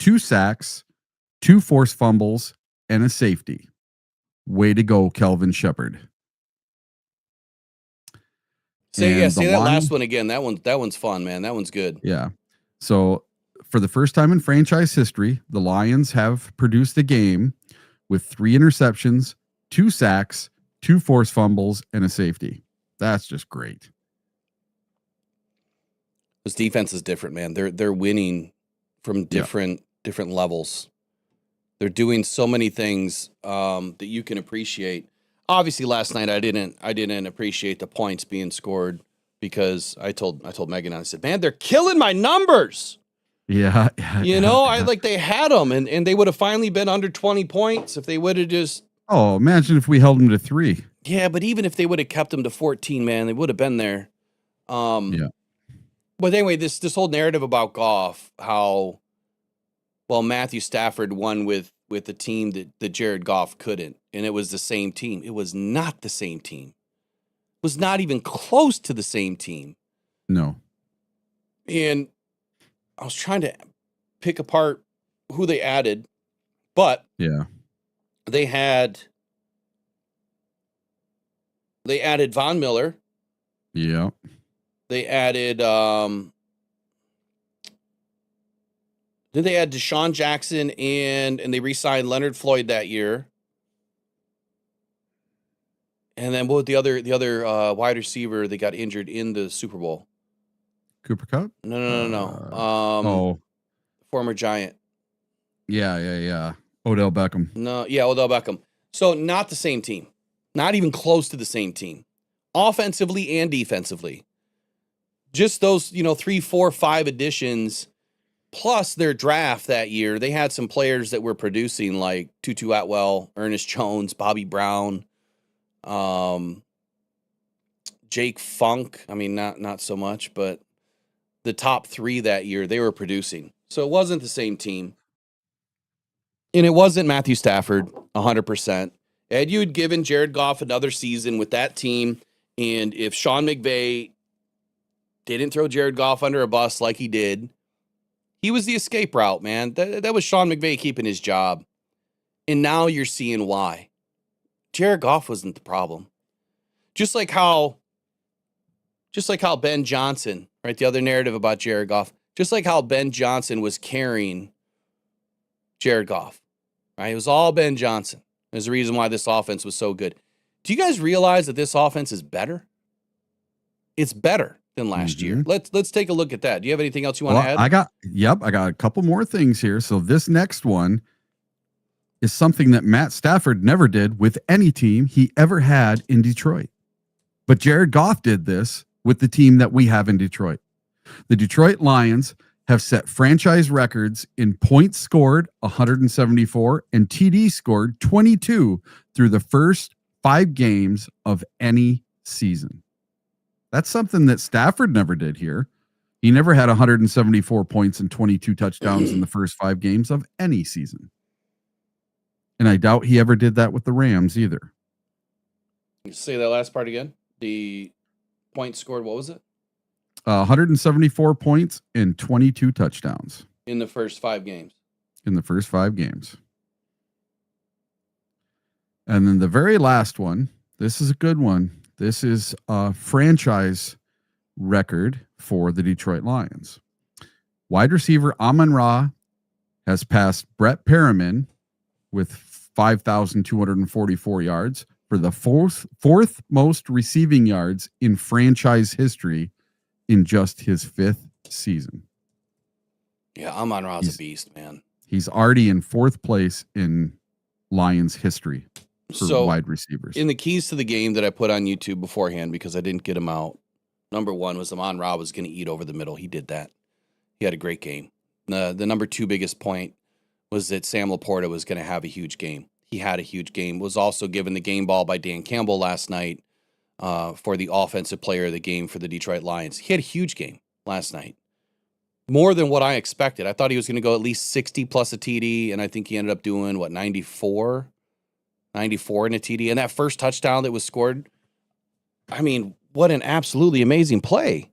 C: 2 sacks, 2 forced fumbles, and a safety. Way to go, Kelvin Shepard.
B: Say that last one again. That one's fun, man. That one's good.
C: Yeah. So for the first time in franchise history, the Lions have produced a game with 3 interceptions, 2 sacks, 2 forced fumbles, and a safety. That's just great.
B: This defense is different, man. They're winning from different levels. They're doing so many things that you can appreciate. Obviously, last night I didn't appreciate the points being scored because I told Megan, I said, man, they're killing my numbers.
C: Yeah.
B: They had them, and they would have finally been under 20 points if they would have just.
C: Oh, imagine if we held them to 3.
B: Yeah, but even if they would have kept them to 14, man, they would have been there.
C: Yeah.
B: But anyway, this whole narrative about Goff, how Matthew Stafford won with the team that Jared Goff couldn't, and it was the same team. It was not the same team. It was not even close to the same team.
C: No.
B: And I was trying to pick apart who they added, but they added Von Miller.
C: Yeah.
B: They added then they had Deshaun Jackson and they re-signed Leonard Floyd that year. And then what was the other wide receiver that got injured in the Super Bowl?
C: Cooper Kupp?
B: No. Former Giant.
C: Yeah. Odell Beckham.
B: No, yeah, Odell Beckham. So not the same team. Not even close to the same team. Offensively and defensively. Just those, 3, 4, 5 additions, plus their draft that year. They had some players that were producing like Tutu Atwell, Ernest Jones, Bobby Brown, Jake Funk. I mean, not so much, but the top 3 that year, they were producing. So it wasn't the same team. And it wasn't Matthew Stafford, 100%. Had you had given Jared Goff another season with that team, and if Sean McVay didn't throw Jared Goff under a bus like he did, he was the escape route, man. That was Sean McVay keeping his job. And now you're seeing why. Jared Goff wasn't the problem. Just like how Ben Johnson, right? The other narrative about Jared Goff, just like how Ben Johnson was carrying Jared Goff, right? It was all Ben Johnson. There's the reason why this offense was so good. Do you guys realize that this offense is better? It's better than last year. Let's take a look at that. Do you have anything else you want to add?
C: I got a couple more things here. So this next one is something that Matt Stafford never did with any team he ever had in Detroit. But Jared Goff did this with the team that we have in Detroit. The Detroit Lions have set franchise records in points scored, 174, and TD scored, 22, through the first 5 games of any season. That's something that Stafford never did here. He never had 174 points and 22 touchdowns in the first 5 games of any season. And I doubt he ever did that with the Rams either.
B: Say that last part again. The points scored, what was it?
C: 174 points and 22 touchdowns.
B: In the first 5 games.
C: In the first 5 games. And then the very last one, this is a good one. This is a franchise record for the Detroit Lions. Wide receiver Amon-Ra has passed Brett Perriman with 5,244 yards for the fourth most receiving yards in franchise history in just his 5th season.
B: Yeah, Amon-Ra's a beast, man.
C: He's already in 4th place in Lions history for wide receivers.
B: In the keys to the game that I put on YouTube beforehand, because I didn't get them out, number 1 was Amon-Ra was going to eat over the middle. He did that. He had a great game. The number 2 biggest point was that Sam Laporta was going to have a huge game. He had a huge game. Was also given the game ball by Dan Campbell last night for the offensive player of the game for the Detroit Lions. He had a huge game last night. More than what I expected. I thought he was going to go at least 60 plus a TD, and I think he ended up doing, 94 in a TD. And that first touchdown that was scored, I mean, what an absolutely amazing play.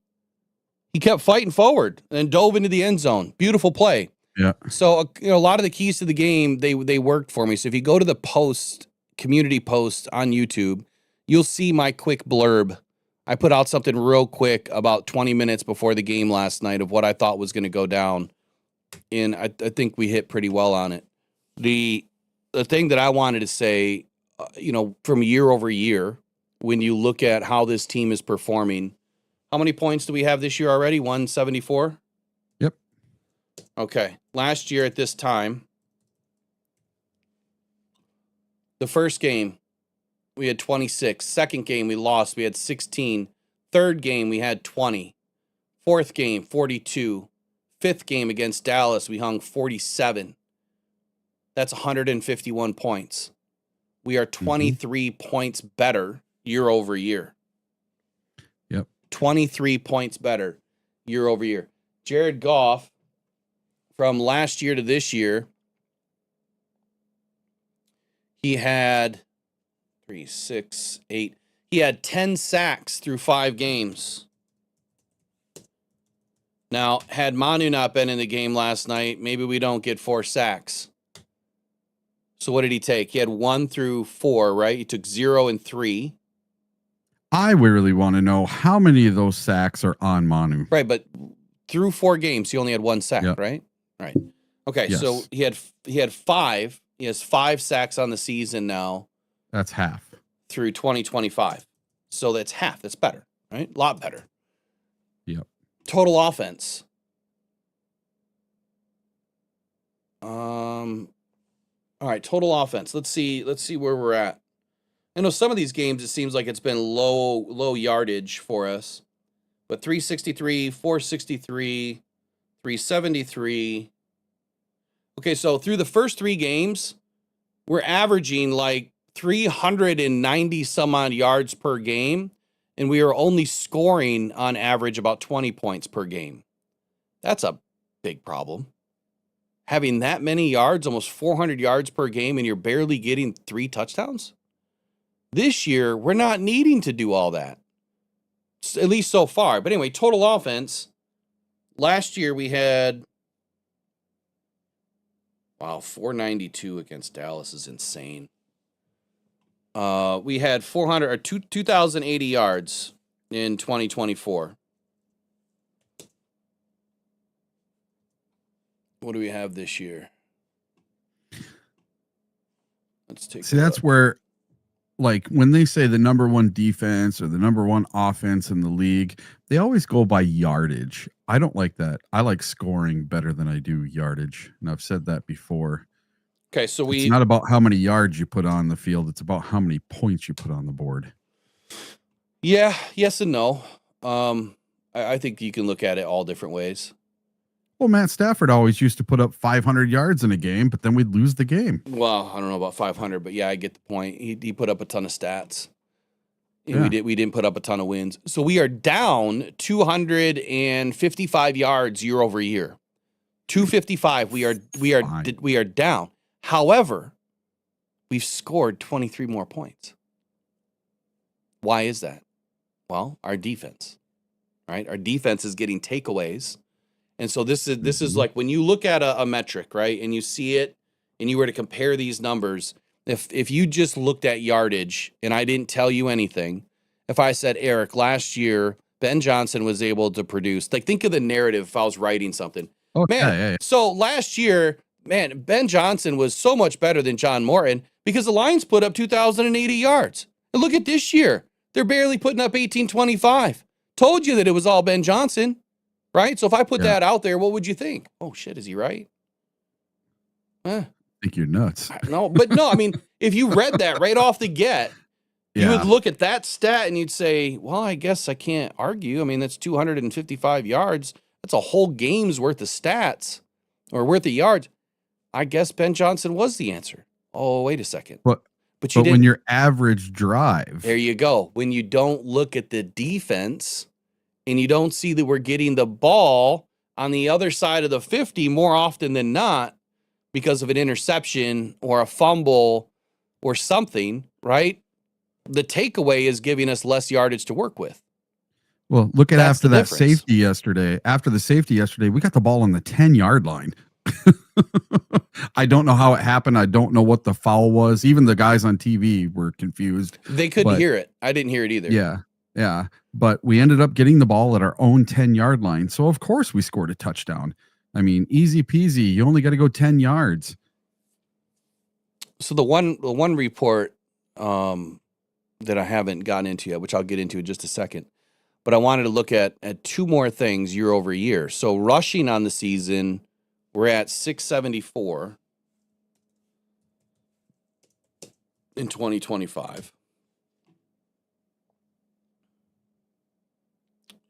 B: He kept fighting forward and dove into the end zone. Beautiful play.
C: Yeah.
B: So, a lot of the keys to the game, they worked for me. So if you go to the community post on YouTube, you'll see my quick blurb. I put out something real quick about 20 minutes before the game last night of what I thought was going to go down. And I think we hit pretty well on it. The thing that I wanted to say, from year over year, when you look at how this team is performing, How many points do we have this year already? 174?
C: Yep.
B: Okay. Last year at this time, the first game, we had 26. Second game, we lost. We had 16. Third game, we had 20. Fourth game, 42. Fifth game against Dallas, we hung 47. That's 151 points. We are 23 points better year over year.
C: Yep.
B: 23 points better year over year. Jared Goff, from last year to this year, he had 3, 6, 8. He had 10 sacks through 5 games. Now, had Manu not been in the game last night, maybe we don't get 4 sacks. So what did he take? He had 1 through 4, right? He took 0 and 3.
C: I really want to know how many of those sacks are on Manu.
B: Right, but through 4 games, he only had 1 sack,
C: Yep.
B: right? Right. Okay,
C: Yes.
B: so he had 5. He has 5 sacks on the season now
C: That's half.
B: through 2025. So that's half. That's better, right? A lot better.
C: Yep.
B: Total offense. All right, total offense. Let's see where we're at. I know some of these games it seems like it's been low yardage for us. But 363, 463, 373. Okay, so through the first 3 games, we're averaging like 390 some odd yards per game, and we are only scoring on average about 20 points per game. That's a big problem. Having that many yards, almost 400 yards per game, and you're barely getting 3 touchdowns? This year, we're not needing to do all that, at least so far. But anyway, total offense. Last year, we had, 492 against Dallas is insane. We had 2,080 yards in 2024. What do we have this year? Let's take.
C: See, that's where, like, when they say the number 1 defense or the number 1 offense in the league, they always go by yardage. I don't like that. I like scoring better than I do yardage. And I've said that before.
B: Okay, so
C: It's not about how many yards you put on the field. It's about how many points you put on the board.
B: Yeah, yes and no. I think you can look at it all different ways.
C: Well, Matt Stafford always used to put up 500 yards in a game, but then we'd lose the game.
B: Well, I don't know about 500, but yeah, I get the point. He put up a ton of stats.
C: Yeah.
B: We didn't put up a ton of wins. So we are down 255 yards year over year. 255. We are down. However, we've scored 23 more points. Why is that? Well, our defense, right? Our defense is getting takeaways. And so this is like when you look at a metric, right? And you see it and you were to compare these numbers, if you just looked at yardage and I didn't tell you anything, if I said, Eric, last year, Ben Johnson was able to produce, like, think of the narrative if I was writing something.
C: Oh,
B: Man,
C: yeah.
B: so last year, man, Ben Johnson was so much better than John Morton because the Lions put up 2,080 yards. And look at this year. They're barely putting up 1,825. Told you that it was all Ben Johnson, right? So if I put that out there, what would you think? Oh, shit, is he right?
C: I think you're nuts.
B: No, but no, I mean, if you read that right off the get, you would look at that stat and you'd say, well, I guess I can't argue. I mean, that's 255 yards. That's a whole game's worth of stats or worth of yards. I guess Ben Johnson was the answer. Oh, wait a second.
C: But
B: you didn't.
C: When your average drive.
B: There you go. When you don't look at the defense and you don't see that we're getting the ball on the other side of the 50 more often than not because of an interception or a fumble or something, right? The takeaway is giving us less yardage to work with.
C: Well, look at
B: That's
C: after
B: the
C: that
B: difference.
C: safety yesterday. After the safety yesterday, we got the ball on the 10-yard line. I don't know how it happened. I don't know what the foul was. Even the guys on TV were confused.
B: They couldn't hear it. I didn't hear it either.
C: Yeah. But we ended up getting the ball at our own 10-yard line. So, of course, we scored a touchdown. I mean, easy peasy. You only got to go 10 yards.
B: So the one report that I haven't gotten into yet, which I'll get into in just a second, but I wanted to look at two more things year over year. So rushing on the season, we're at 674 in 2025.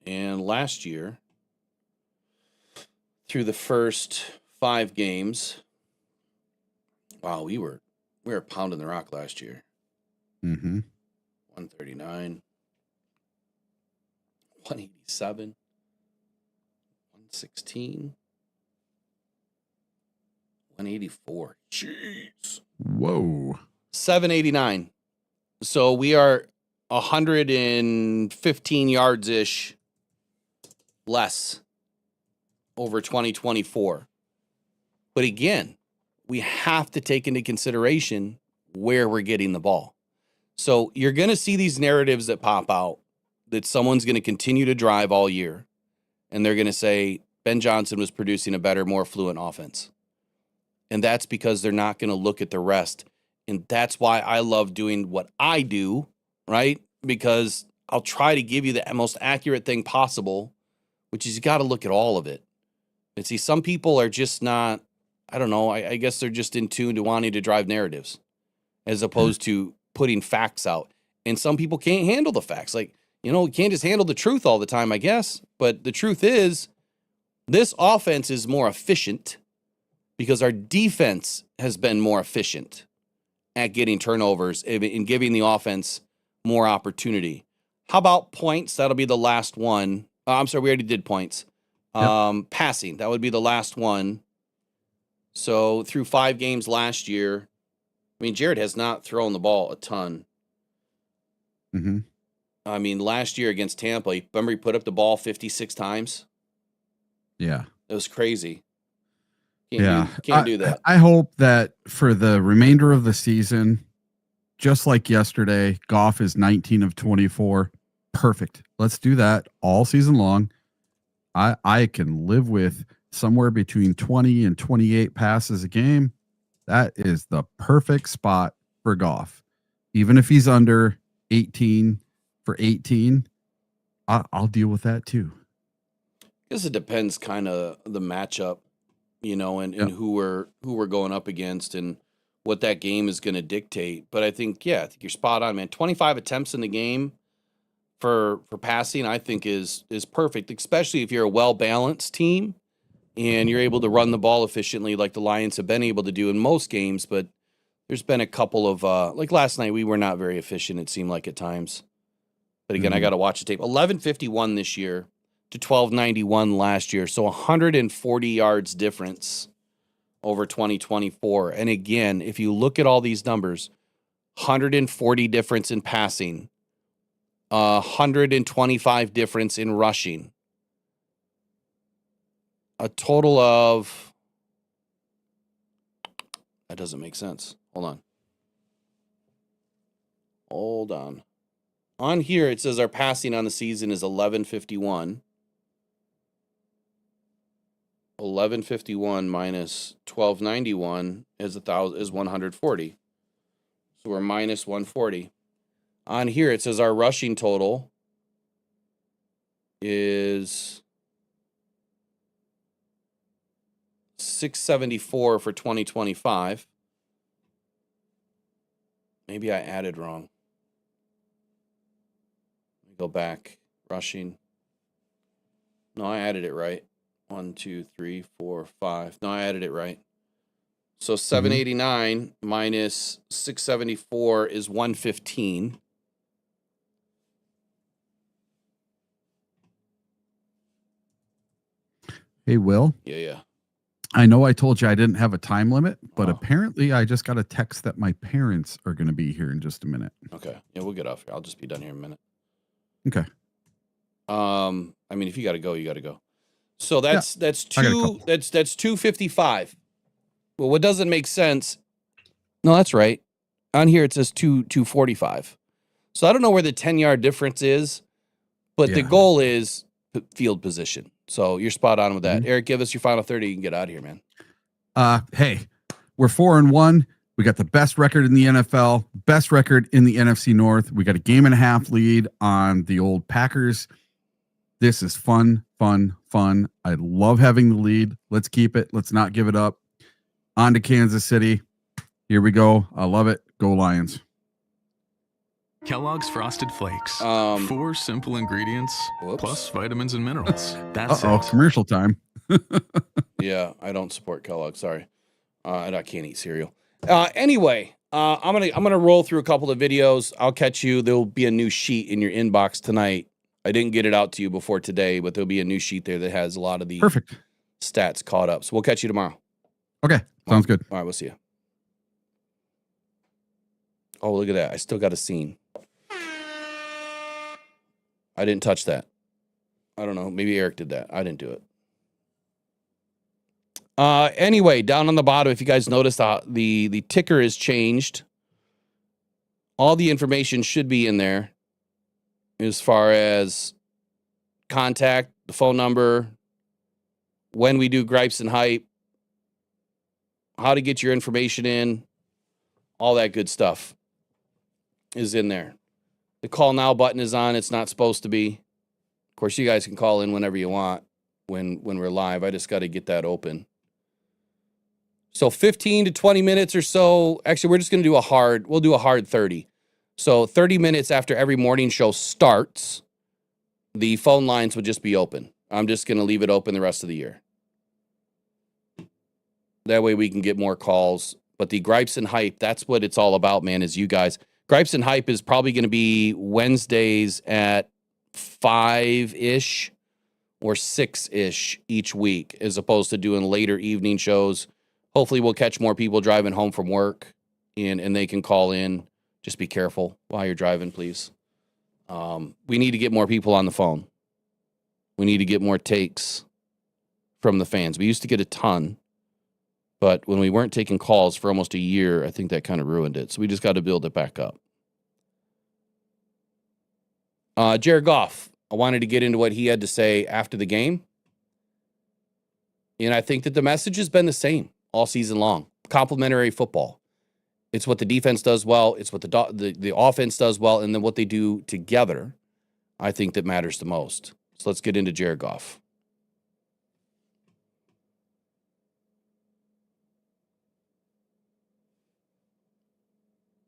B: And last year, through the first 5 games, wow, we were pounding the rock last year. 139, 187, 116, 184. Jeez.
C: Whoa.
B: 789. So we are 115 yards ish less over 2024. But again, we have to take into consideration where we're getting the ball. So you're going to see these narratives that pop out that someone's going to continue to drive all year. And they're going to say Ben Johnson was producing a better, more fluent offense. And that's because they're not going to look at the rest. And that's why I love doing what I do, right? Because I'll try to give you the most accurate thing possible, which is you got to look at all of it. And see, some people are just not, I don't know, I guess they're just in tune to wanting to drive narratives as opposed to putting facts out. And some people can't handle the facts. Like, you know, we can't just handle the truth all the time, I guess. But the truth is, this offense is more efficient because our defense has been more efficient at getting turnovers and giving the offense more opportunity. How about points? That'll be the last one. I'm sorry, we already did points. Yep. Passing, that would be the last one. So through 5 games last year, I mean, Jared has not thrown the ball a ton. I mean, last year against Tampa, remember he put up the ball 56 times?
C: Yeah.
B: It was crazy.
C: Can't
B: do that.
C: I hope that for the remainder of the season, just like yesterday, Goff is 19 of 24. Perfect. Let's do that all season long. I can live with somewhere between 20 and 28 passes a game. That is the perfect spot for Goff. Even if he's under 18 for 18, I'll deal with that too.
B: I guess it depends kind of the matchup, you know, and who we're going up against and what that game is going to dictate. But I think you're spot on, man. 25 attempts in the game for passing, I think is perfect, especially if you're a well-balanced team and you're able to run the ball efficiently like the Lions have been able to do in most games. But there's been a couple of, like last night, we were not very efficient, it seemed like at times. But again, I got to watch the tape. 1151 this year to 1291 last year. So 140 yards difference over 2024. And again, if you look at all these numbers, 140 difference in passing, 125 difference in rushing, a total of, that doesn't make sense. Hold on. On here, it says our passing on the season is 1151. 1151 minus 1291 is 140. So we're minus 140. On here, it says our rushing total is 674 for 2025. Maybe I added wrong. Let me go back. Rushing. No, I added it right. 1, 2, 3, 4, 5. No, I added it right. So 789 minus 674 is 115.
C: Hey, Will.
B: Yeah.
C: I know I told you I didn't have a time limit, but apparently I just got a text that my parents are going to be here in just a minute.
B: Okay. Yeah, we'll get off here. I'll just be done here in a minute.
C: Okay.
B: I mean, if you got to go, you got to go. So that's 255. Well, what doesn't make sense? No, that's right. On here it says 245. So I don't know where the 10-yard difference is, but the goal is field position. So you're spot on with that. Eric, give us your final 30. You can get out of here, man.
C: Hey, we're 4-1. We got the best record in the NFL, best record in the NFC North. We got a 1.5 game lead on the old Packers. This is fun, fun, fun. I love having the lead. Let's keep it. Let's not give it up. On to Kansas City. Here we go. I love it. Go Lions.
H: Kellogg's Frosted Flakes. 4 simple ingredients plus vitamins and minerals. That's
C: it. Commercial time.
B: Yeah, I don't support Kellogg. Sorry, and I can't eat cereal. Anyway, I'm gonna roll through a couple of videos. I'll catch you. There'll be a new sheet in your inbox tonight. I didn't get it out to you before today, but there'll be a new sheet there that has a lot of the stats caught up. So we'll catch you tomorrow.
C: Okay, sounds good.
B: All right, we'll see you. Oh, look at that! I still got a scene. I didn't touch that. I don't know. Maybe Eric did that. I didn't do it. Anyway, down on the bottom, if you guys noticed, the ticker is changed. All the information should be in there as far as contact, the phone number, when we do gripes and hype, how to get your information in, all that good stuff is in there. The call now button is on. It's not supposed to be. Of course, you guys can call in whenever you want when we're live. I just got to get that open. So 15 to 20 minutes or so. Actually, we're just going to do we'll do a hard 30. So 30 minutes after every morning show starts, the phone lines will just be open. I'm just going to leave it open the rest of the year. That way we can get more calls. But the gripes and hype, that's what it's all about, man, is you guys. Gripes and hype is probably going to be Wednesdays at 5-ish or 6-ish each week, as opposed to doing later evening shows. Hopefully we'll catch more people driving home from work and they can call in. Just be careful while you're driving, please. We need to get more people on the phone. We need to get more takes from the fans. We used to get a ton, but when we weren't taking calls for almost a year, I think that kind of ruined it. So we just got to build it back up. Jared Goff, I wanted to get into what he had to say after the game. And I think that the message has been the same all season long. Complimentary football. It's what the defense does well. It's what the offense does well. And then what they do together, I think that matters the most. So let's get into Jared Goff.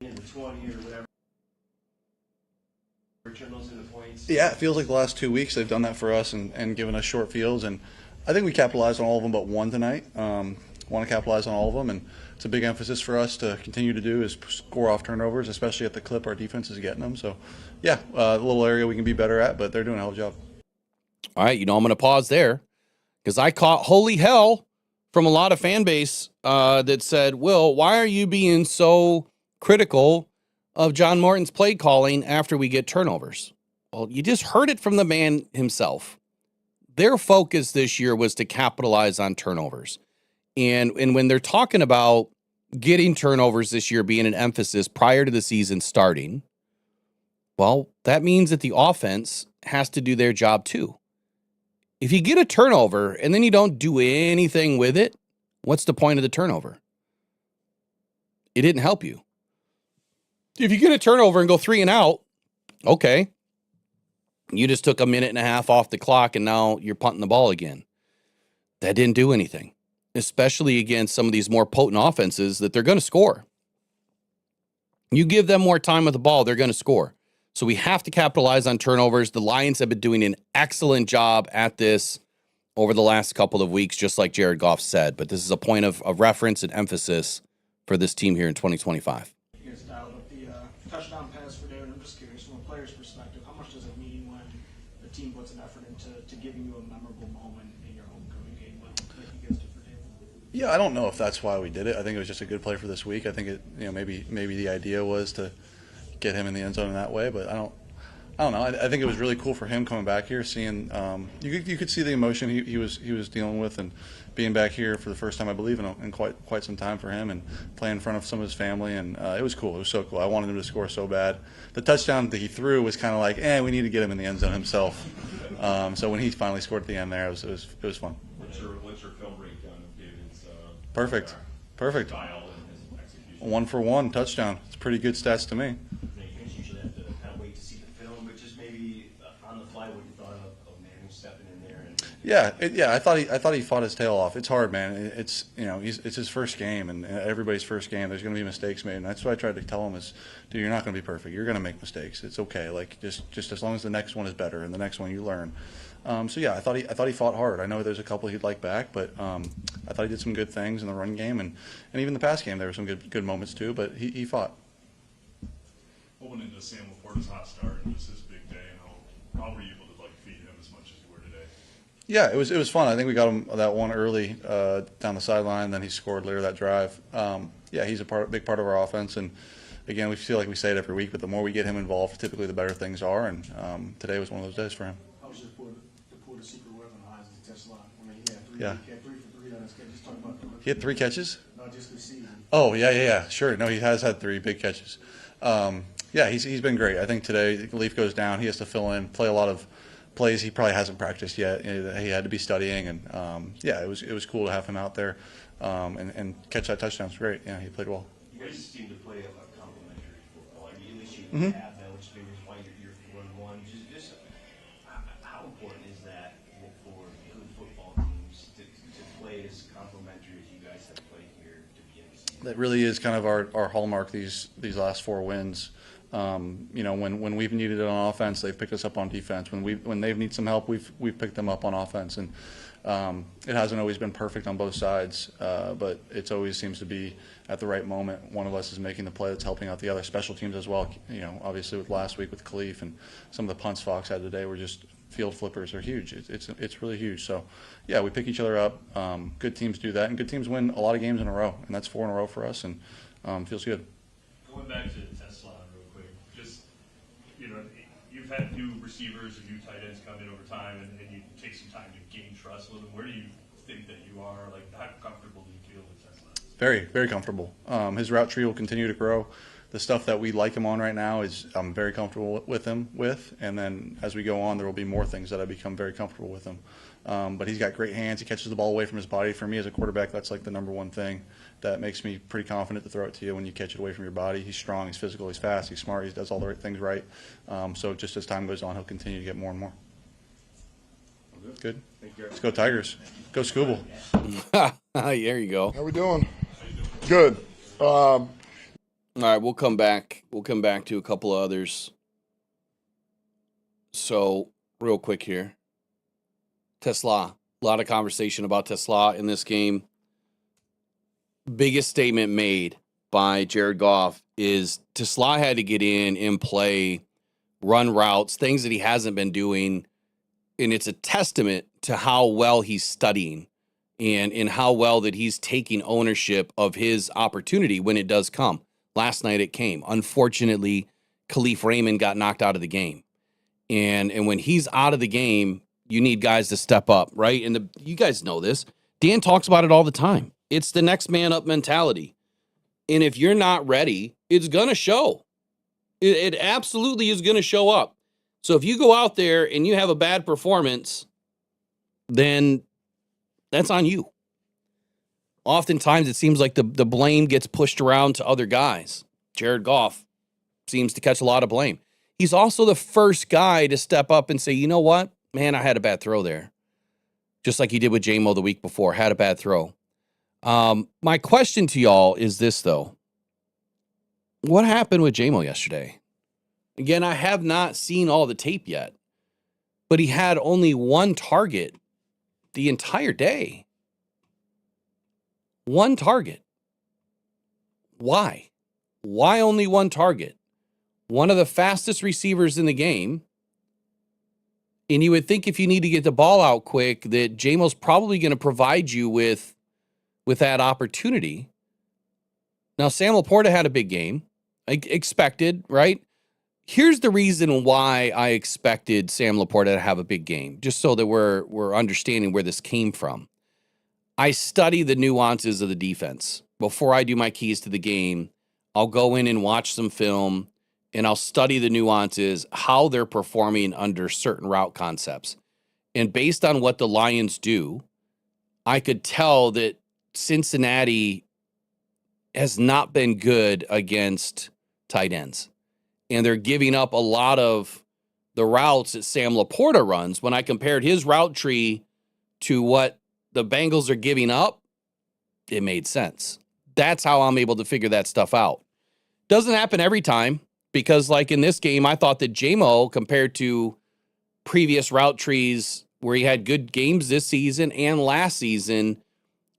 I: Yeah, it feels like the last 2 weeks they've done that for us and given us short fields, and I think we capitalized on all of them but one tonight. Want to capitalize on all of them, and it's a big emphasis for us to continue to do is score off turnovers, especially at the clip our defense is getting them. So, yeah, a little area we can be better at, but they're doing a hell of a job.
B: All right, I'm going to pause there because I caught holy hell from a lot of fan base that said, Will, why are you being so critical of John Morton's play calling after we get turnovers? Well, you just heard it from the man himself. Their focus this year was to capitalize on turnovers. And when they're talking about getting turnovers this year being an emphasis prior to the season starting, well, that means that the offense has to do their job too. If you get a turnover and then you don't do anything with it, what's the point of the turnover? It didn't help you. If you get a turnover and go 3 and out, okay. You just took a minute and a half off the clock and now you're punting the ball again. That didn't do anything, especially against some of these more potent offenses that they're going to score. You give them more time with the ball, they're going to score. So we have to capitalize on turnovers. The Lions have been doing an excellent job at this over the last couple of weeks, just like Jared Goff said. But this is a point of reference and emphasis for this team here in 2025.
J: You guys dialed up the touchdown pass for David. I'm just curious, from a player's perspective, how much does it mean when the team puts an effort into giving you a memorable moment in your homecoming game like you guys did for David?
I: Yeah, I don't know if that's why we did it. I think it was just a good play for this week. I think it, maybe the idea was to get him in the end zone in that way, but I don't know. I think it was really cool for him coming back here, seeing you could see the emotion he was dealing with, and being back here for the first time, I believe, in quite some time for him, and playing in front of some of his family, and it was cool. It was so cool. I wanted him to score so bad. The touchdown that he threw was kind of like, we need to get him in the end zone himself. So when he finally scored at the end there, it was fun.
K: What's your film breakdown of David's?
I: Perfect.
K: Style and his execution.
I: 1 for 1 touchdown. It's pretty good stats to me.
L: You guys usually have to kind of wait to see the film, but just maybe on the fly what you thought of Manning's
I: Yeah. I thought he fought his tail off. It's hard, man. It's it's his first game, and everybody's first game. There's going to be mistakes made, and that's what I tried to tell him is, dude, you're not going to be perfect. You're going to make mistakes. It's okay. Like just as long as the next one is better, and the next one you learn. So yeah, I thought he fought hard. I know there's a couple he'd like back, but I thought he did some good things in the run game, and even the pass game there were some good moments too. But he fought.
K: Going into Sam Laporta's hot start and just his big day, and how were you able to feed him as much as you were today?
I: Yeah, it was fun. I think we got him that one early down the sideline. Then he scored later that drive. Yeah, he's a big part of our offense, and again, we feel like we say it every week, but the more we get him involved, typically the better things are. And today was one of those days for him.
J: How was the secret weapon on the test line? I mean, he had 3 for 3 on his catch. Just talk about the
I: He had 3 catches?
J: No, just this season.
I: Oh, yeah. Sure. No, he has had 3 big catches. Yeah, he's been great. I think today the Leaf goes down. He has to fill in, play a lot of plays he probably hasn't practiced yet. He had to be studying, and yeah, it was cool to have him out there and catch that touchdown. It's great. Yeah, he played well.
K: You guys seem to play a complementary football. I mean, at least you
I: Mhm.
K: have that, which maybe is why you're 4-1. Just how important is that for good football teams to play as complementary as you guys have played here to begin the season?
I: That really is kind of our hallmark these last 4 wins. When we've needed it on offense, they've picked us up on defense. When they've needed some help, we've picked them up on offense. And it hasn't always been perfect on both sides, but it always seems to be at the right moment. One of us is making the play that's helping out the other. Special teams as well. Obviously with last week with Khalif and some of the punts Fox had today were just field flippers are huge. It's really huge. So yeah, we pick each other up. Good teams do that, and good teams win a lot of games in a row, and that's 4 in a row for us, and feels good.
K: Going back to Tesla real quick, just you've had new receivers and new tight ends come in over time, and you take some time to gain trust with them. Where do you think that you are? How comfortable do you feel with Tesla?
I: Very, very comfortable. His route tree will continue to grow. The stuff that we like him on right now is I'm very comfortable with him and then as we go on, there will be more things that I become very comfortable with him. But he's got great hands. He catches the ball away from his body. For me as a quarterback, that's like the number one thing that makes me pretty confident to throw it to you when you catch it away from your body. He's strong, he's physical, he's fast, he's smart, he does all the right things right. So just as time goes on, he'll continue to get more and more. Good. Let's go Tigers. Go Scooble.
B: There you go.
D: How we doing? Good.
B: All right, we'll come back. We'll come back to a couple of others. So, real quick here. Tesla. A lot of conversation about Tesla in this game. Biggest statement made by Jared Goff is Tesla had to get in and play, run routes, things that he hasn't been doing. And it's a testament to how well he's studying and how well that he's taking ownership of his opportunity when it does come. Last night it came. Unfortunately, Khalif Raymond got knocked out of the game. And when he's out of the game, you need guys to step up, right? And you guys know this. Dan talks about it all the time. It's the next man up mentality. And if you're not ready, it's going to show. It absolutely is going to show up. So if you go out there and you have a bad performance, then that's on you. Oftentimes, it seems like the blame gets pushed around to other guys. Jared Goff seems to catch a lot of blame. He's also the first guy to step up and say, you know what? Man, I had a bad throw there. Just like he did with J-Mo the week before. Had a bad throw. My question to y'all is this, though. What happened with J-Mo yesterday? Again, I have not seen all the tape yet. But he had only one target the entire day. One target. Why? Why only one target? One of the fastest receivers in the game. And you would think if you need to get the ball out quick that J-Mo's probably going to provide you with that opportunity. Now, Sam Laporta had a big game. Expected, right? Here's the reason why I expected Sam Laporta to have a big game, just so that we're understanding where this came from. I study the nuances of the defense. Before I do my keys to the game, I'll go in and watch some film, and I'll study the nuances, how they're performing under certain route concepts. And based on what the Lions do, I could tell that Cincinnati has not been good against tight ends. And they're giving up a lot of the routes that Sam Laporta runs. When I compared his route tree to what the Bengals are giving up, it made sense. That's how I'm able to figure that stuff out. Doesn't happen every time because, like in this game, I thought that J-Mo, compared to previous route trees where he had good games this season and last season,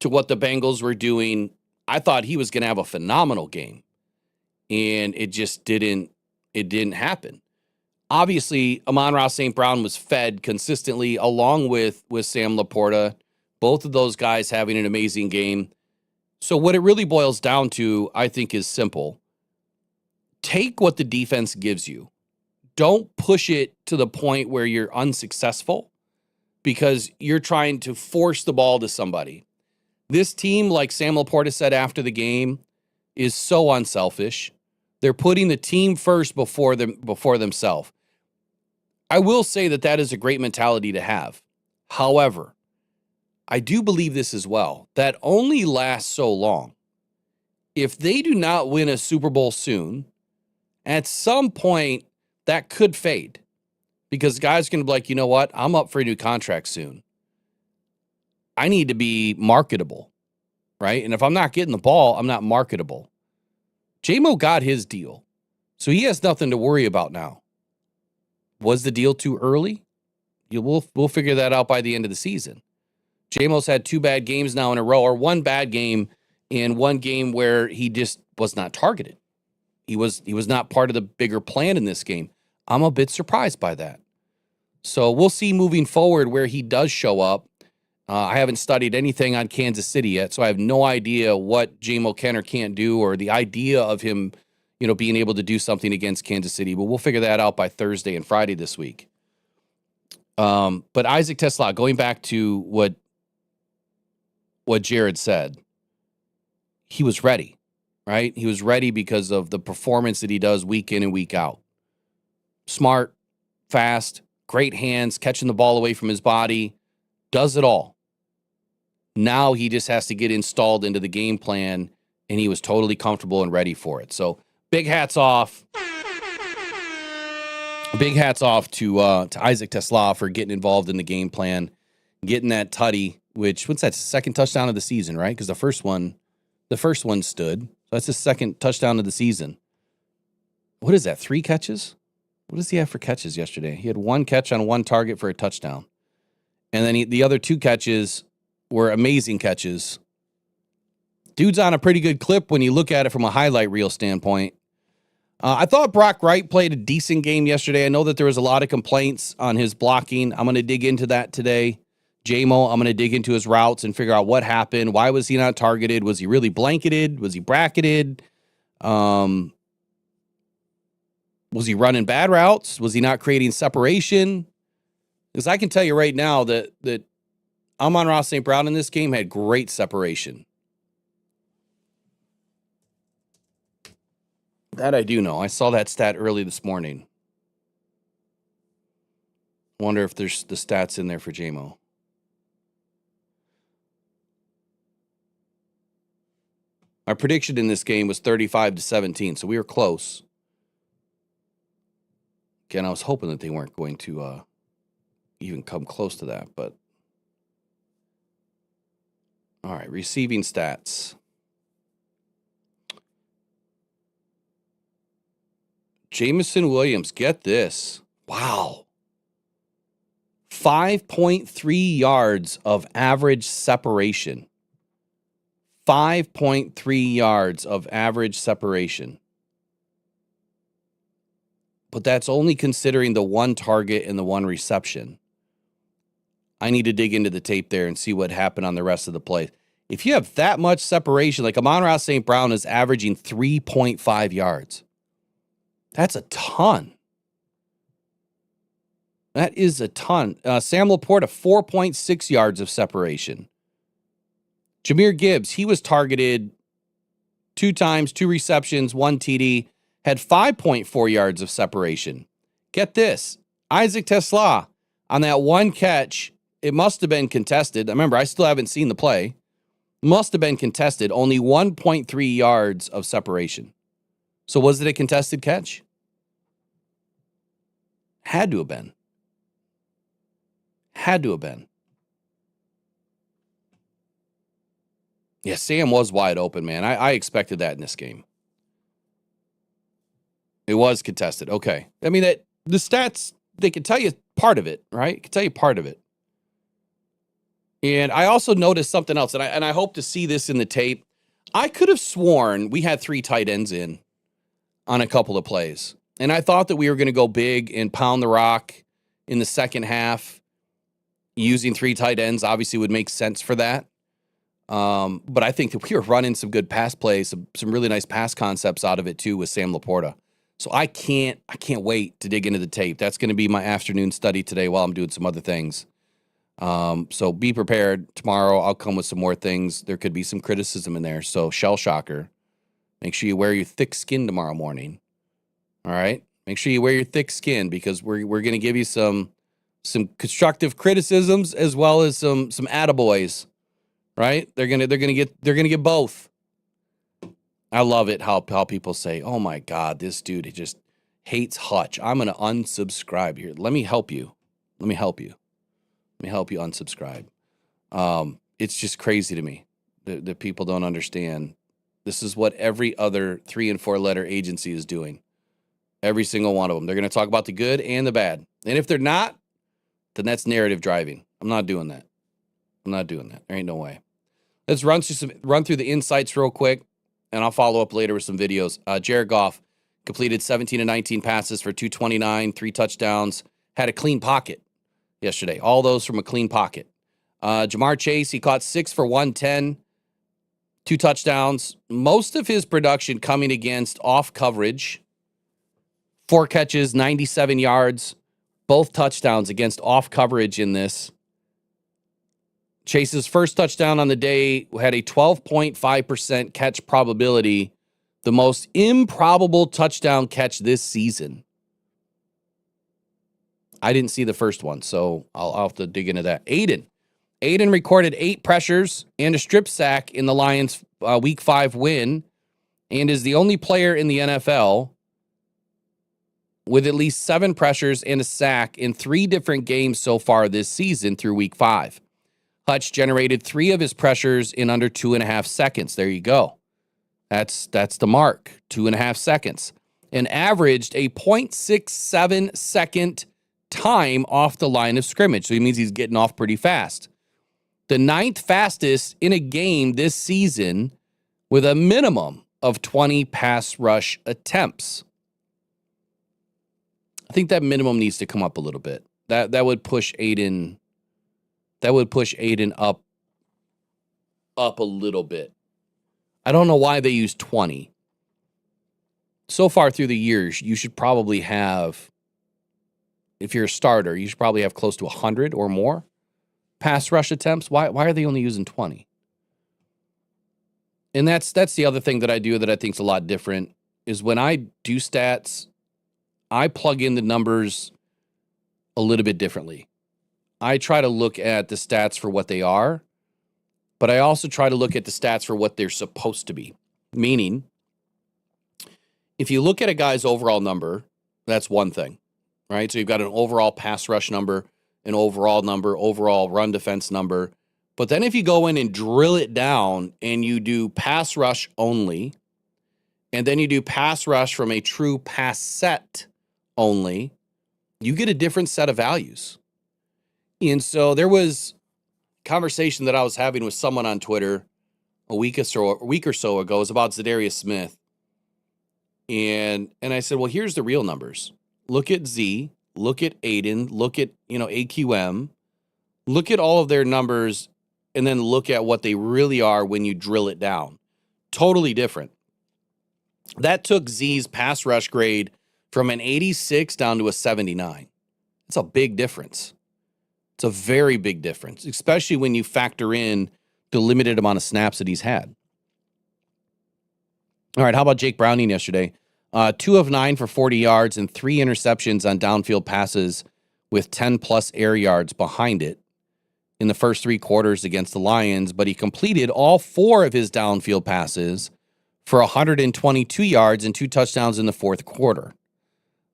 B: to what the Bengals were doing, I thought he was going to have a phenomenal game. And it just didn't happen. Obviously, Amon-Ra St. Brown was fed consistently along with Sam Laporta, both of those guys having an amazing game. So what it really boils down to, I think, is simple. Take what the defense gives you. Don't push it to the point where you're unsuccessful because you're trying to force the ball to somebody. This team, like Sam Laporta said after the game, is so unselfish. They're putting the team first before themselves. I will say that is a great mentality to have. However, I do believe this as well. That only lasts so long. If they do not win a Super Bowl soon, at some point that could fade because guys can be like, you know what? I'm up for a new contract soon. I need to be marketable, right? And if I'm not getting the ball, I'm not marketable. J-Mo got his deal, so he has nothing to worry about now. Was the deal too early? We'll figure that out by the end of the season. J-Mo's had 2 bad games now in a row, or 1 bad game in one game where he just was not targeted. He was not part of the bigger plan in this game. I'm a bit surprised by that. So we'll see moving forward where he does show up. I haven't studied anything on Kansas City yet, so I have no idea what J-Mo can or can't do, or the idea of him, being able to do something against Kansas City. But we'll figure that out by Thursday and Friday this week. But Isaac Tesla, going back to what Jared said, he was ready, right? He was ready because of the performance that he does week in and week out. Smart, fast, great hands, catching the ball away from his body, does it all. Now he just has to get installed into the game plan, and he was totally comfortable and ready for it. So big hats off. Big hats off to Isaac Tesla for getting involved in the game plan, getting that tutty, what's that, second touchdown of the season, right? Because the first one stood. So that's his second touchdown of the season. What is that, 3 catches? What does he have for catches yesterday? He had 1 catch on 1 target for a touchdown. And then the other 2 catches were amazing catches. Dude's on a pretty good clip when you look at it from a highlight reel standpoint. I thought Brock Wright played a decent game yesterday. I know that there was a lot of complaints on his blocking. I'm going to dig into that today. J-Mo, I'm going to dig into his routes and figure out what happened. Why was he not targeted? Was he really blanketed? Was he bracketed? Was he running bad routes? Was he not creating separation? Because I can tell you right now that Amon-Ra St. Brown in this game had great separation. That I do know. I saw that stat early this morning. Wonder if there's the stats in there for J-Mo. Our prediction in this game was 35-17, so we were close. Again, I was hoping that they weren't going to even come close to that, but all right, receiving stats. Jamison Williams, get this. Wow. 5.3 yards of average separation. 5.3 yards of average separation. But that's only considering the 1 target and the 1 reception. I need to dig into the tape there and see what happened on the rest of the play. If you have that much separation, like Amon-Ra St. Brown is averaging 3.5 yards. That's a ton. That is a ton. Sam Laporta, 4.6 yards of separation. Jahmyr Gibbs, he was targeted 2 times, 2 receptions, 1 TD, had 5.4 yards of separation. Get this. Isaac Tesla, on that 1 catch, it must have been contested. Remember, I still haven't seen the play. Must have been contested. Only 1.3 yards of separation. So was it a contested catch? Had to have been. Had to have been. Yeah, Sam was wide open, man. I expected that in this game. It was contested. Okay. I mean, the stats, they can tell you part of it, right? It can tell you part of it. And I also noticed something else, and I hope to see this in the tape. I could have sworn we had 3 tight ends in on a couple of plays. And I thought that we were going to go big and pound the rock in the second half. Using 3 tight ends obviously would make sense for that. But I think that we were running some good pass plays, some really nice pass concepts out of it too with Sam Laporta. So I can't wait to dig into the tape. That's going to be my afternoon study today while I'm doing some other things. So be prepared. Tomorrow I'll come with some more things. There could be some criticism in there. So shell shocker. Make sure you wear your thick skin tomorrow morning. All right? Make sure you wear your thick skin because we're going to give you some constructive criticisms as well as some attaboys. Right? They're gonna get both. I love it how people say, "Oh my God, this dude he just hates Hutch. I'm gonna unsubscribe here." Let me help you. Let me help you unsubscribe. It's just crazy to me that people don't understand. This is what every other 3 and 4 letter agency is doing. Every single one of them. They're gonna talk about the good and the bad. And if they're not, then that's narrative driving. I'm not doing that. There ain't no way. Let's run through the insights real quick, and I'll follow up later with some videos. Jared Goff completed 17 of 19 passes for 229, 3 touchdowns, had a clean pocket yesterday. All those from a clean pocket. Jamar Chase, he caught 6 for 110, 2 touchdowns. Most of his production coming against off coverage. 4 catches, 97 yards, both touchdowns against off coverage in this. Chase's first touchdown on the day had a 12.5% catch probability, the most improbable touchdown catch this season. I didn't see the first one, so I'll have to dig into that. Aiden recorded 8 pressures and a strip sack in the Lions' Week 5 win and is the only player in the NFL with at least 7 pressures and a sack in 3 different games so far this season through Week 5. Hutch generated 3 of his pressures in under 2.5 seconds. There you go. That's the mark, 2.5 seconds. And averaged a 0.67 second time off the line of scrimmage. So he means he's getting off pretty fast. The 9th fastest in a game this season with a minimum of 20 pass rush attempts. I think that minimum needs to come up a little bit. That would push Aiden. That would push Aiden up a little bit. I don't know why they use 20. So far through the years, you should probably have, if you're a starter, you should probably have close to 100 or more pass rush attempts. Why are they only using 20? And that's the other thing that I do that I think is a lot different is when I do stats, I plug in the numbers a little bit differently. I try to look at the stats for what they are, but I also try to look at the stats for what they're supposed to be. Meaning, if you look at a guy's overall number, that's one thing, right? So you've got an overall pass rush number, an overall number, overall run defense number. But then if you go in and drill it down and you do pass rush only, and then you do pass rush from a true pass set only, you get a different set of values. And so there was a conversation that I was having with someone on Twitter a week or so ago. It was about Zadarius Smith. And I said, well, here's the real numbers. Look at Z, look at Aiden, look at, AQM, look at all of their numbers, and then look at what they really are when you drill it down. Totally different. That took Z's pass rush grade from an 86 down to a 79. That's a big difference. It's a very big difference, especially when you factor in the limited amount of snaps that he's had. All right, how about Jake Browning yesterday? 2 of 9 for 40 yards and 3 interceptions on downfield passes with 10-plus air yards behind it in the first 3 quarters against the Lions, but he completed all 4 of his downfield passes for 122 yards and 2 touchdowns in the fourth quarter.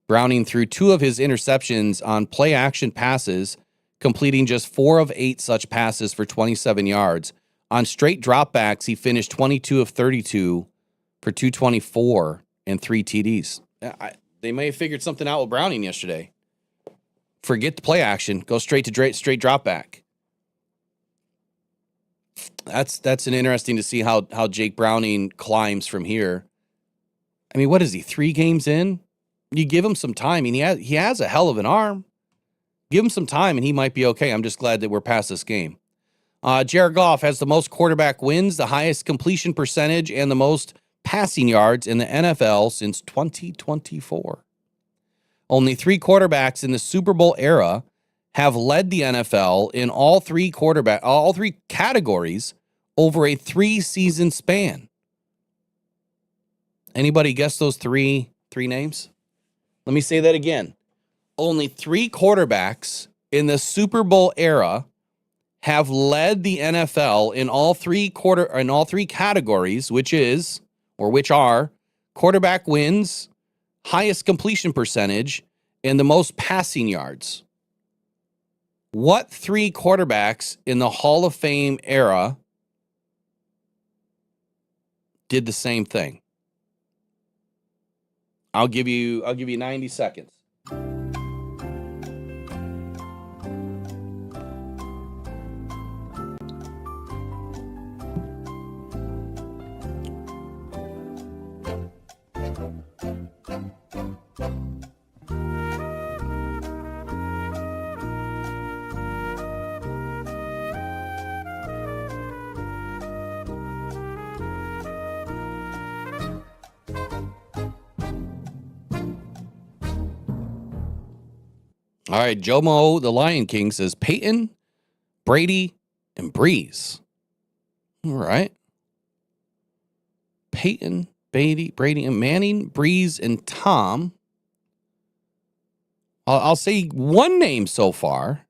B: Browning threw 2 of his interceptions on play-action passes, completing just 4 of 8 such passes for 27 yards, On straight dropbacks, he finished 22 of 32 for 224 and 3 TDs. They may have figured something out with Browning yesterday. Forget the play action. Go straight to straight drop back. That's an interesting to see how Jake Browning climbs from here. I mean, what is he, 3 games in? You give him some time, and he has a hell of an arm. Give him some time, and he might be okay. I'm just glad that we're past this game. Jared Goff has the most quarterback wins, the highest completion percentage, and the most passing yards in the NFL since 2024. Only 3 quarterbacks in the Super Bowl era have led the NFL in all 3 categories over a 3-season span. Anybody guess those three names? Let me say that again. Only 3 quarterbacks in the Super Bowl era have led the NFL in all 3 categories, which are quarterback wins, highest completion percentage, and the most passing yards. What 3 quarterbacks in the Hall of Fame era did the same thing? I'll give you 90 seconds. All right, Jomo, the Lion King, says Peyton, Brady, and Breeze. All right. Peyton, Brady, and Manning, Breeze, and Tom. I'll say one name so far.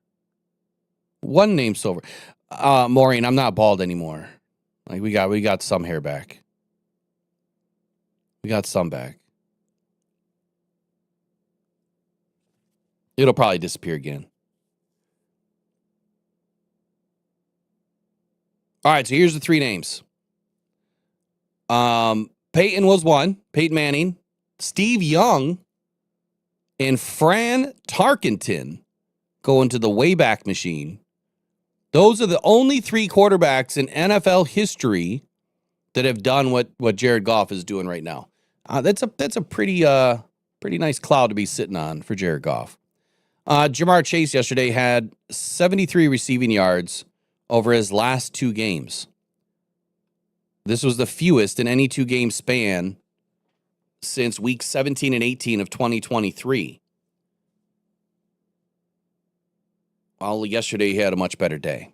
B: Maureen, I'm not bald anymore. Like we got some hair back. We got some back. It'll probably disappear again. All right, so here's the 3 names. Peyton was 1. Peyton Manning, Steve Young, and Fran Tarkenton go into the Wayback Machine. Those are the only 3 quarterbacks in NFL history that have done what Jared Goff is doing right now. That's a pretty nice cloud to be sitting on for Jared Goff. Jamar Chase yesterday had 73 receiving yards over his last 2 games. This was the fewest in any 2-game span since week 17 and 18 of 2023. Well, yesterday he had a much better day.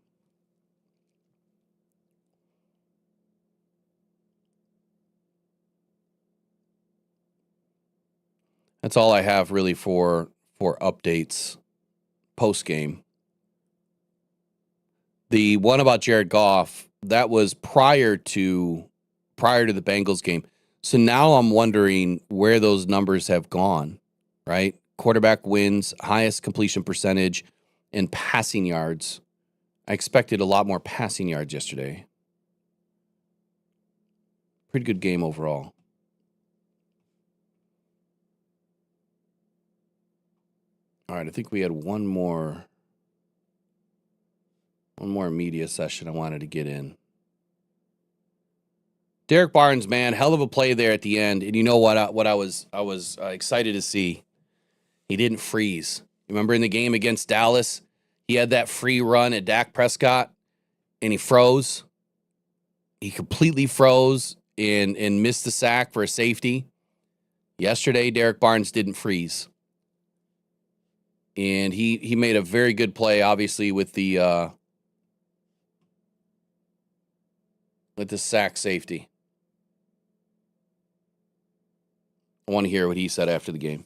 B: That's all I have really for updates post-game. The one about Jared Goff, that was prior to the Bengals game. So now I'm wondering where those numbers have gone, right? Quarterback wins, highest completion percentage, and passing yards. I expected a lot more passing yards yesterday. Pretty good game overall. All right, I think we had one more media session I wanted to get in. Derek Barnes, man, hell of a play there at the end. And you know what I was excited to see? He didn't freeze. Remember in the game against Dallas, he had that free run at Dak Prescott, and he froze. He completely froze and missed the sack for a safety. Yesterday, Derek Barnes didn't freeze. And he made a very good play, obviously, with the sack safety. I want to hear what he said after the game.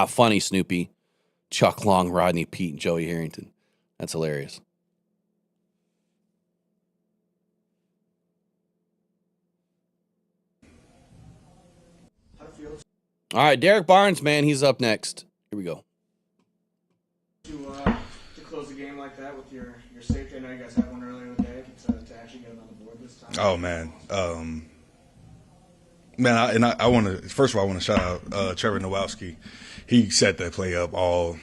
B: Funny, Snoopy. Chuck Long, Rodney Peete, and Joey Harrington. That's hilarious. All right, Derek Barnes, man, he's up next. Here we go.
J: To close the game like that with your safety, I know you guys had one
L: Oh man, I want to first of all I want to shout out Trevor Nowalski. He set that play up all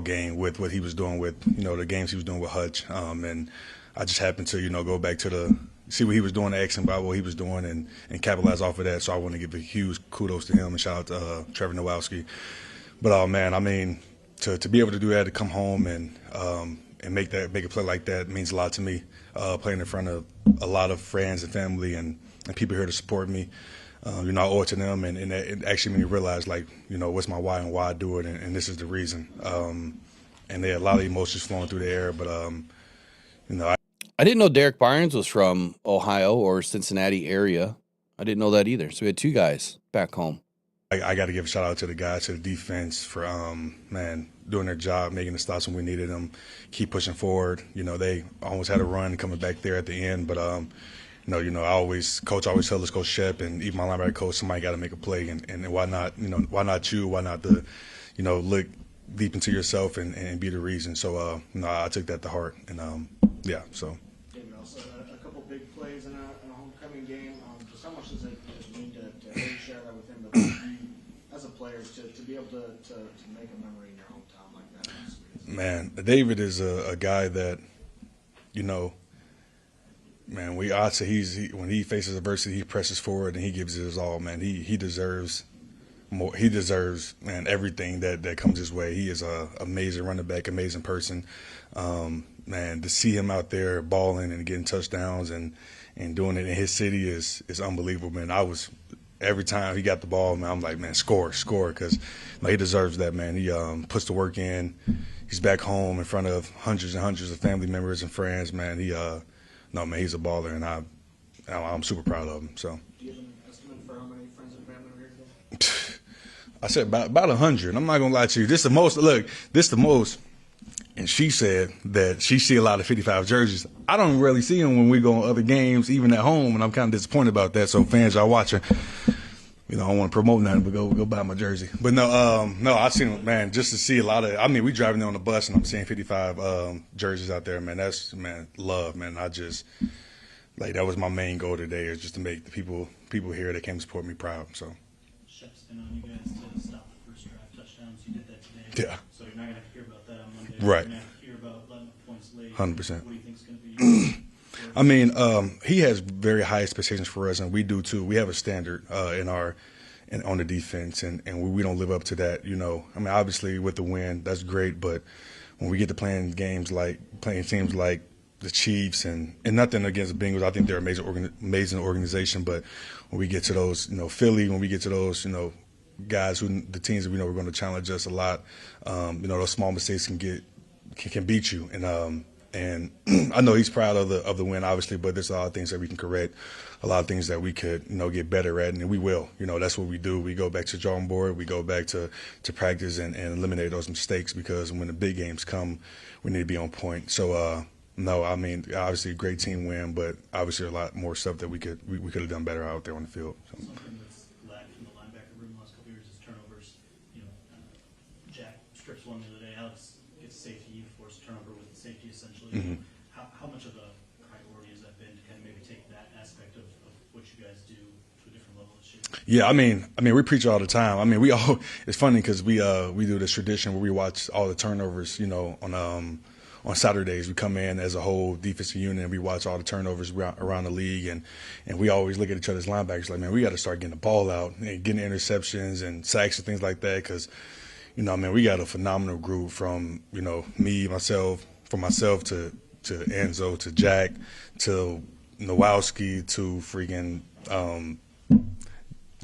L: game with what he was doing with the games he was doing with Hutch, and I just happened to go back to see what he was doing, asking about what he was doing, and capitalize off of that. So I want to give a huge kudos to him and shout out to Trevor Nowalski. But man, I mean, to be able to do that, to come home and make a play like that means a lot to me. Playing in front of a lot of friends and family and people here to support me. I owe it to them, and it actually made me realize, what's my why and why I do it, and this is the reason. And there are a lot of emotions flowing through the air, but
B: I didn't know Derek Barnes was from Ohio or Cincinnati area. I didn't know that either. So we had two guys back home.
L: I got to give a shout out to the guys, to the defense for doing their job, making the stops when we needed them, keep pushing forward. They almost had a run coming back there at the end, but coach always tells us, Coach Shep, and even my linebacker coach, somebody got to make a play, and why not you? Why not look deep into yourself and be the reason? So I took that to heart, and so.
J: David, also a couple big plays in a homecoming game. Just how much does it mean to share that with him, but you, as a player, to be able to make a memory in your hometown like that?
L: Man, David is a guy that, man, I'd say when he faces adversity, he presses forward and he gives it his all. Man, he deserves more. He deserves, man, everything that comes his way. He is a amazing running back, amazing person. Man, to see him out there balling and getting touchdowns and doing it in his city is unbelievable, man. Every time he got the ball, man, I'm like, man, score, because he deserves that, man. He puts the work in. He's back home in front of hundreds and hundreds of family members and friends, man. He's a baller, and I'm super proud of him. So.
J: Do you have an estimate for how many friends and family were here today?
L: I said about 100. I'm not gonna lie to you. This the most. Look, this the most. And she said that she see a lot of 55 jerseys. I don't really see them when we go on other games, even at home, and I'm kind of disappointed about that. So fans, y'all watching, I don't want to promote nothing, but go buy my jersey. But no, I seen them, man, just to see a lot of. I mean, we driving there on the bus, and I'm seeing 55 jerseys out there, man. That's love, man. I just that was my main goal today, is just to make the people here that came to support me proud. So.
J: Shep's been on you guys to stop the first drive touchdowns. You did that today.
L: Yeah.
J: So you're not going to hear about that on Monday.
L: Right.
J: You're not going to hear about letting up points late.
L: 100%.
J: What do you think is going to be?
L: I mean, he has very high expectations for us, and we do too. We have a standard on the defense, and we don't live up to that. I mean, obviously with the win, that's great, but when we get to playing teams like the Chiefs, and nothing against the Bengals, I think they're an amazing organization. But when we get to those, Philly, when we get to those, guys the teams that we know are going to challenge us a lot, those small mistakes can beat you. And I know he's proud of the win, obviously, but there's a lot of things that we can correct, a lot of things that we could, get better at, and we will. That's what we do. We go back to the drawing board. We go back to practice and eliminate those mistakes, because when the big games come, we need to be on point. So, no, I mean, obviously a great team win, but obviously a lot more stuff that we could have done better out there on the field. So.
J: Something that's lacked from the linebacker room the last couple of years is turnovers. Jack strips one the other day. Alex gets safety. You force a turnover with the safety, essentially.
L: Mm-hmm.
J: How much of a priority has that been to kind of maybe take that aspect of what you guys do to a different level this year?
L: Yeah, I mean, we preach it all the time. I mean, it's funny because we do this tradition where we watch all the turnovers, on Saturdays. We come in as a whole defensive unit and we watch all the turnovers around the league, and we always look at each other's linebackers like, man, we got to start getting the ball out and getting interceptions and sacks and things like that, because, we got a phenomenal group from, myself to Enzo, to Jack, to Nowalski, to freaking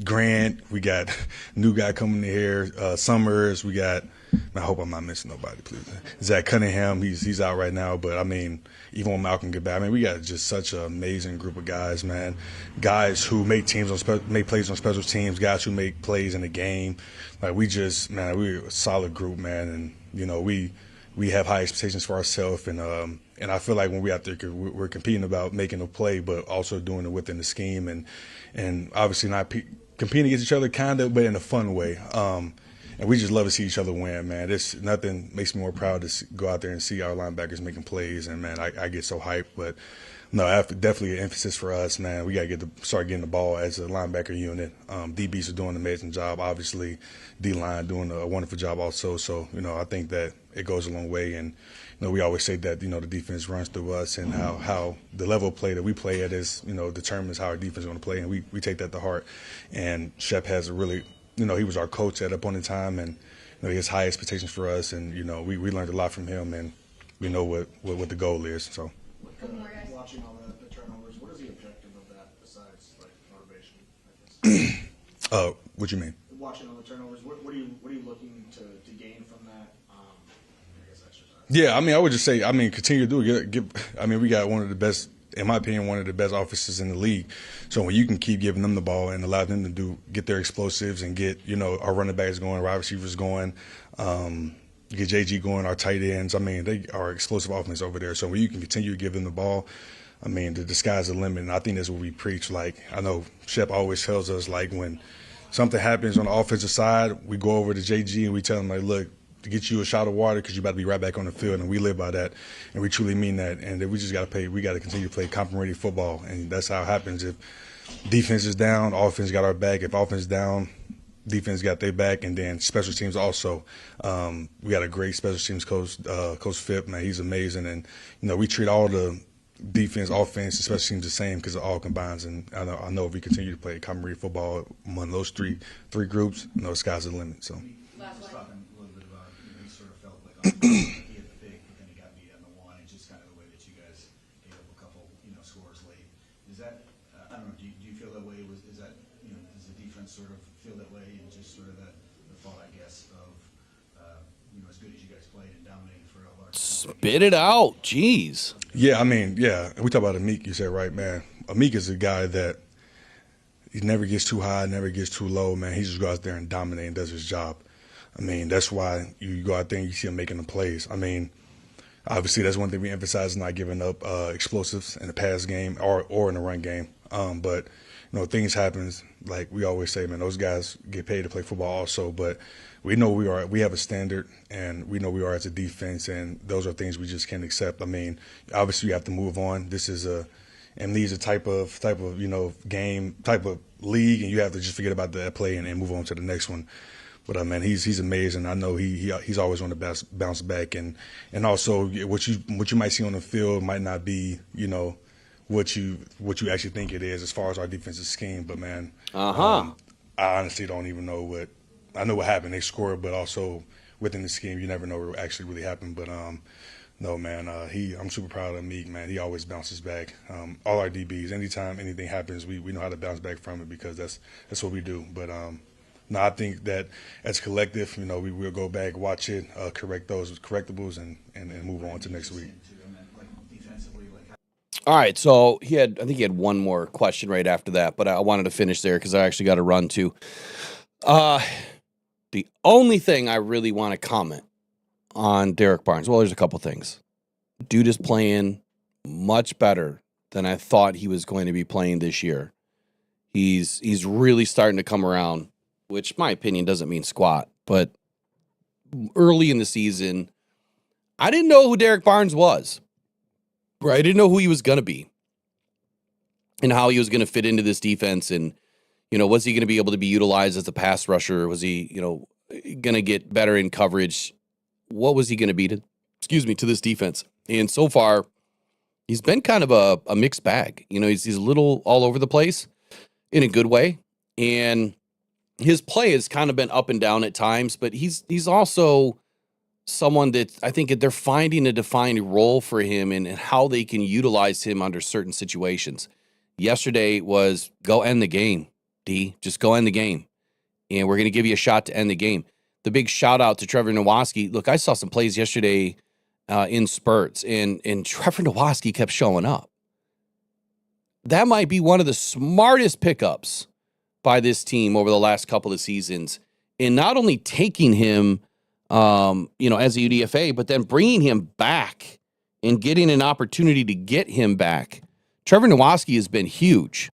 L: Grant. We got new guy coming in here, Summers. We got, I hope I'm not missing nobody, please. Zach Cunningham, he's out right now, but I mean, even when Malcolm get back, I mean, we got just such an amazing group of guys, man. Guys who make plays on special teams, guys who make plays in the game. Like, we're a solid group, man, and we have high expectations for ourselves, and I feel like when we out there, we're competing about making a play, but also doing it within the scheme, and obviously not competing against each other, kind of, but in a fun way. And we just love to see each other win, man. Nothing makes me more proud to go out there and see our linebackers making plays, and man, I get so hyped. But No, definitely an emphasis for us, man. We got to start getting the ball as a linebacker unit. DBs are doing an amazing job. Obviously, D-line doing a wonderful job also. So, I think that it goes a long way. And, we always say that, the defense runs through us, and how the level of play that we play at is, determines how our defense is going to play. And we take that to heart. And Shep has a really, he was our coach at a point in time, and, he has high expectations for us. And, we learned a lot from him, and we know what the goal is. So.
J: Watching all the turnovers, what is the objective of that besides motivation? I guess?
L: What you mean?
J: Watching all the turnovers, what are you looking to gain from that? I guess exercise.
L: Yeah, I would just say, continue to do it. We got one of the best, in my opinion, one of the best offenses in the league. So when you can keep giving them the ball and allow them to get their explosives and get our running backs going, wide receivers going. Get JG going, our tight ends. They are explosive offense over there. So when you can continue to give them the ball, the sky's the limit. And I think that's what we preach. I know Shep always tells us, when something happens on the offensive side, we go over to JG and we tell him, look, to get you a shot of water because you're about to be right back on the field. And we live by that. And we truly mean that. And we just got to continue to play complementary football. And that's how it happens. If defense is down, offense got our back. If offense is down, defense got their back, and then special teams also. We got a great special teams coach, Coach Phipp, man. He's amazing, and we treat all the defense, offense, and special teams the same because it all combines. And I know if we continue to play complementary football among those three groups, the sky's the limit. So.
M: Just talking a little bit about, he sort of felt like he hit the big, but then he got beat on the one, and just kind of the way that you guys gave up a couple, scores late. Is that, I don't know, do you feel that way? Is that, does the defense sort of feel that way, and just sort of the thought, I guess, of, as good as you guys played and dominated for a large time?
B: Spit it out. Jeez.
L: Yeah, yeah. We talk about Amik, you said, right, man. Amik is a guy that he never gets too high, never gets too low, man. He just goes out there and dominates and does his job. That's why you go out there and you see him making the plays. Obviously, that's one thing we emphasize, not giving up explosives in the pass game or in the run game. But things happen. Like we always say, man, those guys get paid to play football also. But we know we have a standard, and we know we are as a defense, and those are things we just can't accept. Obviously, you have to move on. This is a type of game, type of league, and you have to just forget about that play and move on to the next one. But man, he's amazing. I know he's always on the bounce back, and also what you might see on the field might not be what you actually think it is as far as our defensive scheme. But man, I honestly don't even know what. I know what happened. They scored, but also within the scheme, you never know what actually really happened. But no, man, I'm super proud of Meek, man. He always bounces back. All our DBs, anytime anything happens, we know how to bounce back from it because that's what we do. But no, I think that as a collective, we will go back, watch it, correct those correctables, and move on to next week.
B: All right, so I think he had one more question right after that, but I wanted to finish there because I actually got to run too. The only thing I really want to comment on Derek Barnes, well, there's a couple things. Dude is playing much better than I thought he was going to be playing this year. He's really starting to come around, which my opinion doesn't mean squat, but early in the season, I didn't know who Derek Barnes was. Right? I didn't know who he was going to be and how he was going to fit into this defense. And, was he going to be able to be utilized as a pass rusher? Was he, going to get better in coverage? What was he going to be to this defense? And so far, he's been kind of a mixed bag. He's a little all over the place in a good way. And his play has kind of been up and down at times, but he's also someone that I think they're finding a defined role for him and how they can utilize him under certain situations. Yesterday was go end the game, D. Just go end the game. And we're going to give you a shot to end the game. The big shout out to Trevor Nowaski. Look, I saw some plays yesterday in spurts, and Trevor Nowaski kept showing up. That might be one of the smartest pickups by this team over the last couple of seasons, in not only taking him as a UDFA, but then bringing him back and getting an opportunity to get him back. Trevor Nowaski has been huge.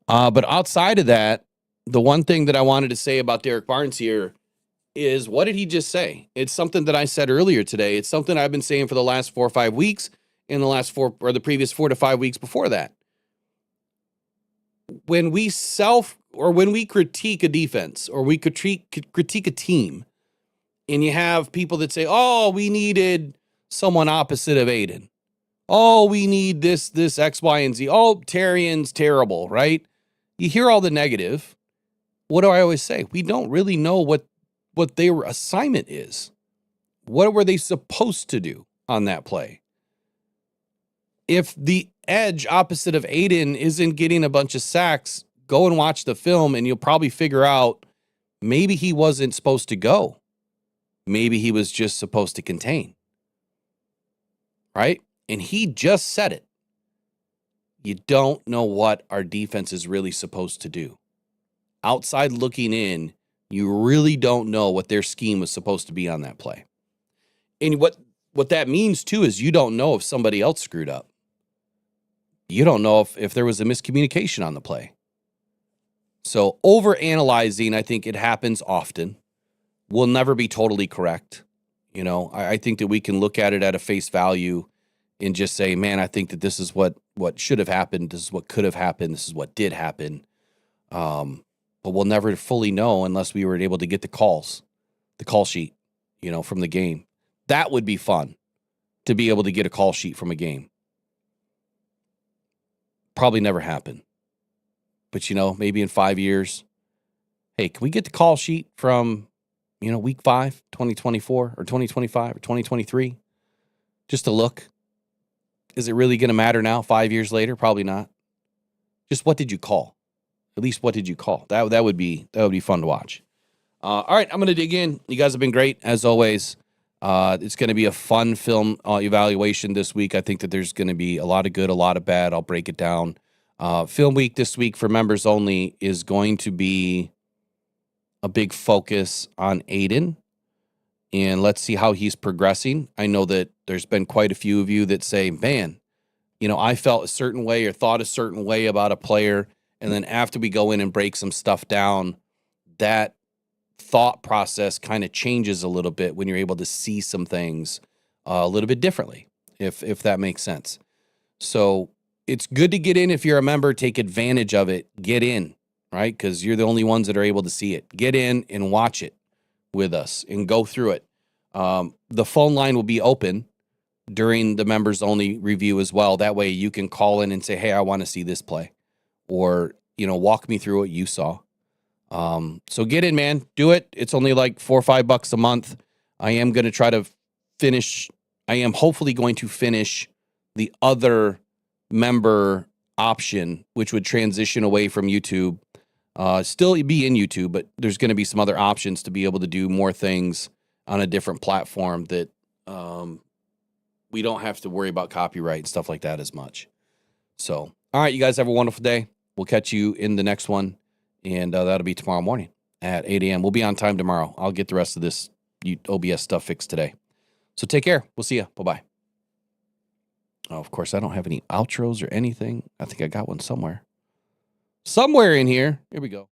B: But outside of that, the one thing that I wanted to say about Derek Barnes here is, what did he just say? It's something that I said earlier today. It's something I've been saying for the last 4 or 5 weeks. in the last 4 or the previous 4 to 5 weeks before that. When we critique a defense or we critique a team, and you have people that say, oh, we needed someone opposite of Aiden. Oh, we need this X, Y, and Z. Oh, Terrian's terrible, right? You hear all the negative. What do I always say? We don't really know what their assignment is. What were they supposed to do on that play? If the edge opposite of Aiden isn't getting a bunch of sacks, go and watch the film and you'll probably figure out maybe he wasn't supposed to go. Maybe he was just supposed to contain. Right? And he just said it. You don't know what our defense is really supposed to do. Outside looking in, you really don't know what their scheme was supposed to be on that play. And what that means too is you don't know if somebody else screwed up. You don't know if there was a miscommunication on the play. So overanalyzing, I think it happens often. Will never be totally correct. You know, I think that we can look at it at a face value and just say, man, I think that this is what should have happened. This is what could have happened. This is what did happen. But we'll never fully know unless we were able to get the call sheet, you know, from the game. That would be fun to be able to get a call sheet from a game. Probably never happen. But, you know, maybe in 5 years, hey, can we get the call sheet from, you know, week 5, 2024 or 2025 or 2023? Just to look. Is it really going to matter now 5 years later? Probably not. Just what did you call? At least what did you call? That would be fun to watch. All right, I'm going to dig in. You guys have been great as always. It's going to be a fun film evaluation this week. I think that there's going to be a lot of good, a lot of bad. I'll break it down. Film week this week for members only is going to be a big focus on Aiden. And let's see how he's progressing. I know that there's been quite a few of you that say, man, you know, I felt a certain way or thought a certain way about a player. And then after we go in and break some stuff down, that thought process kind of changes a little bit when you're able to see some things a little bit differently, if that makes sense. So it's good to get in. If you're a member, take advantage of it. Get in, right? Because you're the only ones that are able to see it. Get in and watch it with us and go through it. The phone line will be open during the members only review as well. That way you can call in and say, hey, I want to see this play, or, you know, walk me through what you saw. So get in, man, do it. It's only like $4 or $5 a month. I am going to try to finish. I am hopefully going to finish the other member option, which would transition away from YouTube. Still be in YouTube, but there's going to be some other options to be able to do more things on a different platform that we don't have to worry about copyright and stuff like that as much. So, all right, you guys have a wonderful day. We'll catch you in the next one, and that'll be tomorrow morning at 8 a.m. We'll be on time tomorrow. I'll get the rest of this OBS stuff fixed today. So take care. We'll see you. Bye-bye. Oh, of course, I don't have any outros or anything. I think I got one somewhere. Somewhere in here. Here we go.